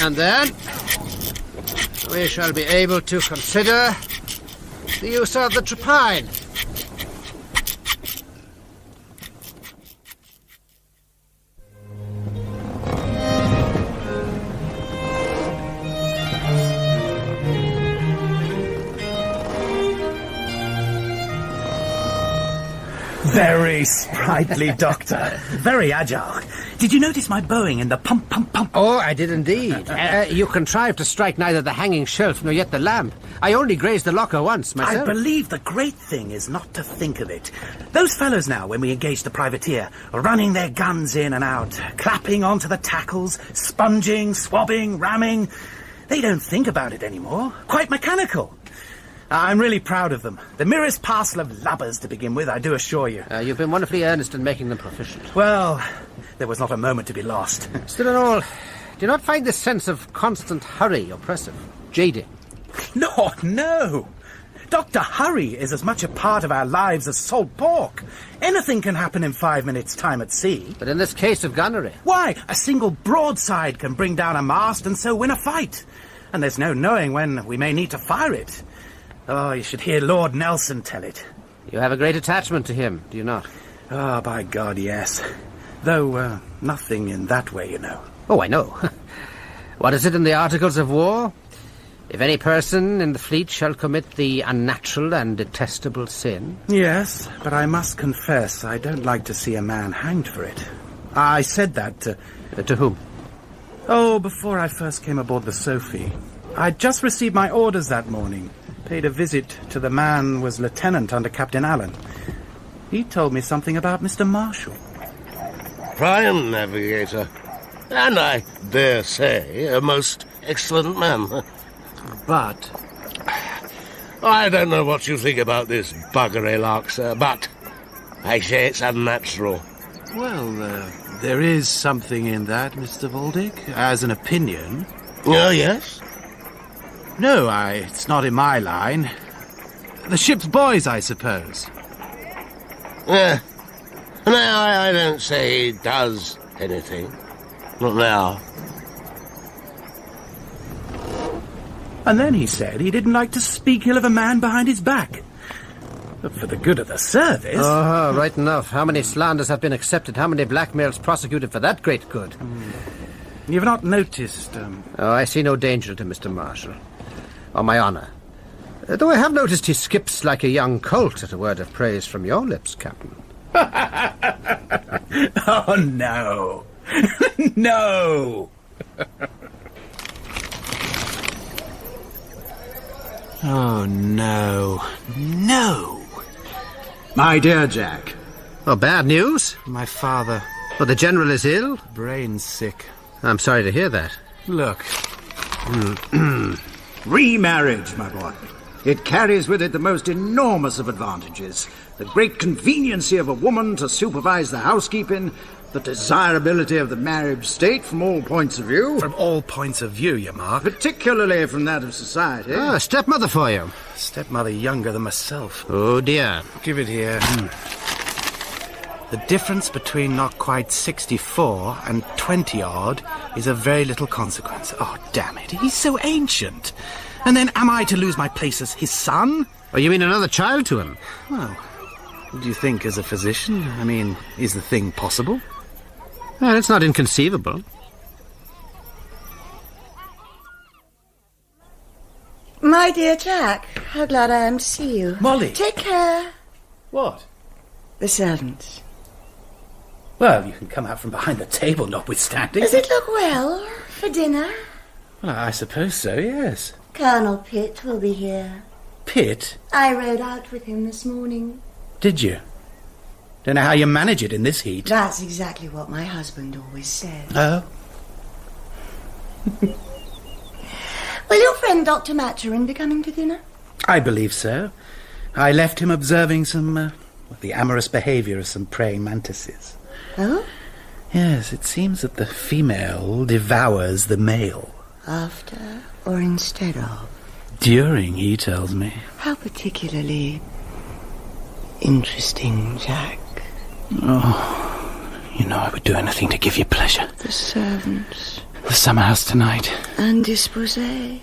And then we shall be able to consider the use of the trepine. Very sprightly, Doctor. Very agile. Did you notice my bowing in the pump, pump, pump? Oh, I did indeed. You contrived to strike neither the hanging shelf nor yet the lamp. I only grazed the locker once, myself. I believe the great thing is not to think of it. Those fellows now, when we engage the privateer, are running their guns in and out, clapping onto the tackles, sponging, swabbing, ramming. They don't think about it anymore. Quite mechanical. I'm really proud of them. The merest parcel of lubbers to begin with, I do assure you. You've been wonderfully earnest in making them proficient. Well, there was not a moment to be lost. Still in all, do you not find this sense of constant hurry oppressive, jading? No. Dr. Hurry is as much a part of our lives as salt pork. Anything can happen in 5 minutes' time at sea. But in this case of gunnery... Why, a single broadside can bring down a mast and so win a fight. And there's no knowing when we may need to fire it. Oh, you should hear Lord Nelson tell it. You have a great attachment to him, do you not? Oh, by God, yes. Though, nothing in that way, you know. Oh, I know. What is it in the Articles of War? If any person in the fleet shall commit the unnatural and detestable sin... Yes, but I must confess I don't like to see a man hanged for it. I said that to... To whom? Oh, before I first came aboard the Sophie. I'd just received my orders that morning. paid a visit to the man who was lieutenant under Captain Allen. He told me something about Mr. Marshall. Prime navigator. And I dare say a most excellent man. But I don't know what you think about this buggery lark, sir, but I say it's unnatural. Well, there is something in that, Mr. Voldick, as an opinion. Oh, yes? No, it's not in my line. The ship's boys, I suppose. No, I don't say he does anything. Not now. And then he said he didn't like to speak ill of a man behind his back. But for the good of the service... Oh, right enough. How many slanders have been accepted? How many blackmails prosecuted for that great good? You've not noticed... Oh, I see no danger to Mr. Marshall. On my honour. Though I have noticed he skips like a young colt at a word of praise from your lips, Captain. Oh, no. No! Oh, no. No! My dear Jack. Oh, bad news? My father. Well, the General is ill? Brain sick. I'm sorry to hear that. Look. Remarriage, my boy. It carries with it the most enormous of advantages. The great conveniency of a woman to supervise the housekeeping, the desirability of the married state from all points of view. From all points of view, you mark. Particularly from that of society. Ah, a stepmother for you. Stepmother younger than myself. Oh, dear. Give it here. The difference between not quite 64 and 20-odd is of very little consequence. Oh, damn it. He's so ancient. And then am I to lose my place as his son? Oh, you mean another child to him? Well, do you think as a physician, I mean, is the thing possible? Well, it's not inconceivable. My dear Jack, how glad I am to see you. Molly! Take care. What? The servants. Well, you can come out from behind the table, notwithstanding. Does it look well for dinner? Well, I suppose so, yes. Colonel Pitt will be here. Pitt? I rode out with him this morning. Did you? Don't know how you manage it in this heat. That's exactly what my husband always said. Oh? Will your friend Dr. Maturin be coming to dinner? I believe so. I left him observing some, the amorous behaviour of some praying mantises. Oh? Yes, it seems that the female devours the male. After or instead of? During, he tells me. How particularly interesting, Jack. Oh, you know I would do anything to give you pleasure. The servants. The summer house tonight. Indisposé.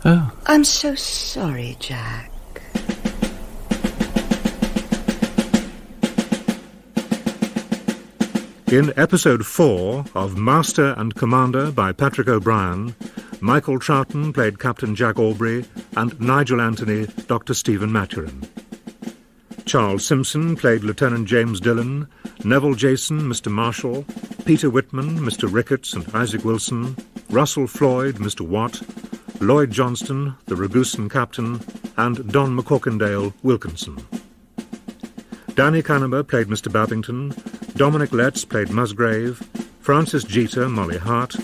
Oh. I'm so sorry, Jack. In episode 4 of Master and Commander by Patrick O'Brien, Michael Troughton played Captain Jack Aubrey and Nigel Anthony Dr. Stephen Maturin. Charles Simpson played Lieutenant James Dillon, Neville Jason Mr. Marshall, Peter Whitman Mr. Ricketts and Isaac Wilson, Russell Floyd Mr. Watt, Lloyd Johnston the Ragusan Captain, and Don McCorkindale Wilkinson. Danny Canaber played Mr. Babington, Dominic Letts played Musgrave, Francis Jeter Molly Hart,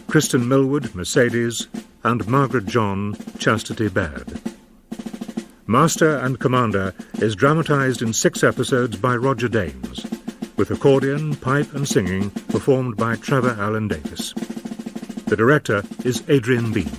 Kristen Millwood Mercedes, and Margaret John Chastity Baird. Master and Commander is dramatised in 6 episodes by Roger Danes, with accordion, pipe and singing performed by Trevor Allen Davis. The director is Adrian Bean.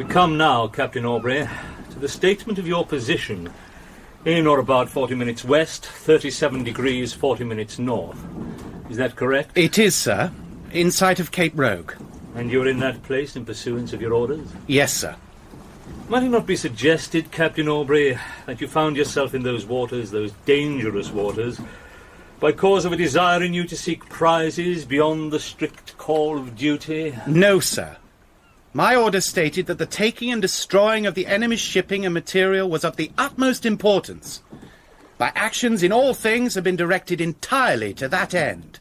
We come now, Captain Aubrey, to the statement of your position. In or about 40 minutes west, 37 degrees 40 minutes north. Is that correct? It is, sir. In sight of Cape Rogue. And you're in that place in pursuance of your orders? Yes, sir. Might it not be suggested, Captain Aubrey, that you found yourself in those waters, those dangerous waters, by cause of a desire in you to seek prizes beyond the strict call of duty? No, sir. My orders stated that the taking and destroying of the enemy's shipping and material was of the utmost importance. My actions in all things have been directed entirely to that end.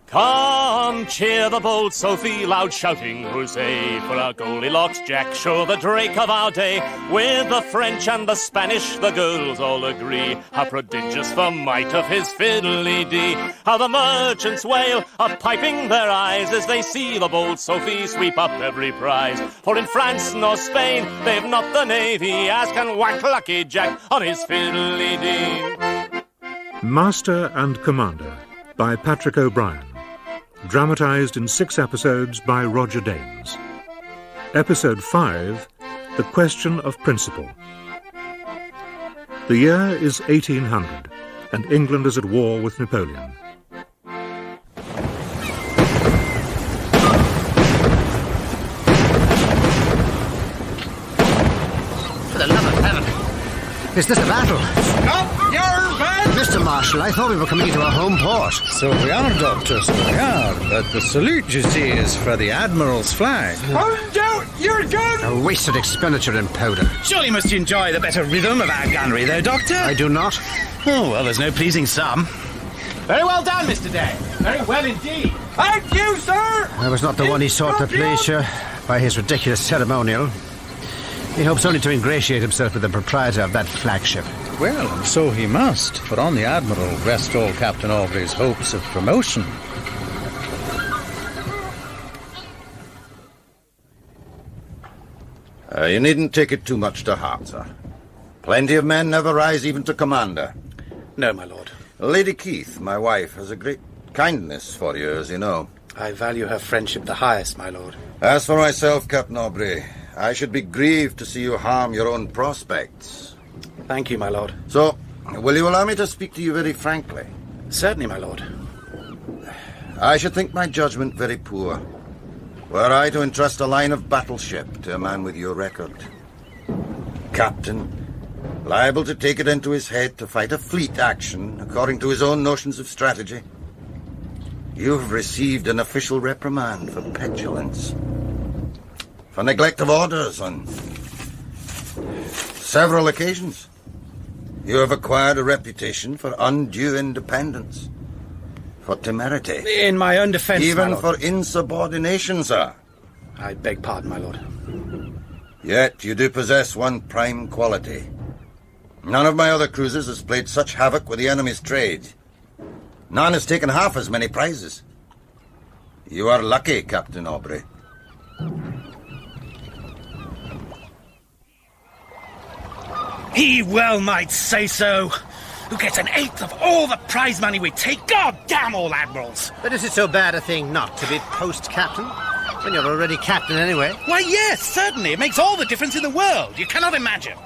Come, cheer the bold Sophie, loud shouting, hooray, for our Goldilocks Jack, sure the Drake of our day. With the French and the Spanish, the girls all agree, how prodigious the might of his fiddly-dee. How the merchants wail, a-piping their eyes, as they see the bold Sophie sweep up every prize. For in France nor Spain, they've not the navy, as can whack Lucky Jack on his fiddly-dee. Master and Commander by Patrick O'Brien. Dramatised in 6 episodes by Roger Danes. Episode 5, The Question of Principle. The year is 1800, and England is at war with Napoleon. For the love of heaven! Is this a battle? Stop your van! Mr. Marshal, I thought we were coming into a home port. So we are, Doctor, so we are. But the salute, you see, is for the Admiral's flag. Hold out your gun! A wasted expenditure in powder. Surely you must enjoy the better rhythm of our gunnery, though, Doctor? I do not. Oh, well, there's no pleasing some. Very well done, Mr. Day. Very well indeed. Thank you, sir! I was not the one he sought to please, sir, by his ridiculous ceremonial. He hopes only to ingratiate himself with the proprietor of that flagship. Well, and so he must, for on the Admiral rest all Captain Aubrey's hopes of promotion. You needn't take it too much to heart, sir. Plenty of men never rise even to commander. No, my lord. Lady Keith, my wife, has a great kindness for you, as you know. I value her friendship the highest, my lord. As for myself, Captain Aubrey, I should be grieved to see you harm your own prospects. Thank you, my lord. So, will you allow me to speak to you very frankly? Certainly, my lord. I should think my judgment very poor, were I to entrust a line of battleship to a man with your record. Captain, liable to take it into his head to fight a fleet action according to his own notions of strategy. You've received an official reprimand for petulance, for neglect of orders on several occasions. You have acquired a reputation for undue independence, for temerity. In my own defence, even for insubordination, sir. I beg pardon, my lord. Yet you do possess one prime quality. None of my other cruisers has played such havoc with the enemy's trade. None has taken half as many prizes. You are lucky, Captain Aubrey. He well might say so. Who gets an eighth of all the prize money we take? God damn all admirals! But is it so bad a thing not to be post-captain? When you're already captain anyway. Why, yes, certainly. It makes all the difference in the world. You cannot imagine.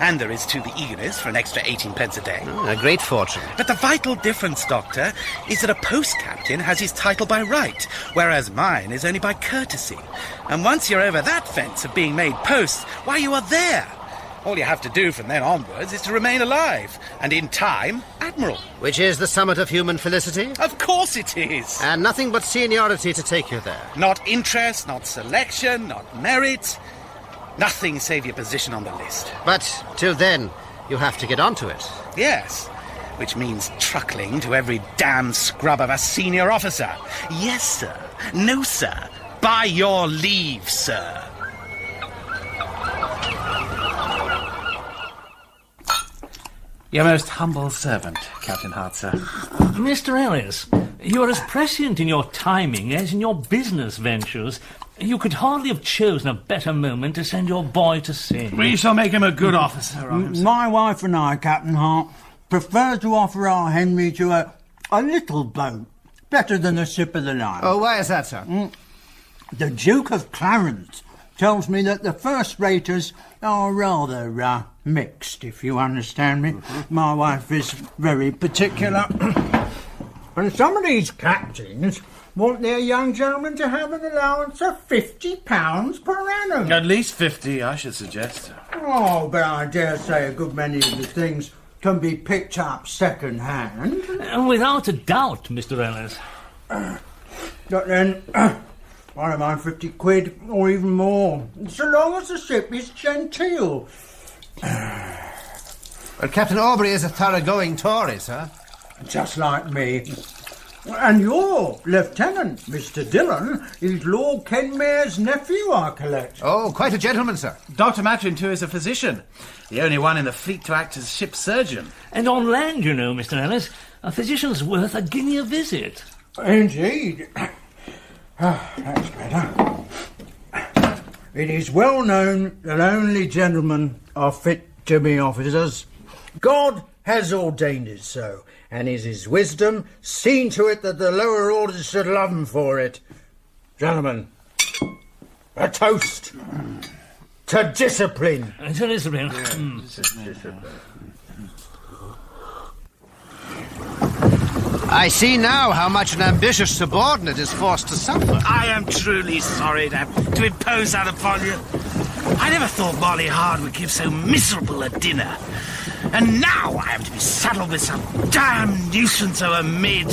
And there is, too, the eagerness for an extra 18 pence a day. A great fortune. But the vital difference, Doctor, is that a post-captain has his title by right, whereas mine is only by courtesy. And once you're over that fence of being made post, why, you are there. All you have to do from then onwards is to remain alive, and in time, Admiral. Which is the summit of human felicity? Of course it is. And nothing but seniority to take you there. Not interest, not selection, not merit. Nothing save your position on the list. But till then, you have to get onto it. Yes, which means truckling to every damn scrub of a senior officer. Yes, sir. No, sir. By your leave, sir. Your most humble servant, Captain Hart, sir. Mr. Ellis, you are as prescient in your timing as in your business ventures. You could hardly have chosen a better moment to send your boy to sea. We shall make him a good officer. My wife and I, Captain Hart, prefer to offer our Henry to a little boat. Better than a ship of the line. Oh, why is that, sir? The Duke of Clarence tells me that the first-raters are rather mixed, if you understand me. My wife is very particular. And some of these captains want their young gentlemen to have an allowance of £50 per annum. At least 50, I should suggest. Oh, but I dare say a good many of the things can be picked up second-hand. Without a doubt, Mr. Ellis. But then, I don't mind 50 quid or even more, so long as the ship is genteel. Well, Captain Aubrey is a thoroughgoing Tory, sir. Just like me. And your lieutenant, Mr. Dillon, is Lord Kenmare's nephew, I collect. Oh, quite a gentleman, sir. Dr. Maturin, too, is a physician. The only one in the fleet to act as ship surgeon. And on land, you know, Mr. Ellis, a physician's worth a guinea a visit. Indeed. That's better. It is well known that only gentlemen are fit to be officers. God has ordained it so, and is his wisdom seen to it that the lower orders should love him for it. Gentlemen, a toast to discipline. To discipline. I see now how much an ambitious subordinate is forced to suffer. I am truly sorry to impose that upon you. I never thought Molly Hard would give so miserable a dinner. And now I am to be saddled with some damn nuisance of a mid.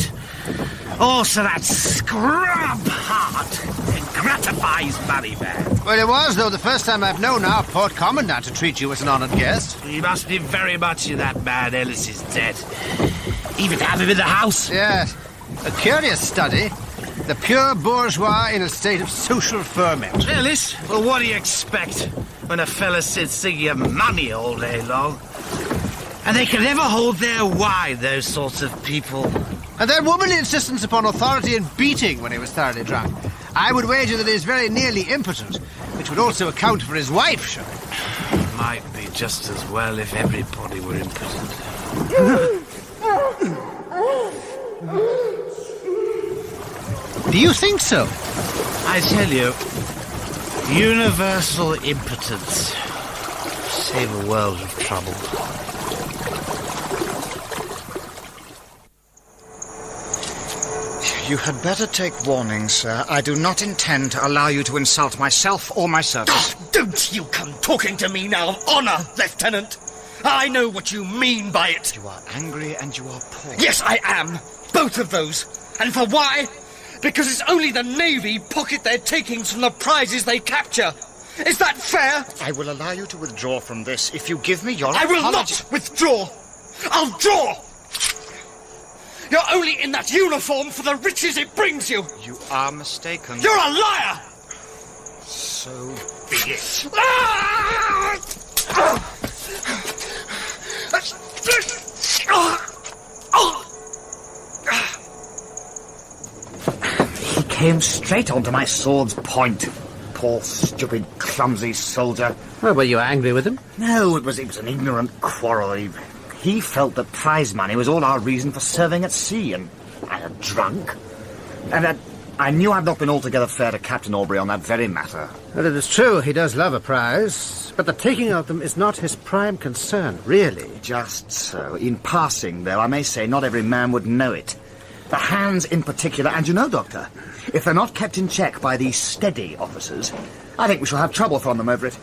Also that scrub Hart. It gratifies money, man. Well, it was, though, the first time I've known our Port Commandant to treat you as an honoured guest. You must be very much in that man Ellis's debt. Even to have him in the house. Yes. A curious study. The pure bourgeois in a state of social ferment. Ellis? Well, what do you expect when a fella sits thinking of money all day long? And they can never hold their wine, those sorts of people. And their womanly insistence upon authority and beating when he was thoroughly drunk. I would wager that he is very nearly impotent, which would also account for his wife, sure. Might be just as well if everybody were impotent. Do you think so? I tell you, universal impotence. Save a world of trouble. You had better take warning, sir. I do not intend to allow you to insult myself or my servants. Oh, don't you come talking to me now of honour, Lieutenant. I know what you mean by it. You are angry and you are poor. Yes, I am. Both of those. And for why? Because it's only the Navy pocket their takings from the prizes they capture. Is that fair? I will allow you to withdraw from this if you give me your I will apology. not withdraw. I'll draw. You're only in that uniform for the riches it brings you. You are mistaken. You're a liar. So be it. He came straight onto my sword's point. Poor, stupid, clumsy soldier. Well, were you angry with him? No, it was an ignorant quarrel. He felt that prize money was all our reason for serving at sea, and I had drunk. And I knew I'd not been altogether fair to Captain Aubrey on that very matter. Well, it is true he does love a prize, but the taking of them is not his prime concern, really. Just so. In passing, though, I may say not every man would know it. The hands in particular, and you know, Doctor, if they're not kept in check by these steady officers, I think we shall have trouble from them over it.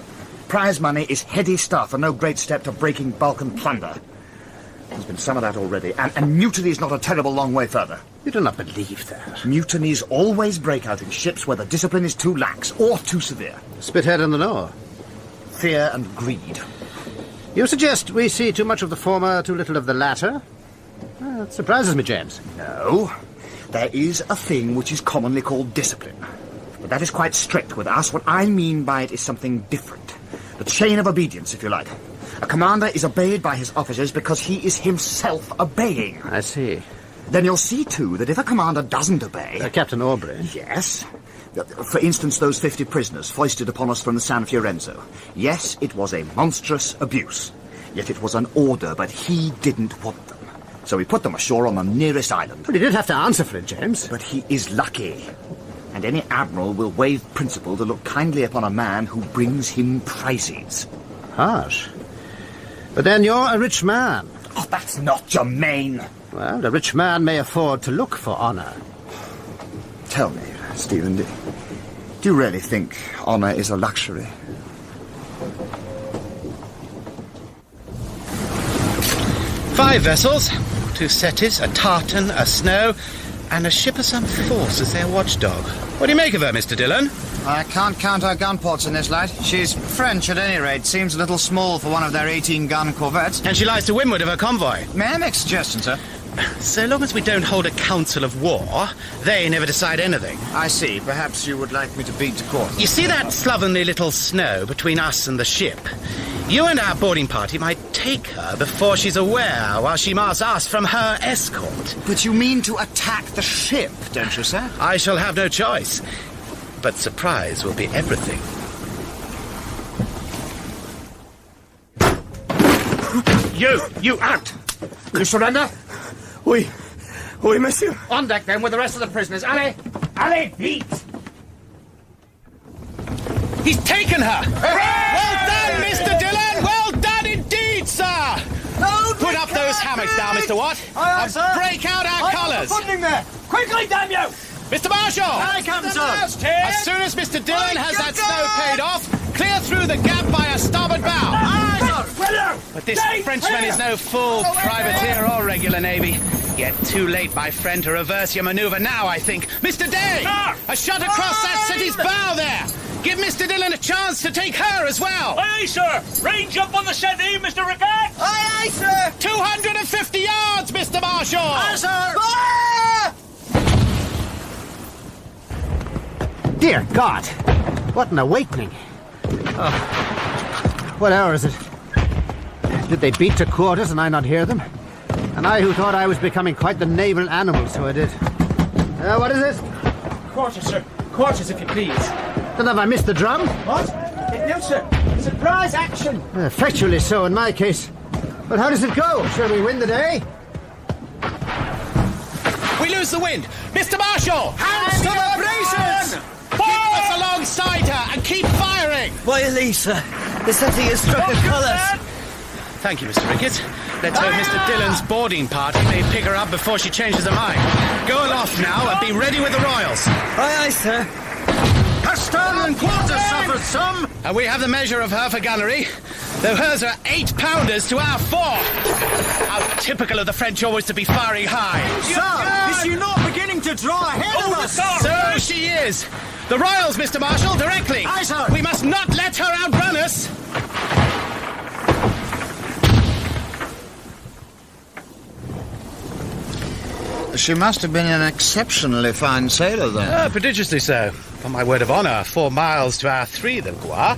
Prize money is heady stuff and no great step to breaking bulk and plunder. There's been some of that already, and mutiny is not a terrible long way further. You do not believe that. Mutinies always break out in ships where the discipline is too lax or too severe. Spithead and the law. Fear and greed. You suggest we see too much of the former, too little of the latter? That surprises me, James. No. There is a thing which is commonly called discipline. But that is quite strict with us. What I mean by it is something different. The chain of obedience, if you like. A commander is obeyed by his officers because he is himself obeying. I see. Then you'll see, too, that if a commander doesn't obey... Captain Aubrey? Yes. For instance, those 50 prisoners foisted upon us from the San Fiorenzo. Yes, it was a monstrous abuse. Yet it was an order, but he didn't want them. So he put them ashore on the nearest island. But he did have to answer for it, James. But he is lucky. and any admiral will waive principle to look kindly upon a man who brings him prizes. Harsh. But then you're a rich man. Oh, that's not germane. Well, a rich man may afford to look for honour. Tell me, Stephen, do you really think honour is a luxury? Five vessels, 2 setties, a tartan, a snow, and a ship of some force as their watchdog. What do you make of her, Mr. Dillon? I can't count her gun ports in this light. She's French at any rate. Seems a little small for one of their 18-gun corvettes. And she lies to windward of her convoy. May I make a suggestion, sir? So long as we don't hold a council of war, they never decide anything. I see. Perhaps you would like me to beat to court. You see that slovenly little snow between us and the ship? You and our boarding party might take her before she's aware, while she mars us from her escort. But you mean to attack the ship, don't you, sir? I shall have no choice. But surprise will be everything. You out! You surrender? Oui, monsieur. On deck, then, with the rest of the prisoners. Allez! Allez, vite! He's taken her! Well done, Mr. Dillon! Well done indeed, sir! No, put up those hammocks now, Mr. Watt. Aye, sir. Break out our colours. Funding there. Quickly, damn you! Mr. Marshall! Aye, Captain, sir. As soon as Mr. Dillon has that snow paid off, clear through the gap by a starboard bow. Aye, sir. But this Frenchman is no full privateer or regular navy. Yet too late, my friend, to reverse your manoeuvre now, I think. Mr. Day! A shot across that city's bow there! Give Mr. Dillon a chance to take her as well! Aye, sir! Range up on the setting, Mr. Rickett! Aye, sir! 250 yards, Mr. Marshall! Aye, sir! Fire! Dear God! What an awakening. Oh. What hour is it? Did they beat to quarters and I not hear them? And I who thought I was becoming quite the naval animal, so I did. What is it? Quarters, sir. Quarters, if you please. Then have I missed the drum? What? No, sir. Surprise action! Effectually so in my case. But how does it go? Shall we win the day? We lose the wind! Mr. Marshall! Hands to the braces! Keep us alongside her and keep firing! Why, Lisa, the setting has struck the colours. Thank you, Mr. Rickett. Let's hope Mr. Dillon's boarding party may pick her up before she changes her mind. Go aloft now and be ready with the royals. Aye, aye, sir. Her stern and quarters suffered some. And we have the measure of her for gunnery, though hers are 8-pounders to our 4. How typical of the French always to be firing high. Sir, is she not beginning to draw ahead of us? So she is. The royals, Mr. Marshall, directly. Aye, sir. We must not let her outrun us. She must have been an exceptionally fine sailor, then. Prodigiously so. On my word of honour, 4 miles to our 3, the Loire,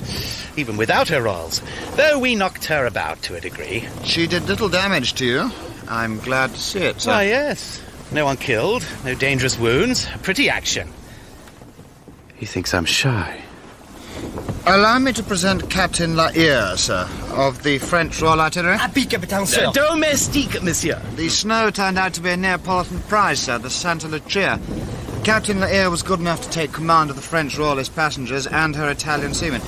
even without her rolls. Though we knocked her about to a degree. She did little damage to you. I'm glad to see it, sir. Why, yes. No one killed, no dangerous wounds. A pretty action. He thinks I'm shy. Allow me to present Captain Lahire, sir, of the French Royal Artillery. Happy, Captain, sir. Domestique, monsieur. The snow turned out to be a Neapolitan prize, sir, the Santa Lucia. Captain Lahire was good enough to take command of the French Royalist passengers and her Italian seamen.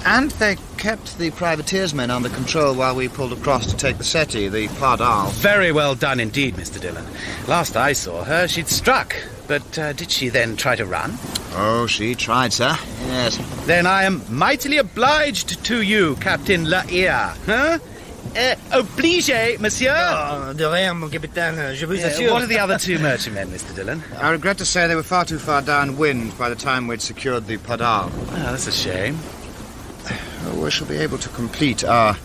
And they kept the privateersmen under control while we pulled across to take the settee, the Pardal. Very well done indeed, Mr. Dillon. Last I saw her, she'd struck. But did she then try to run? Oh, she tried, sir. Yes. Then I am mightily obliged to you, Captain Lahire. Huh? Obligé, monsieur? Oh, de rien, mon capitaine, je vous assure. What are the other 2 merchantmen, Mr. Dillon? I regret to say they were far too far downwind by the time we'd secured the Pardal. Oh, that's a shame. We shall be able to complete our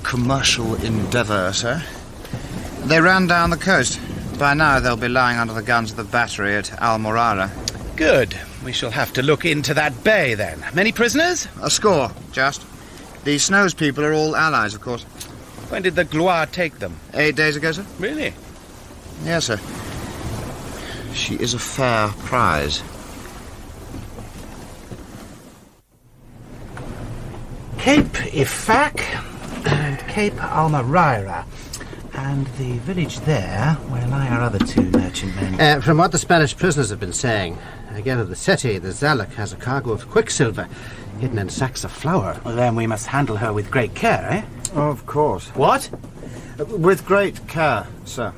commercial endeavour, sir. They ran down the coast. By now they'll be lying under the guns of the battery at Almorara. Good. We shall have to look into that bay, then. Many prisoners? A score, just. The Snows people are all allies, of course. When did the Gloire take them? 8 days ago, sir. Really? Yes, sir. She is a fair prize. Cape Ifac and Cape Almirira. And the village there, where lie our other 2 merchantmen. From what the Spanish prisoners have been saying, Again at the Settee, the Zalak has a cargo of quicksilver hidden in sacks of flour. Well, then we must handle her with great care, eh? Of course. What? With great care, sir.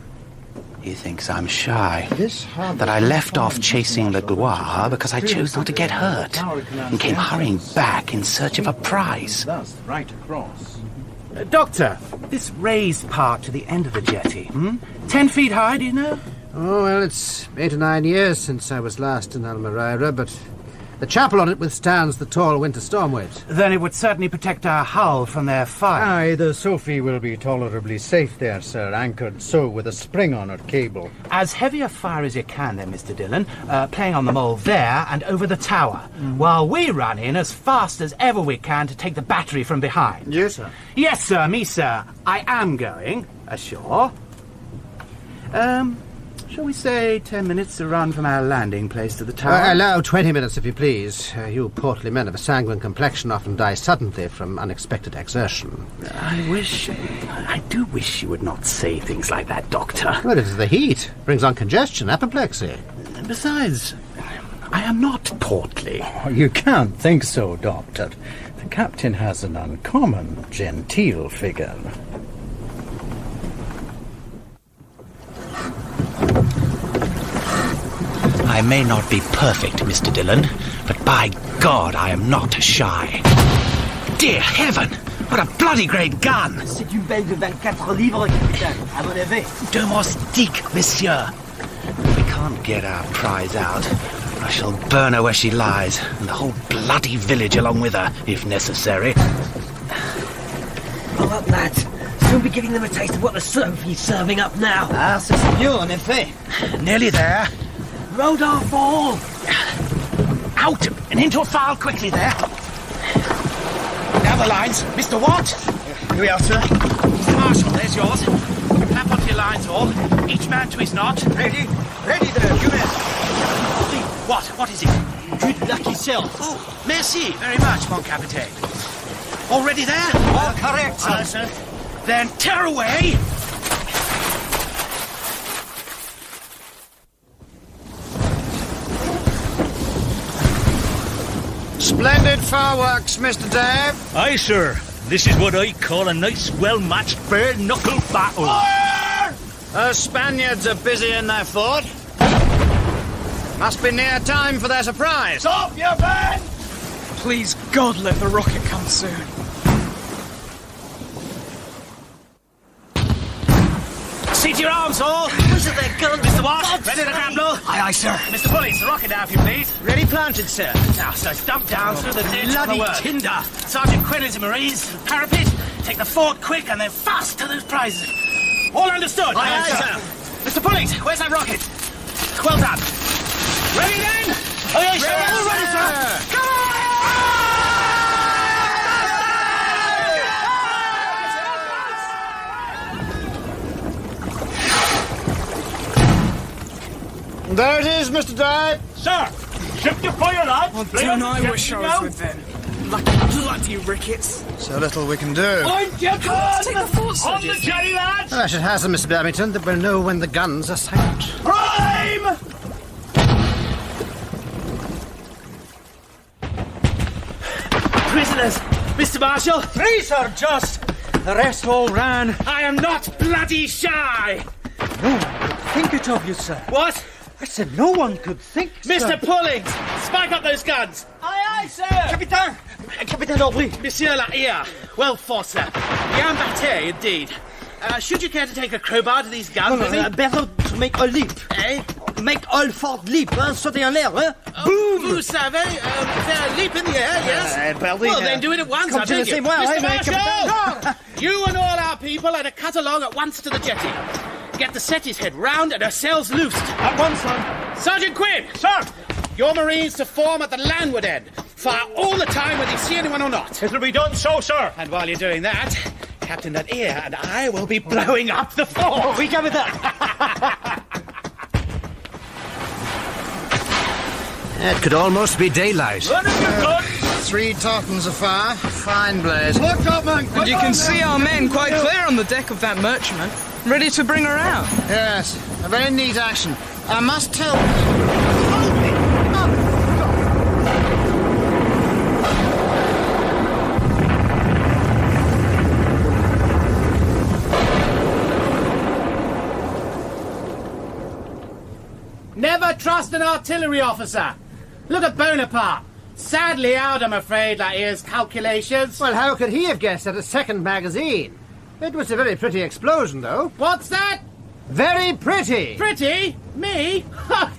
He thinks I'm shy. That I left off chasing the Gloire because I chose not to get hurt and came hurrying back in search of a prize. Thus, right across. Doctor, this raised part to the end of the jetty, 10 feet high, do you know? Oh, well, it's 8 or 9 years since I was last in Almirira, but the chapel on it withstands the tall winter storm waves. Then it would certainly protect our hull from their fire. Aye, the Sophie will be tolerably safe there, sir, anchored so with a spring on her cable. As heavy a fire as you can then, Mr. Dillon, playing on the mole there and over the tower, while we run in as fast as ever we can to take the battery from behind. You, sir? Yes, sir, me, sir. I am going ashore. Shall we say 10 minutes to run from our landing place to the tower? Allow 20 minutes, if you please. You portly men of a sanguine complexion often die suddenly from unexpected exertion. I do wish you would not say things like that, Doctor. Well, it is the heat. Brings on congestion, apoplexy. Besides, I am not portly. Oh, you can't think so, Doctor. The captain has an uncommon, genteel figure. I may not be perfect, Mr. Dillon, but by God, I am not shy. Dear heaven! What a bloody great gun! C'est une belle de 24 livres, capitaine, à mon avis. Domestique, monsieur. We can't get our prize out. I shall burn her where she lies, and the whole bloody village along with her, if necessary. Roll up, lads. Soon be giving them a taste of what the Sophie's serving up now. Ah, c'est sûr, en effet. Nearly there. Rodolphe all! Out and into a file quickly there. Down the lines. Mr. Watt? Here we are, sir. Mr. Marshall, there's yours. Clap onto your lines all. Each man to his knot. Ready? Ready there, Gomez. What is it? Good lucky self. Oh, merci very much, mon capitaine. All ready there? All correct, sir. Sir. Then tear away. Splendid fireworks, Mr. Dave. Aye, sir. This is what I call a nice, well-matched, bare-knuckle battle. Fire! Those Spaniards are busy in their fort. Must be near time for their surprise. Stop your men! Please, God, let the rocket come soon. See to your arms, all. Where's their gun? Mr. Watt, ready to grapple? Aye, aye, sir. Mr. Pulley, the rocket now, if you please. Ready planted, sir. Now, so dump down through the ditch on the Bloody word. tinder. Sergeant Quinn is a Marines. Parapet, take the fort quick and then fast to those prizes. All understood? Aye, aye, sir. Mr. Pulley, where's that rocket? Well done. Ready then? Aye, aye, sir. All ready, sir. Come on! There it is, Mr. Dave. Sir, ship to fire, lad. Oh, don't I wish I was with them. Bloody rickets. So little we can do. I'm gentlemen! Take the fort, On the jetty, lads! I should have them, Mr. Babington, that we'll know when the guns are silent. Prime! Prisoners! Mr. Marshall! 3, sir, just. The rest all ran. I am not bloody shy! No one could think it of you, sir. What? I said no one could think, Mr. sir. Pullings! Spike up those guns! Aye, aye, sir. Capitaine. Capitaine Aubrey. Monsieur Lahire, well fought, sir. Bien batté, indeed. Should you care to take a crowbar to these guns? Better to make a leap. Eh? Make all fort leap, hein? Sauter en l'air, hein? Boom! Vous savez, faire leap in the air, yes? Well, then do it at once, Comme I tu le beg you. sais, moi, Mr. ouais, mais Marshall! You and all our people are to cut along at once to the jetty. Get the Setty's head round and her sails loosed. At once, sir. Sergeant Quinn! Sir! Your Marines to form at the landward end. Fire all the time whether you see anyone or not. It'll be done so, sir. And while you're doing that, Captain Lahire and I will be blowing up the fort. Oui, capitaine. It could almost be daylight. 3 tartans of fire. Fine blaze. Look up, man. And you can see our men quite clear on the deck of that merchantman, ready to bring her out. Yes, a very neat action. I must tell... Hold me! trust an artillery officer. Look at Bonaparte. Sadly out, I'm afraid, like his calculations. Well, how could he have guessed at a second magazine? It was a very pretty explosion, though. What's that? Very pretty. Pretty? Me?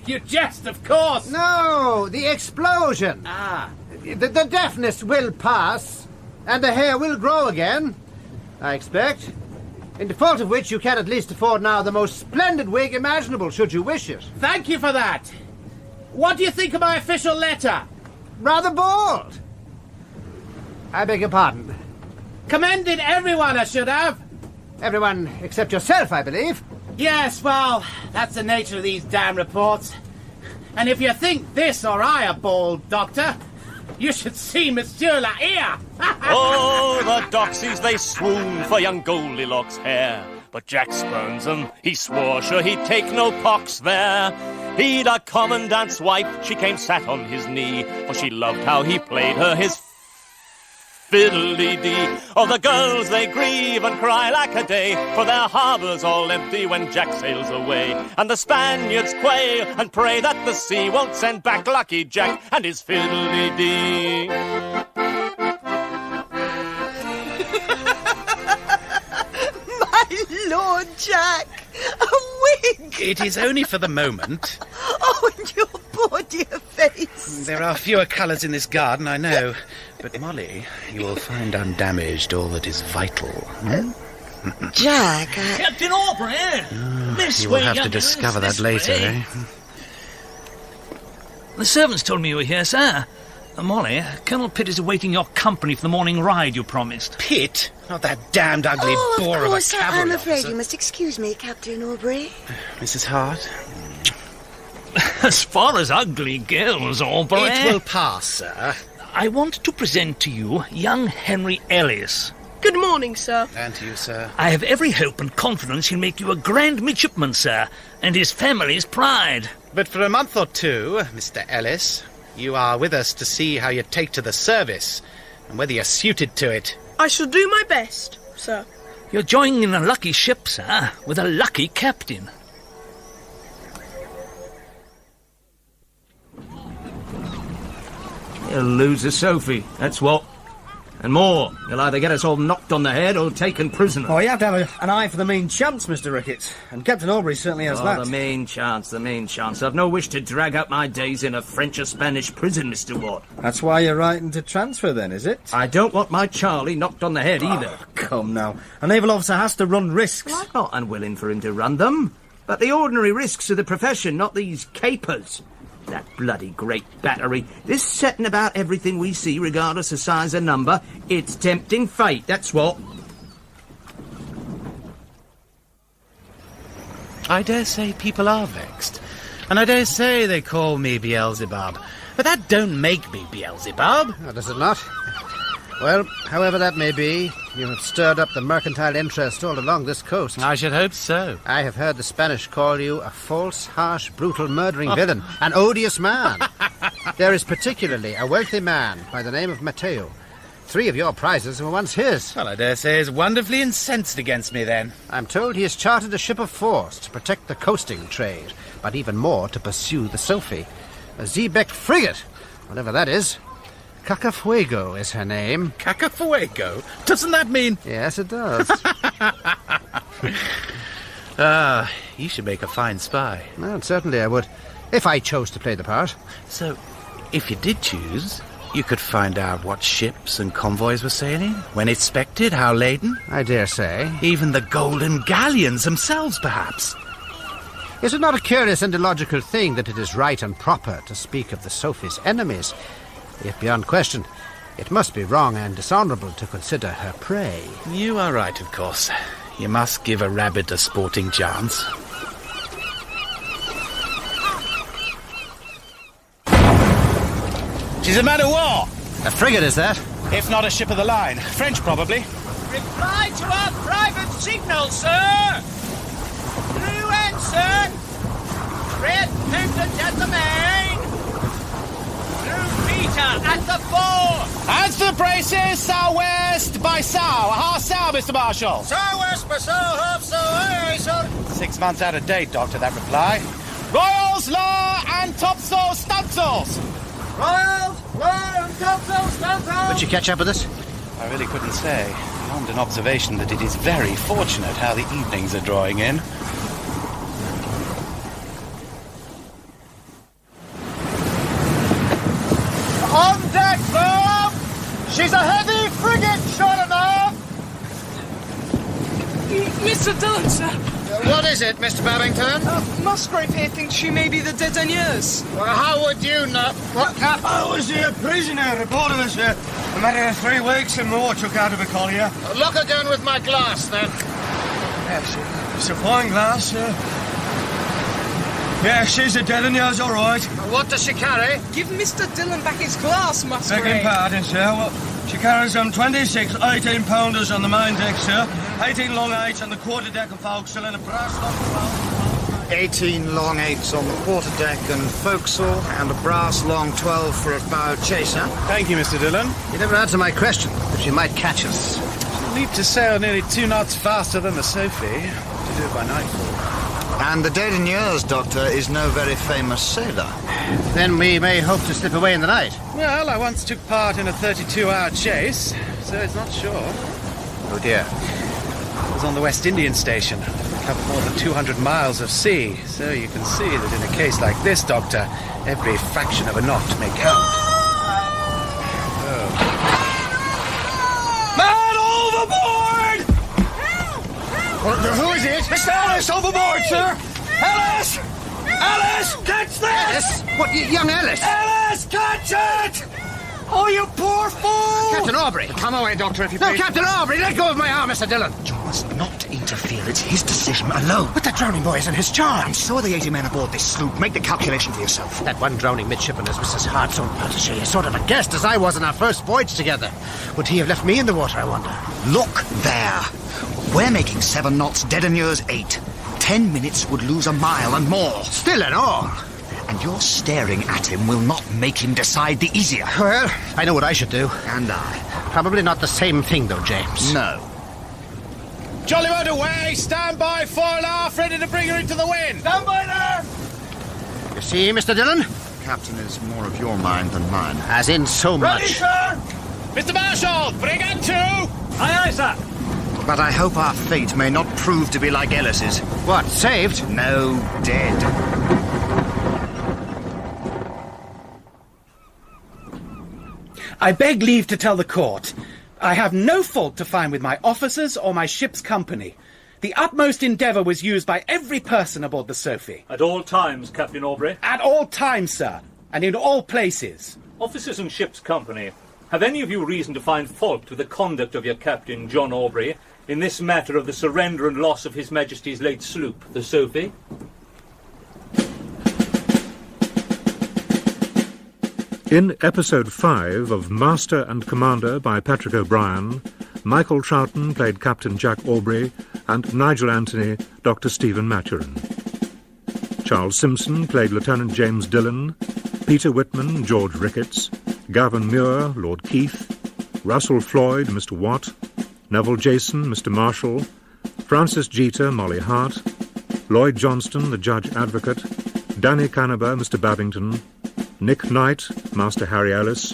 You jest, of course. No, the explosion. Ah. The deafness will pass, and the hair will grow again, I expect. In default of which you can at least afford now the most splendid wig imaginable, should you wish it. Thank you for that. What do you think of my official letter? Rather bold. I beg your pardon. Commended everyone, I should have. Everyone except yourself, I believe. Yes, well, that's the nature of these damn reports. And if you think this or I are bold, Doctor, you should see Monsieur La Ear. Oh, the doxies, they swoon for young Goldilocks' hair. But Jack spurns them. He swore sure he'd take no pox there. He'd a commandant's wife. She came sat on his knee, for she loved how he played her his fiddly-dee. Oh, the girls, they grieve and cry like a day, for their harbours all empty when Jack sails away. And the Spaniards quail and pray that the sea won't send back Lucky Jack and his fiddly-dee. My Lord Jack, a wig! It is only for the moment. Oh, and your poor dear face. There are fewer colours in this garden, I know. But, Molly, you will find undamaged all that is vital. Jack, Captain Aubrey! This You will way, have to young discover girls, that this later, way. eh? The servants told me you were here, sir. Molly, Colonel Pitt is awaiting your company for the morning ride you promised. Pitt? Not that damned ugly bore of a course, cavalry I'm afraid officer. you must excuse me, Captain Aubrey. Mrs. Hart? As far as ugly girls, Aubrey... It will pass, sir. I want to present to you young Henry Ellis. Good morning, sir. And to you, sir. I have every hope and confidence he'll make you a grand midshipman, sir, and his family's pride. But for a month or two, Mr. Ellis, you are with us to see how you take to the service, and whether you're suited to it. I shall do my best, sir. You're joining in a lucky ship, sir, with a lucky captain. He'll lose a Sophie, that's what. And more. He'll either get us all knocked on the head or taken prisoner. Oh, you have to have an eye for the main chance, Mr. Ricketts. And Captain Aubrey certainly has that. The main chance, the main chance. I've no wish to drag out my days in a French or Spanish prison, Mr. Watt. That's why you're writing to transfer, then, is it? I don't want my Charlie knocked on the head, either. Oh, come now. A naval officer has to run risks. Well, I'm not unwilling for him to run them. But the ordinary risks of the profession, not these capers. That bloody great battery. This setting about everything we see, regardless of size or number, it's tempting fate, that's what. I dare say people are vexed. And I dare say they call me Beelzebub. But that don't make me Beelzebub. Oh, does it not? Well, however that may be, you have stirred up the mercantile interest all along this coast. I should hope so. I have heard the Spanish call you a false, harsh, brutal, murdering villain, an odious man. There is particularly a wealthy man by the name of Mateo. 3 of your prizes were once his. Well, I dare say he's wonderfully incensed against me, then. I'm told he has chartered a ship of force to protect the coasting trade, but even more to pursue the Sophie. A Xebec frigate, whatever that is. Kaka Fuego is her name. Kaka Fuego? Doesn't that mean... Yes, it does. You should make a fine spy. Well, certainly I would, if I chose to play the part. So, if you did choose, you could find out what ships and convoys were sailing, when expected, how laden. I dare say. Even the golden galleons themselves, perhaps. Is it not a curious and illogical thing that it is right and proper to speak of the Sophie's enemies? Yet beyond question, it must be wrong and dishonourable to consider her prey. You are right, of course. You must give a rabbit a sporting chance. She's a man of war. A frigate, is that? If not a ship of the line. French, probably. Reply to our private signal, sir! Blue ensign! Red pendant at the main! Blue Peter at the fore! As the braces, southwest by sow. Half sow, Mr. Marshal. Southwest by sow, half sow, aye, aye, sir. 6 months out of date, Doctor, that reply. Royals, law, and topsail stunsails! Royals, law, and topsail stunsails! Would you catch up with us? I really couldn't say, beyond an observation that it is very fortunate how the evenings are drawing in. On deck, sir! She's a heavy frigate, sure enough! Mr. Dillon, sir. What is it, Mr. Babington? Musgrave here thinks she may be the Dédaigneuse. Well, how would you know? What, Cap? I was a prisoner aboard of us, sir. A matter of 3 weeks and more took out of a collier. Look again with my glass, then. Yes, it's a fine glass, sir. Yeah, she's a Dédaigneuse, all right. What does she carry? Give Mr. Dillon back his glass, Musgrave. Begging pardon, sir. Well, she carries 26 18-pounders on the main deck, sir. 18 long 8s on the quarter deck and forecastle, and a brass long 12. 18 long 8s on the quarter deck and forecastle, and a brass long 12 for a bow chaser. Thank you, Mr. Dillon. You never answered my question, but you might catch us. She'll need to sail nearly 2 knots faster than the Sophie to do it by nightfall. And the Dédaigneuse, Doctor, is no very famous sailor. Then we may hope to slip away in the night. Well, I once took part in a 32-hour chase, so it's not sure. Oh, dear. I was on the West Indian station. Covered more than 200 miles of sea, so you can see that in a case like this, Doctor, every fraction of a knot may count. Man overboard! Who is it? Mr. Ellis overboard, sir! Ellis! Ellis, catch this! Ellis? What, young Ellis? Ellis, catch it! Oh, you poor fool! Captain Aubrey! Come away, Doctor, if you No, please. Captain Aubrey, let go of my arm, Mr. Dillon! You must not interfere. It's his decision alone. But the drowning boy is in his charge. And so are the 80 men aboard this sloop. Make the calculation for yourself. That one drowning midshipman is Mrs. Hart's own protege, a sort of a guest as I was on our first voyage together. Would he have left me in the water, I wonder? Look there. We're making 7 knots, Dédaigneuse 8. 10 minutes would lose a mile and more. Still and all. And your staring at him will not make him decide the easier. Well, I know what I should do. And I. Probably not the same thing, though, James. No. Jolly right away! Stand by, fore and aft, ready to bring her into the wind! Stand by there! You see, Mr. Dillon? Captain is more of your mind than mine. As in so Ready, much. sir! Mr. Marshall, bring her to! Aye, aye, sir. But I hope our fate may not prove to be like Ellis's. What, saved? No, dead. I beg leave to tell the court, I have no fault to find with my officers or my ship's company. The utmost endeavour was used by every person aboard the Sophie. At all times, Captain Aubrey. At all times, sir, and in all places. Officers and ship's company, have any of you reason to find fault with the conduct of your captain, John Aubrey, in this matter of the surrender and loss of His Majesty's late sloop, the Sophie? In episode 5 of Master and Commander by Patrick O'Brien, Michael Troughton played Captain Jack Aubrey and Nigel Anthony Dr. Stephen Maturin. Charles Simpson played Lieutenant James Dillon, Peter Whitman George Ricketts, Gavin Muir Lord Keith, Russell Floyd Mr. Watt, Neville Jason Mr. Marshall, Francis Jeter Molly Hart, Lloyd Johnston the Judge Advocate, Danny Canaber Mr. Babington, Nick Knight, Master Harry Ellis,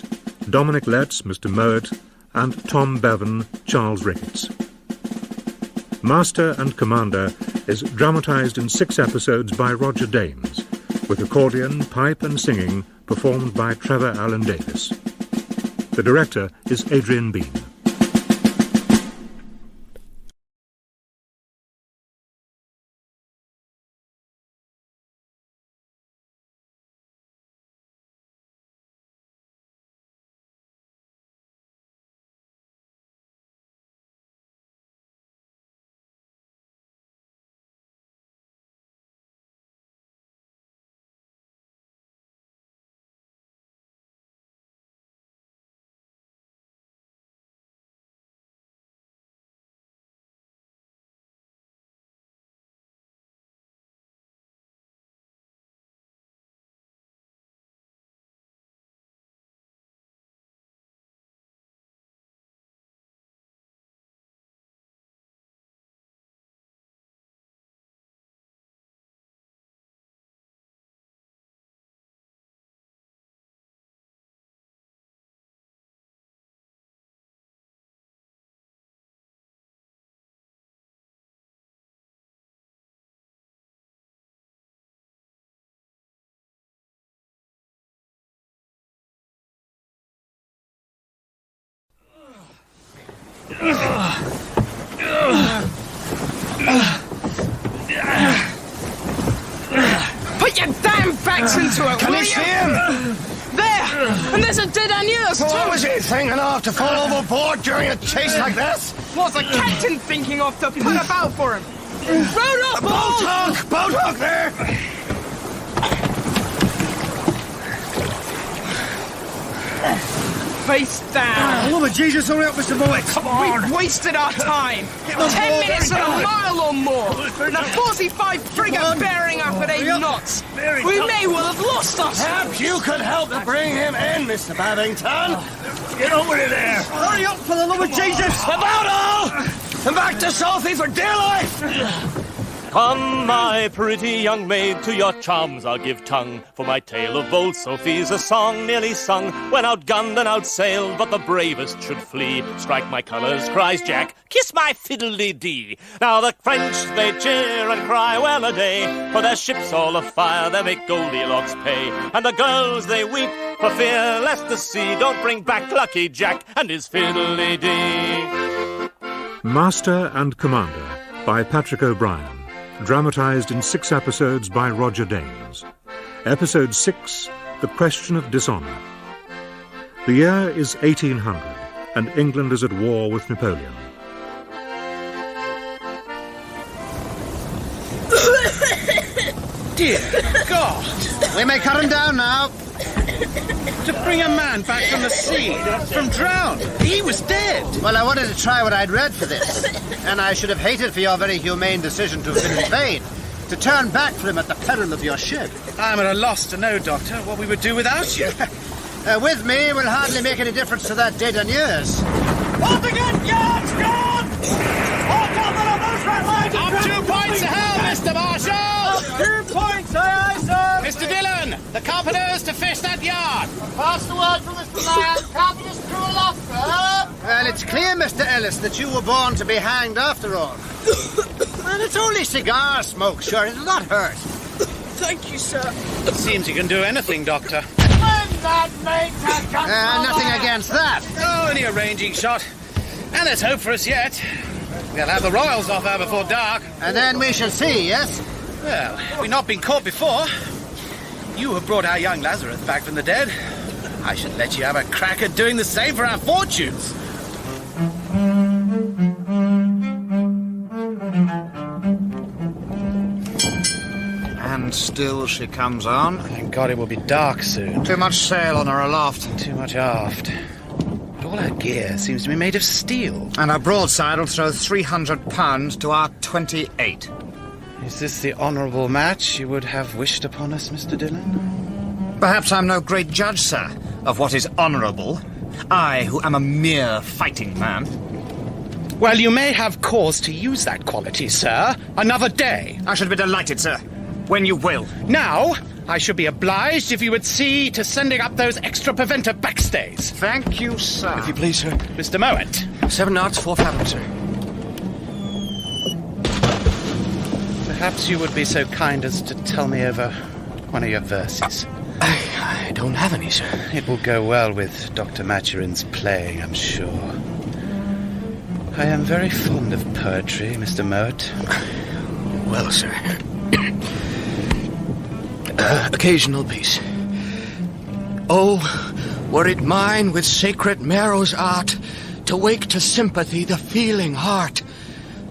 Dominic Letts, Mr. Mowat, and Tom Bevan, Charles Ricketts. Master and Commander is dramatised in 6 episodes by Roger Dames, with accordion, pipe and singing performed by Trevor Allen Davis. The director is Adrian Bean. Put your damn backs into it, Can will you see him? There! And there's a dead on yours, too! What was he thinking of to fall overboard during a chase like this? What's the captain thinking of to put about for him? Row up, Boat hook! Boat hook there! Face down! Oh, Jesus, hurry up, Mr. Bullock! Come on! We've wasted our time! 10 minutes and a mile or more! And a 45 frigate bearing up at 8 knots! We may well have lost us! Perhaps you could help to bring him in, Mr. Babington! Get over there! Hurry up, for the love of Jesus! About all! And back to Southie for dear life! Come, my pretty young maid, to your charms I'll give tongue. For my tale of bold Sophie's a song nearly sung, when outgunned and outsailed, but the bravest should flee. Strike my colours, cries Jack, kiss my fiddle-dee-dee. Now the French, they cheer and cry well-a-day, for their ships all afire, they make Goldilocks pay. And the girls, they weep for fear lest the sea don't bring back Lucky Jack and his fiddle-dee-dee. Master and Commander by Patrick O'Brien. Dramatised in 6 episodes by Roger Danes. Episode 6, The Question of Dishonour. The year is 1800, and England is at war with Napoleon. Dear God! We may cut him down now. To bring a man back from the sea, from drown. He was dead. Well, I wanted to try what I'd read for this. And I should have hated for your very humane decision to have been in vain. To turn back for him at the peril of your ship. I'm at a loss to know, Doctor, what we would do without you. With me will hardly make any difference to that dead on yours. Up again, yards, gone! Hold on, the most red line! Up 2 points ahead, Mr. Marshall! 2 points, aye, aye, sir! Mr. Dillon, the carpenters to fish that yard. Pass the word from Mr. Lyon. Carpenter's crew aloft, sir. Well, it's clear, Mr. Ellis, that you were born to be hanged after all. Well, it's only cigar smoke, sure. It'll not hurt. Thank you, sir. It seems you can do anything, Doctor. When that mate has come Nothing against that. Oh, only a ranging shot. And there's hope for us yet. We'll have the royals off her before dark. And then we shall see, yes? Well, we've not been caught before. You have brought our young Lazarus back from the dead. I should let you have a crack at doing the same for our fortunes. And still she comes on. Thank God it will be dark soon. Too much sail on her aloft. Too much aft. But all her gear seems to be made of steel. And her broadside will throw 300 pounds to our 28. Is this the honourable match you would have wished upon us, Mr. Dillon? Perhaps I'm no great judge, sir, of what is honourable. I, who am a mere fighting man. Well, you may have cause to use that quality, sir. Another day. I should be delighted, sir. When you will. Now, I should be obliged if you would see to sending up those extra preventer backstays. Thank you, sir. If you please, sir. Mr. Mowat. 7 knots, 4 fathom, sir. Perhaps you would be so kind as to tell me over one of your verses. I don't have any, sir. It will go well with Dr. Maturin's playing, I'm sure. I am very fond of poetry, Mr. Mowat. Well, sir. Occasional piece. Oh, were it mine with sacred Merrow's art to wake to sympathy the feeling heart,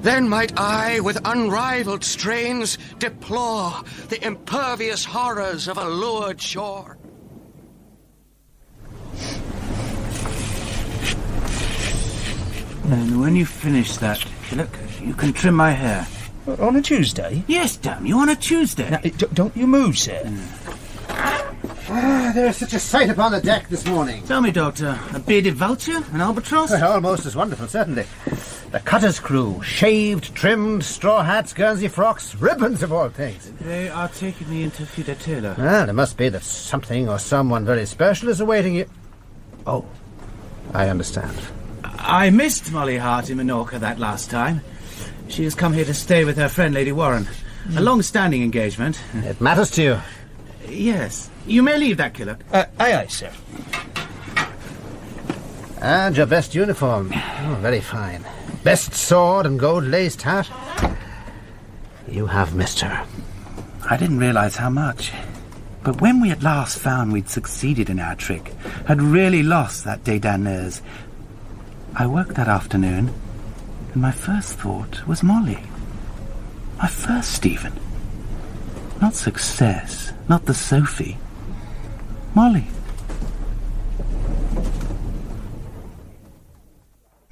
then might I, with unrivalled strains, deplore the impervious horrors of a lured shore. And when you finish that, look, you can trim my hair. On a Tuesday? Yes, damn you, on a Tuesday. Now, don't you move, sir. There's such a sight upon the deck this morning. Tell me, Doctor, a bearded vulture? An albatross? Well, almost as wonderful, certainly. The cutter's crew, shaved, trimmed, straw hats, Guernsey frocks, ribbons of all things. They are taking me into Fidatella. Well, it must be that something or someone very special is awaiting you. Oh, I understand. I missed Molly Hart in Minorca that last time. She has come here to stay with her friend Lady Warren. A long-standing engagement. It matters to you. Yes. You may leave that, Killock. Aye, aye, sir. And your best uniform. Oh, very fine. Best sword and gold-laced hat. You have missed her. I didn't realize how much. But when we at last found we'd succeeded in our trick, had really lost that dédaigneuse, I woke that afternoon, and my first thought was Molly. My first Stephen. Not success, not the Sophie. Molly.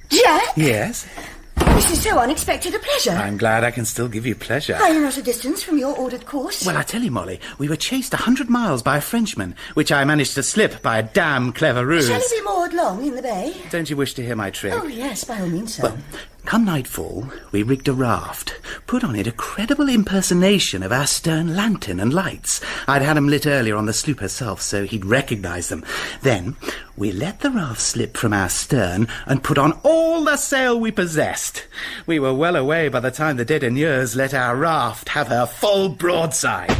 Jack? Yes? This is so unexpected a pleasure. I'm glad I can still give you pleasure. Are you not a distance from your ordered course? Well, I tell you, Molly, we were chased 100 miles by a Frenchman, which I managed to slip by a damn clever ruse. Shall he be moored long in the bay? Don't you wish to hear my trick? Oh, yes, by all means, sir. Well, come nightfall, we rigged a raft, put on it a credible impersonation of our stern lantern and lights. I'd had 'em lit earlier on the sloop herself, so he'd recognise them. Then we let the raft slip from our stern and put on all the sail we possessed. We were well away by the time the dédaigneuse let our raft have her full broadside.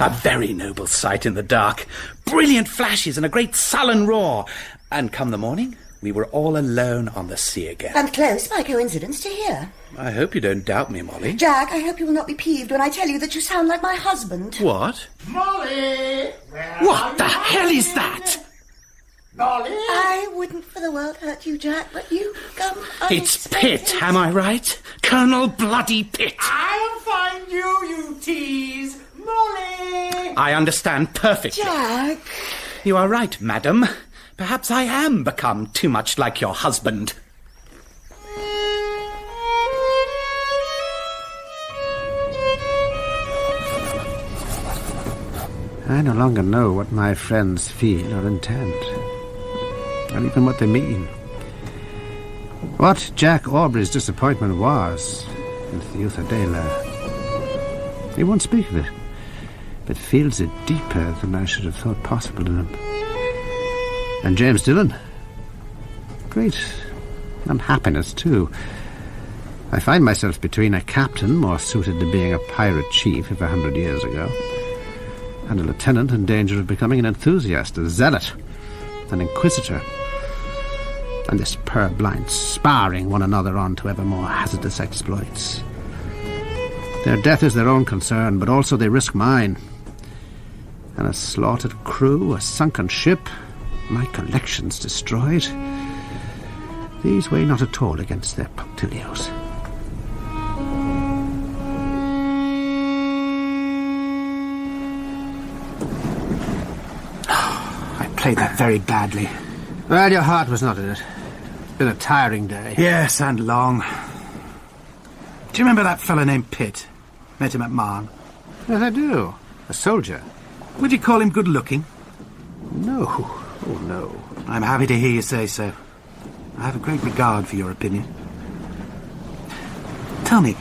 A very noble sight in the dark. Brilliant flashes and a great sullen roar. And come the morning, we were all alone on the sea again. And close, by coincidence, to here. I hope you don't doubt me, Molly. Jack, I hope you will not be peeved when I tell you that you sound like my husband. What? Molly! What the hell is that? Molly? I wouldn't for the world hurt you, Jack, but you come It's Pitt, am I right? Colonel Bloody Pitt. I'll find you, you tease. Molly! I understand perfectly. Jack! You are right, madam. Perhaps I am become too much like your husband. I no longer know what my friends feel or intend, or even what they mean. What Jack Aubrey's disappointment was in Theutha. He won't speak of it, but feels it deeper than I should have thought possible in him. And James Dillon? Great unhappiness, too. I find myself between a captain more suited to being a pirate chief of 100 years ago, and a lieutenant in danger of becoming an enthusiast, a zealot, an inquisitor. And this purblind sparring one another on to ever more hazardous exploits. Their death is their own concern, but also they risk mine. And a slaughtered crew, a sunken ship, my collections destroyed. These weigh not at all against their punctilios. I played that very badly. Well, your heart was not in it. It's been a tiring day. Yes, and long. Do you remember that fellow named Pitt? Met him at Marne. Yes, I do. A soldier. Would you call him good-looking? No. Oh, no. I'm happy to hear you say so. I have a great regard for your opinion. Tell me,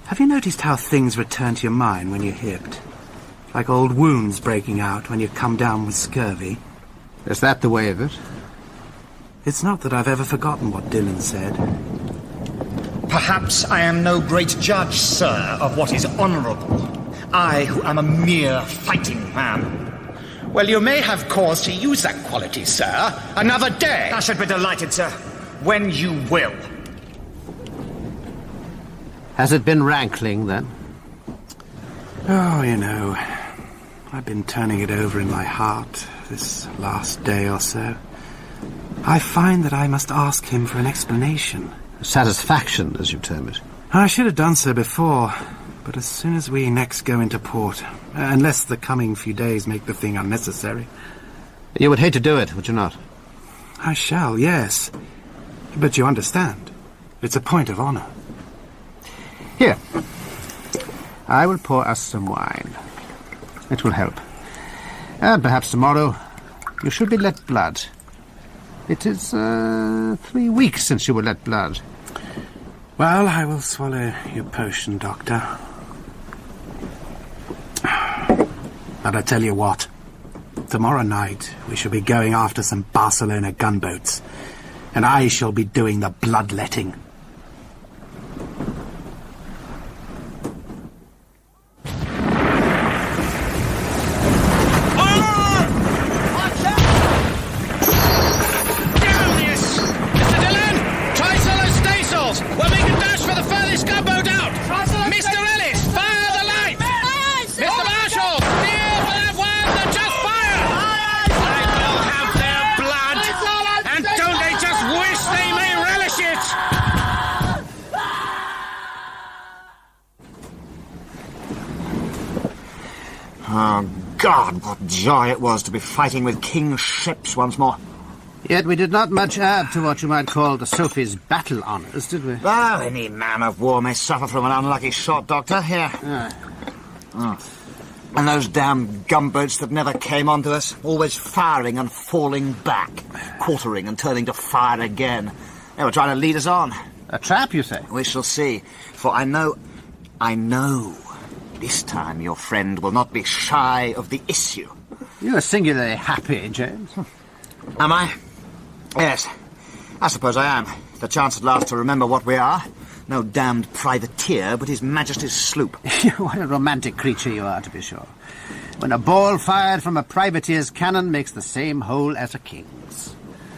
have you noticed how things return to your mind when you're hipped? Like old wounds breaking out when you come down with scurvy? Is that the way of it? It's not that I've ever forgotten what Dillon said. Perhaps I am no great judge, sir, of what is honourable. I, who am a mere fighting man. Well, you may have cause to use that quality, sir. Another day. I should be delighted, sir. When you will. Has it been rankling, then? Oh, you know, I've been turning it over in my heart this last day or so. I find that I must ask him for an explanation. Satisfaction, as you term it. I should have done so before, but as soon as we next go into port, unless the coming few days make the thing unnecessary. You would hate to do it, would you not? I shall, yes. But you understand, it's a point of honour. Here. I will pour us some wine. It will help. And perhaps tomorrow you should be let blood. It is 3 weeks since you were let blood. Well, I will swallow your potion, Doctor. But I tell you what, tomorrow night we shall be going after some Barcelona gunboats, and I shall be doing the bloodletting. God, what joy it was to be fighting with king's ships once more. Yet we did not much add to what you might call the Sophie's battle honours, did we? Oh, any man of war may suffer from an unlucky shot, Doctor. Here. And those damn gunboats that never came onto us, always firing and falling back, quartering and turning to fire again. They were trying to lead us on. A trap, you say? We shall see. For I know, this time your friend will not be shy of the issue. You are singularly happy, James. Am I? Yes. I suppose I am. The chance at last to remember what we are. No damned privateer, but His Majesty's sloop. What a romantic creature you are, to be sure. When a ball fired from a privateer's cannon makes the same hole as a king's.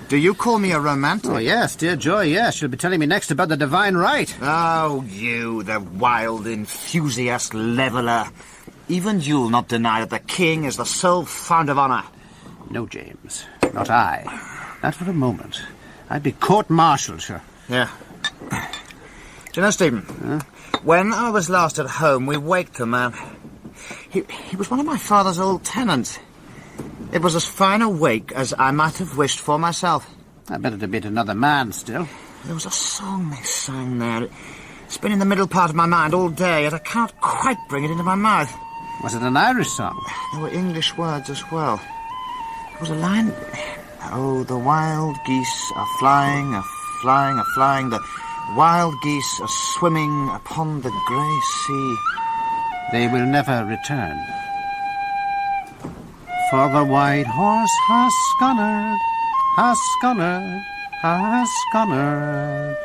Do you call me a romantic? Oh, yes, dear Joy, yes. You'll be telling me next about the divine right. Oh, you, the wild enthusiast leveller. Even you'll not deny that the king is the sole fount of honour. No, James. Not I. Not for a moment. I'd be court-martialed, sure. Yeah. Do you know, Stephen, when I was last at home, we waked a man. He was one of my father's old tenants. It was as fine a wake as I might have wished for myself. I bet it'd be another man still. There was a song they sang there. It's been in the middle part of my mind all day, yet I can't quite bring it into my mouth. Was it an Irish song? There were English words as well. There was a line... Oh, the wild geese are flying, a-flying, a-flying. The wild geese are swimming upon the grey sea. They will never return. For the white horse has scunnered, has scunnered, has scunnered.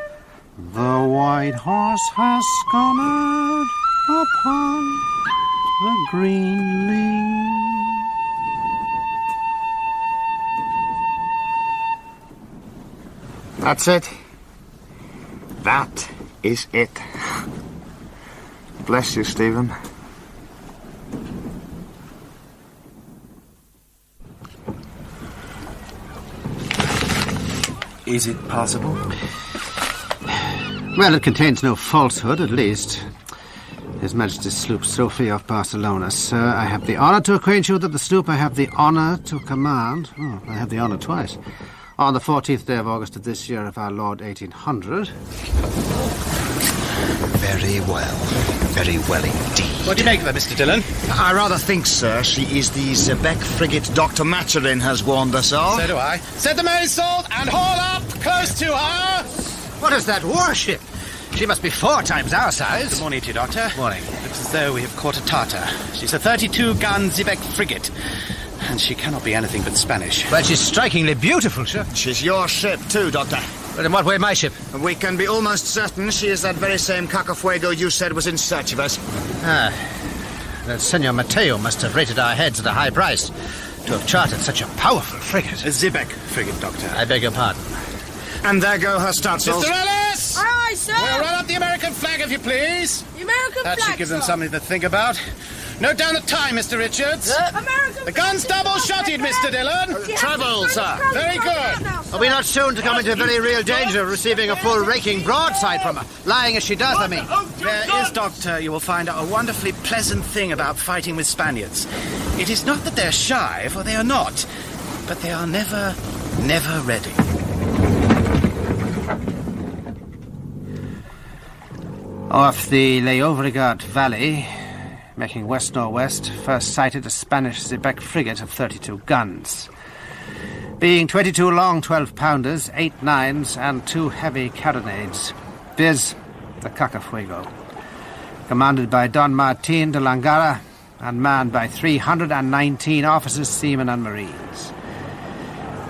The white horse has scunnered upon the green lea. That's it. That is it. Bless you, Stephen. Is it possible? Well, it contains no falsehood, at least. His Majesty's sloop Sophie of Barcelona. Sir, I have the honour to acquaint you that the sloop I have the honour to command... Oh, I have the honour twice. On the 14th day of August of this year of our Lord 1800. Very well. Very well indeed. What do you make of her, Mr. Dillon? I rather think, sir, she is the Zebec frigate Dr. Maturin has warned us of. So do I. Set the mainsail and haul up close to her. What is that warship? She must be 4 times our size. Good morning to you, Doctor. Morning. Looks as though we have caught a Tartar. She's a 32-gun Zebec frigate. And she cannot be anything but Spanish. Well, she's strikingly beautiful, sir. She's your ship, too, Doctor. But in what way my ship? We can be almost certain she is that very same Kaka Fuego you said was in search of us. Ah, that Senor Mateo must have rated our heads at a high price to have chartered such a powerful frigate. A Zebec frigate, Doctor. I beg your pardon. And there go her startsails. Mr. Ellis! Aye, aye, sir! We'll run up the American flag, if you please. The American that flag, should give them sir. something to think about. Note down the time, Mr. Richards. American The gun's double-shotted, Mr. Dillon. Treble, sir. Very good. Are we not soon to come into very real danger of receiving a full raking broadside from her? Lying as she does, I mean. There is, Doctor, you will find out a wonderfully pleasant thing about fighting with Spaniards. It is not that they're shy, for they are not, but they are never ready. Off the Llobregat Valley, making west-northwest, first sighted a Spanish Zebec frigate of 32 guns. Being 22 long 12-pounders, 8 9s, and 2 heavy carronades, viz. the Kaka Fuego. Commanded by Don Martin de Langara and manned by 319 officers, seamen, and marines.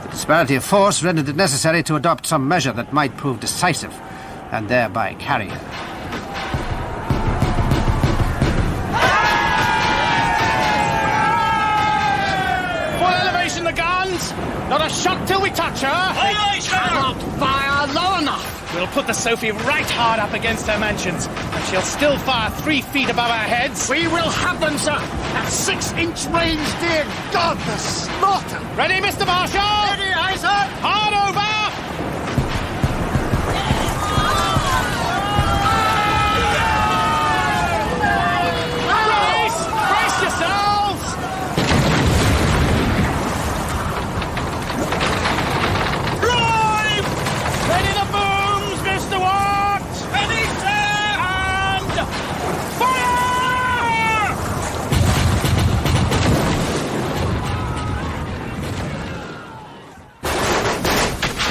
The disparity of force rendered it necessary to adopt some measure that might prove decisive and thereby carry her. The guns! Not a shot till we touch her! Aye, aye, sir! Cannot fire low enough! We'll put the Sophie right hard up against her mansions, and she'll still fire 3 feet above our heads. We will have them, sir! At 6-inch range, dear God, the slaughter! Ready, Mr. Marshal? Ready, aye, sir! Hard over! Brace yourselves!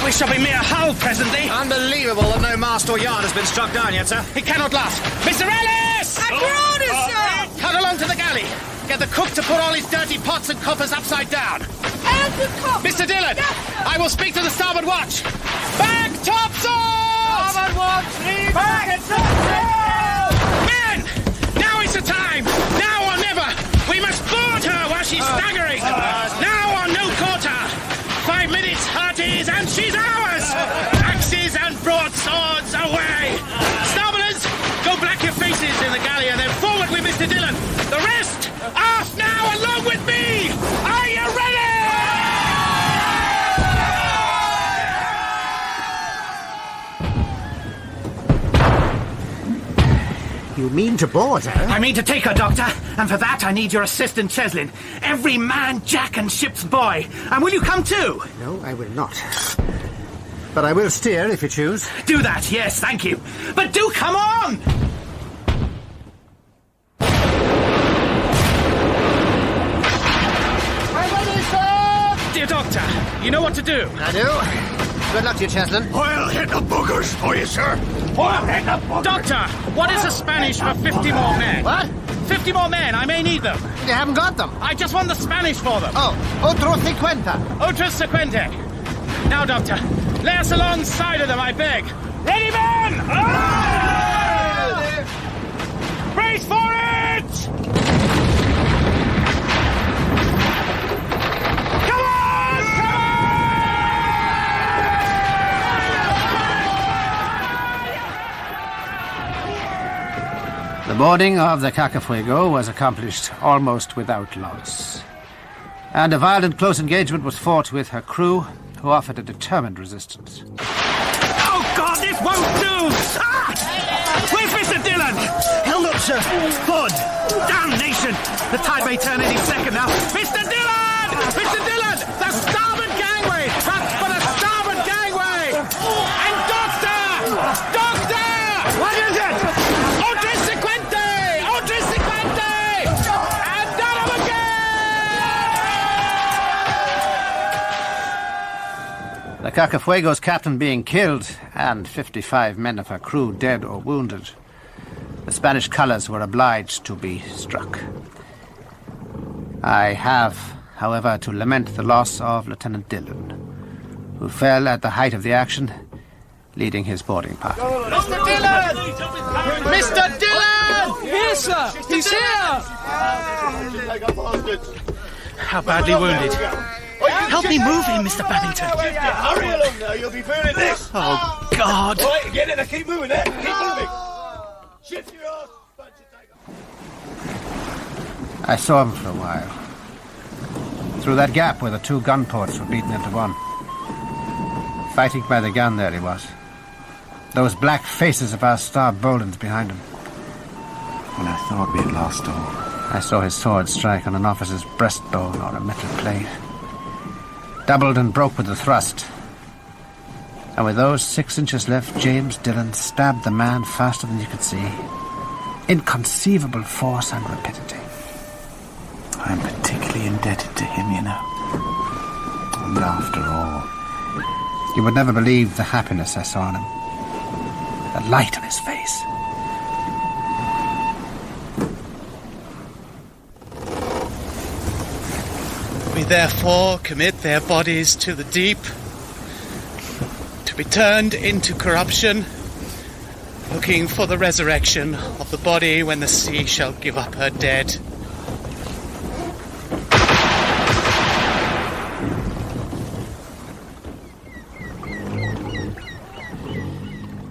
We shall be mere hull presently. Unbelievable that no mast or yard has been struck down yet, sir. It cannot last. Mr. Ellis! At your orders, sir! Cut along to the galley. Get the cook to put all his dirty pots and coppers upside down. And the cook! Mr. Dillon, I will speak to the starboard watch. Back topsails! Starboard watch, leave back topsails! Men! Now is the time! Now or never! We must board her while she's staggering! Now or no quarter! 5 minutes, hearties, and she's ours! Axes and broadswords away! Starboarders, go black your faces in the galley and then forward with Mr. Dillon! The rest, aft now along with me! Are you ready? You mean to board her? I mean to take her, Doctor, and for that I need your assistant, Cheslin. Every man, Jack, and ship's boy. And will you come too? No, I will not. But I will steer if you choose. Do that, yes, thank you. But do come on! Dear Doctor, you know what to do. I do. Good luck to you, Cheslin. I'll hit the boogers for you, sir. I'll hit the boogers. Doctor, what is the Spanish for 50 more men? What? 50 more men, I may need them. You haven't got them. I just want the Spanish for them. Oh, otro cincuenta. Otro cincuenta. Now, Doctor, lay us alongside of them, I beg. Ready, men! Brace for it! The boarding of the Kaka Fuego was accomplished almost without loss, and a violent close engagement was fought with her crew, who offered a determined resistance. Oh, God, this won't do! Ah! Where's Mr. Dillon? Held up, sir. Forward. Damnation! The tide may turn any second now. Mr. Dillon! Mr. Dillon! The starboard gangway! That's for the starboard gangway! And Doctor! Doctor! What is it? Otro cincuenta! Otro cincuenta! And down again! The Kaka Fuego's captain being killed, and 55 men of her crew dead or wounded, the Spanish colours were obliged to be struck. I have, however, to lament the loss of Lieutenant Dillon, who fell at the height of the action, leading his boarding party. Mr. Dillon! Mr. Dillon! Here, sir! He's here! How badly wounded? Help me move him, Mr. Babington. Hurry along now, you'll be burning this. Oh, God. All right, get in there, keep moving there. Keep moving. Shift your ass. I saw him for a while. Through that gap where the two gun ports were beaten into one. Fighting by the gun, there he was. Those black faces of our star Boldens behind him. When I thought we had lost all, I saw his sword strike on an officer's breastbone or a metal plate. Doubled and broke with the thrust. And with those 6 inches left, James Dillon stabbed the man faster than you could see. Inconceivable force and rapidity. I'm particularly indebted to him, you know. And after all, you would never believe the happiness I saw in him. The light on his face. We therefore commit their bodies to the deep, to be turned into corruption, looking for the resurrection of the body when the sea shall give up her dead.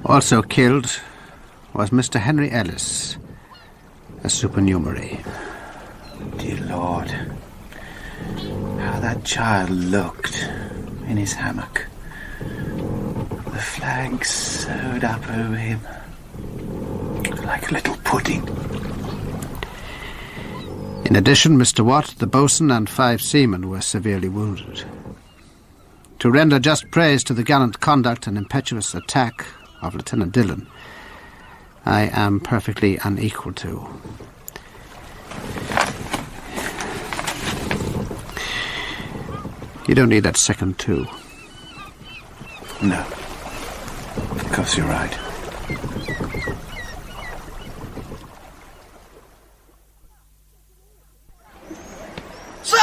Also killed was Mr. Henry Ellis, a supernumerary. Dear Lord, how that child looked in his hammock. The flag sewed up over him like a little pudding. In addition, Mr. Watt, the boatswain, and 5 seamen were severely wounded. To render just praise to the gallant conduct and impetuous attack of Lieutenant Dillon, I am perfectly unequal to. You don't need that second too. No. Of course you're right. Sir!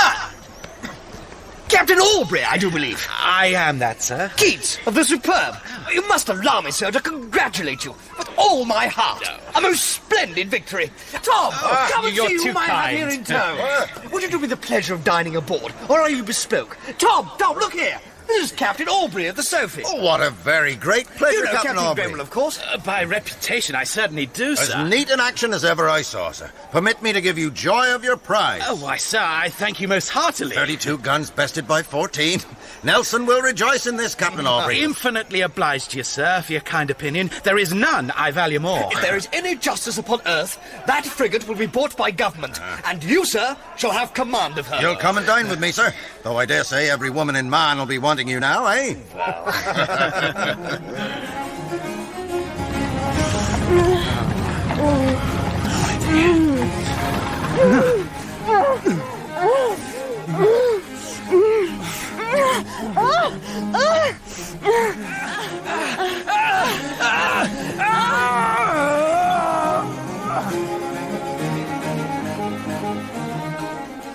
Captain Aubrey, I do believe. I am that, sir. Keats, of the Superb. You must allow me, sir, to congratulate you with all my heart. A most splendid victory. Tom, come and you're see too whom I have kind. here in tow. Would you do me the pleasure of dining aboard, or are you bespoke? Tom, look here. This is Captain Aubrey of the Sophie. Oh, what a very great pleasure, You know Captain Aubrey. Gremel, of course. By reputation, I certainly do, As sir. neat an action as ever I saw, sir. Permit me to give you joy of your prize. Oh, why, sir, I thank you most heartily. 32 guns bested by 14. Nelson will rejoice in this, Captain Aubrey. Infinitely obliged to you, sir, for your kind opinion. There is none I value more. If there is any justice upon earth, that frigate will be bought by government, and you, sir, shall have command of her. You'll come and dine with me, sir. Though I dare say every woman in Man will be wanting you now, eh?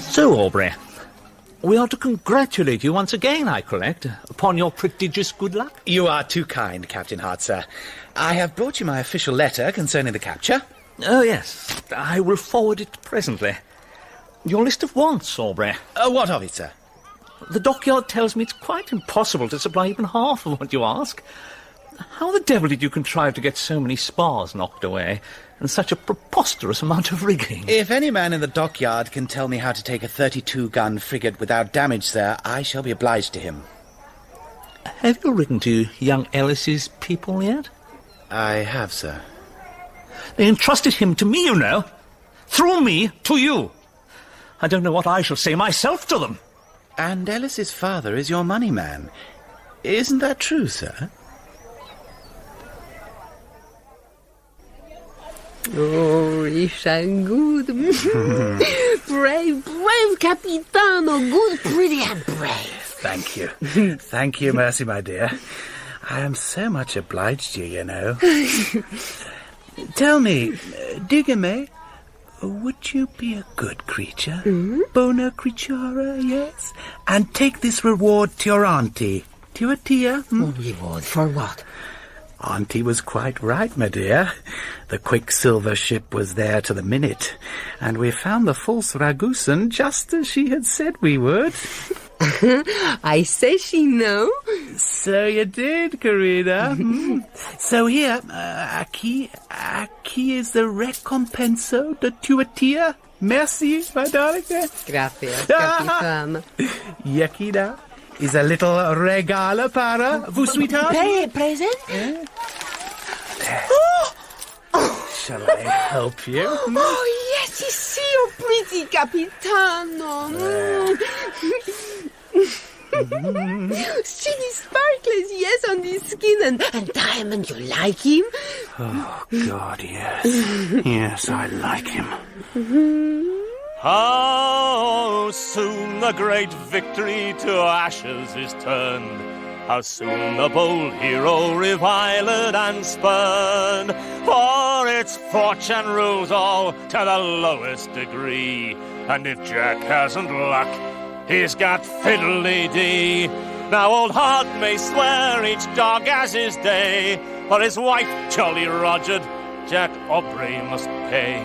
So, Aubrey, we are to congratulate you once again, I correct, upon your prodigious good luck? You are too kind, Captain Hart, sir. I have brought you my official letter concerning the capture. Oh, yes. I will forward it presently. Your list of wants, Aubrey. What of it, sir? The dockyard tells me it's quite impossible to supply even half of what you ask. How the devil did you contrive to get so many spars knocked away, and such a preposterous amount of rigging? If any man in the dockyard can tell me how to take a 32-gun frigate without damage, sir, I shall be obliged to him. Have you written to young Ellis's people yet? I have, sir. They entrusted him to me, you know. Through me to you. I don't know what I shall say myself to them. And Ellis's father is your money man. Isn't that true, sir? Oh, Richard, good. Brave, Capitano, good, pretty and brave. Thank you. Thank you, Mercy, my dear. I am so much obliged to you, you know. Tell me, Digame, would you be a good creature? Bona creatura, yes? And take this reward to your auntie. To your tia? Reward for what? Auntie was quite right, my dear. The Quicksilver ship was there to the minute, and we found the false Ragusan just as she had said we would. I say she know. So you did, Carina. So here, aquí is the recompenso de tua tia. Merci, my darling. Gracias, Capitano. Y aquí now is a little regalo para vous, sweetheart. Present? Shall I help you? Oh, yes, you see your pretty Capitano. Shiny sparkles, yes, on the skin, and diamond, you like him? Oh, God, yes. Yes, I like him. How soon the great victory to ashes is turned. How soon the bold hero reviled and spurned. For its fortune rules all to the lowest degree. And if Jack hasn't luck, he's got fiddly-dee. Now old Hart may swear each dog has his day, for his wife, Jolly Rogered, Jack Aubrey must pay.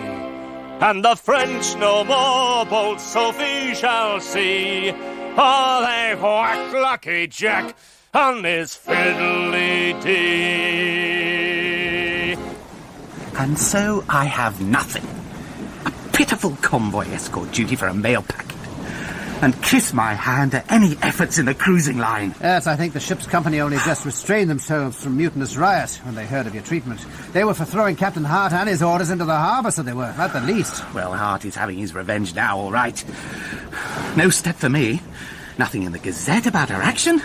And the French no more bold Sophie shall see, for they've whacked Lucky Jack on his fiddly-dee. And so I have nothing. A pitiful convoy escort duty for a mail packet. And kiss my hand to any efforts in the cruising line. Yes, I think the ship's company only just restrained themselves from mutinous riot when they heard of your treatment. They were for throwing Captain Hart and his orders into the harbour, so they were, at the least. Well, Hart is having his revenge now, all right. No step for me. Nothing in the Gazette about her action.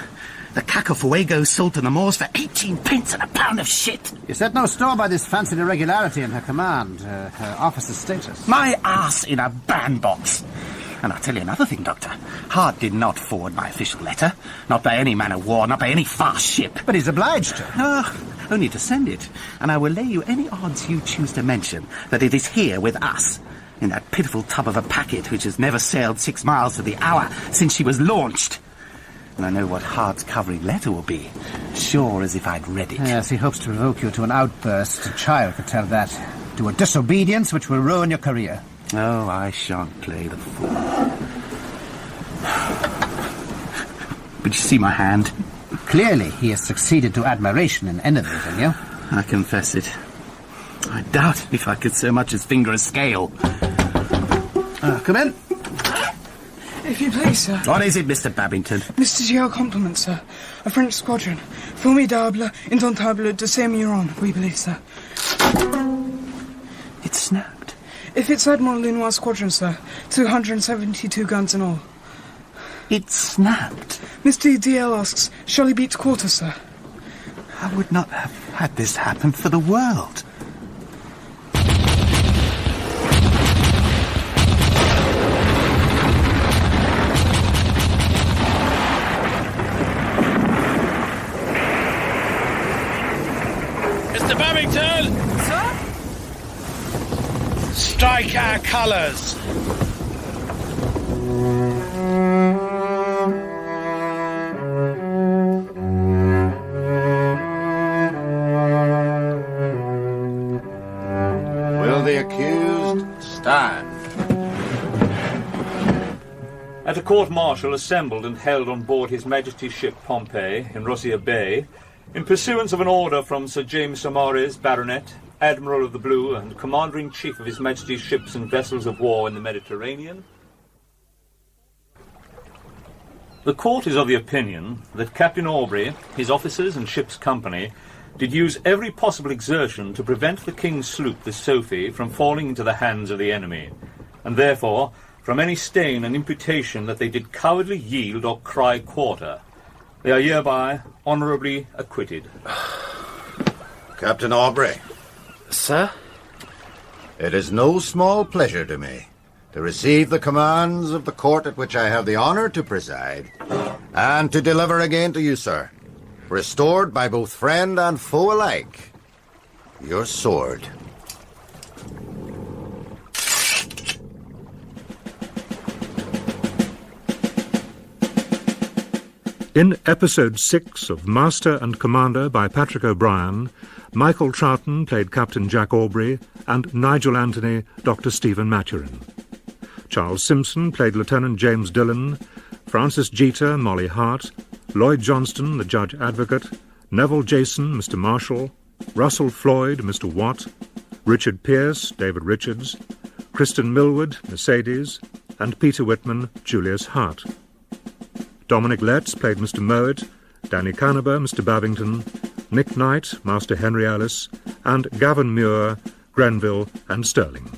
The Kaka Fuego sold to the Moors for 18 pence and a pound of shit. You set no store by this fancied irregularity in her command, her officer's status. My ass in a bandbox. And I'll tell you another thing, Doctor. Hart did not forward my official letter. Not by any man of war, not by any fast ship. But he's obliged to. No, only to send it. And I will lay you any odds you choose to mention that it is here with us, in that pitiful tub of a packet which has never sailed 6 miles to the hour since she was launched. And I know what Hart's covering letter will be. Sure as if I'd read it. Yes, he hopes to provoke you to an outburst. A child could tell that. To a disobedience which will ruin your career. Oh, I shan't play the fool. But you see my hand? Clearly, he has succeeded to admiration in enervating you. I confess it. I doubt if I could so much as finger a scale. Come in. If you please, sir. What is it, Mr. Babington? Mr. Gio compliment, sir. A French squadron. Formidable, indomptable de Saint-Muron, we believe, sir. It snapped. If it's Admiral Lenoir's squadron, sir. 272 guns in all. It snapped. Mr. DL asks, shall he beat quarter, sir? I would not have had this happen for the world. Mr. Babington! Sir? Strike our colours! Will the accused stand? At a court-martial assembled and held on board His Majesty's ship Pompey in Rosia Bay, in pursuance of an order from Sir James Saumarez, Baronet, Admiral of the Blue and Commander-in-Chief of His Majesty's ships and vessels of war in the Mediterranean, the court is of the opinion that Captain Aubrey, his officers and ship's company did use every possible exertion to prevent the King's sloop, the Sophie, from falling into the hands of the enemy, and therefore from any stain and imputation that they did cowardly yield or cry quarter. They are hereby honourably acquitted. Captain Aubrey. Sir? It is no small pleasure to me to receive the commands of the court at which I have the honour to preside, and to deliver again to you, sir, restored by both friend and foe alike, your sword. In Episode 6 of Master and Commander by Patrick O'Brien, Michael Troughton played Captain Jack Aubrey and Nigel Anthony, Dr. Stephen Maturin. Charles Simpson played Lieutenant James Dillon, Francis Jeter, Molly Hart, Lloyd Johnston, the Judge Advocate, Neville Jason, Mr. Marshall, Russell Floyd, Mr. Watt, Richard Pierce, David Richards, Kristen Millward, Mercedes, and Peter Whitman, Julius Hart. Dominic Letts played Mr. Mowat, Danny Canaber, Mr. Babington, Nick Knight, Master Henry Ellis, and Gavin Muir, Grenville and Sterling.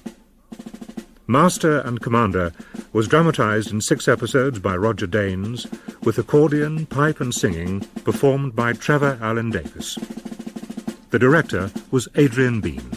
Master and Commander was dramatised in 6 episodes by Roger Danes, with accordion, pipe and singing performed by Trevor Allen Davis. The director was Adrian Bean.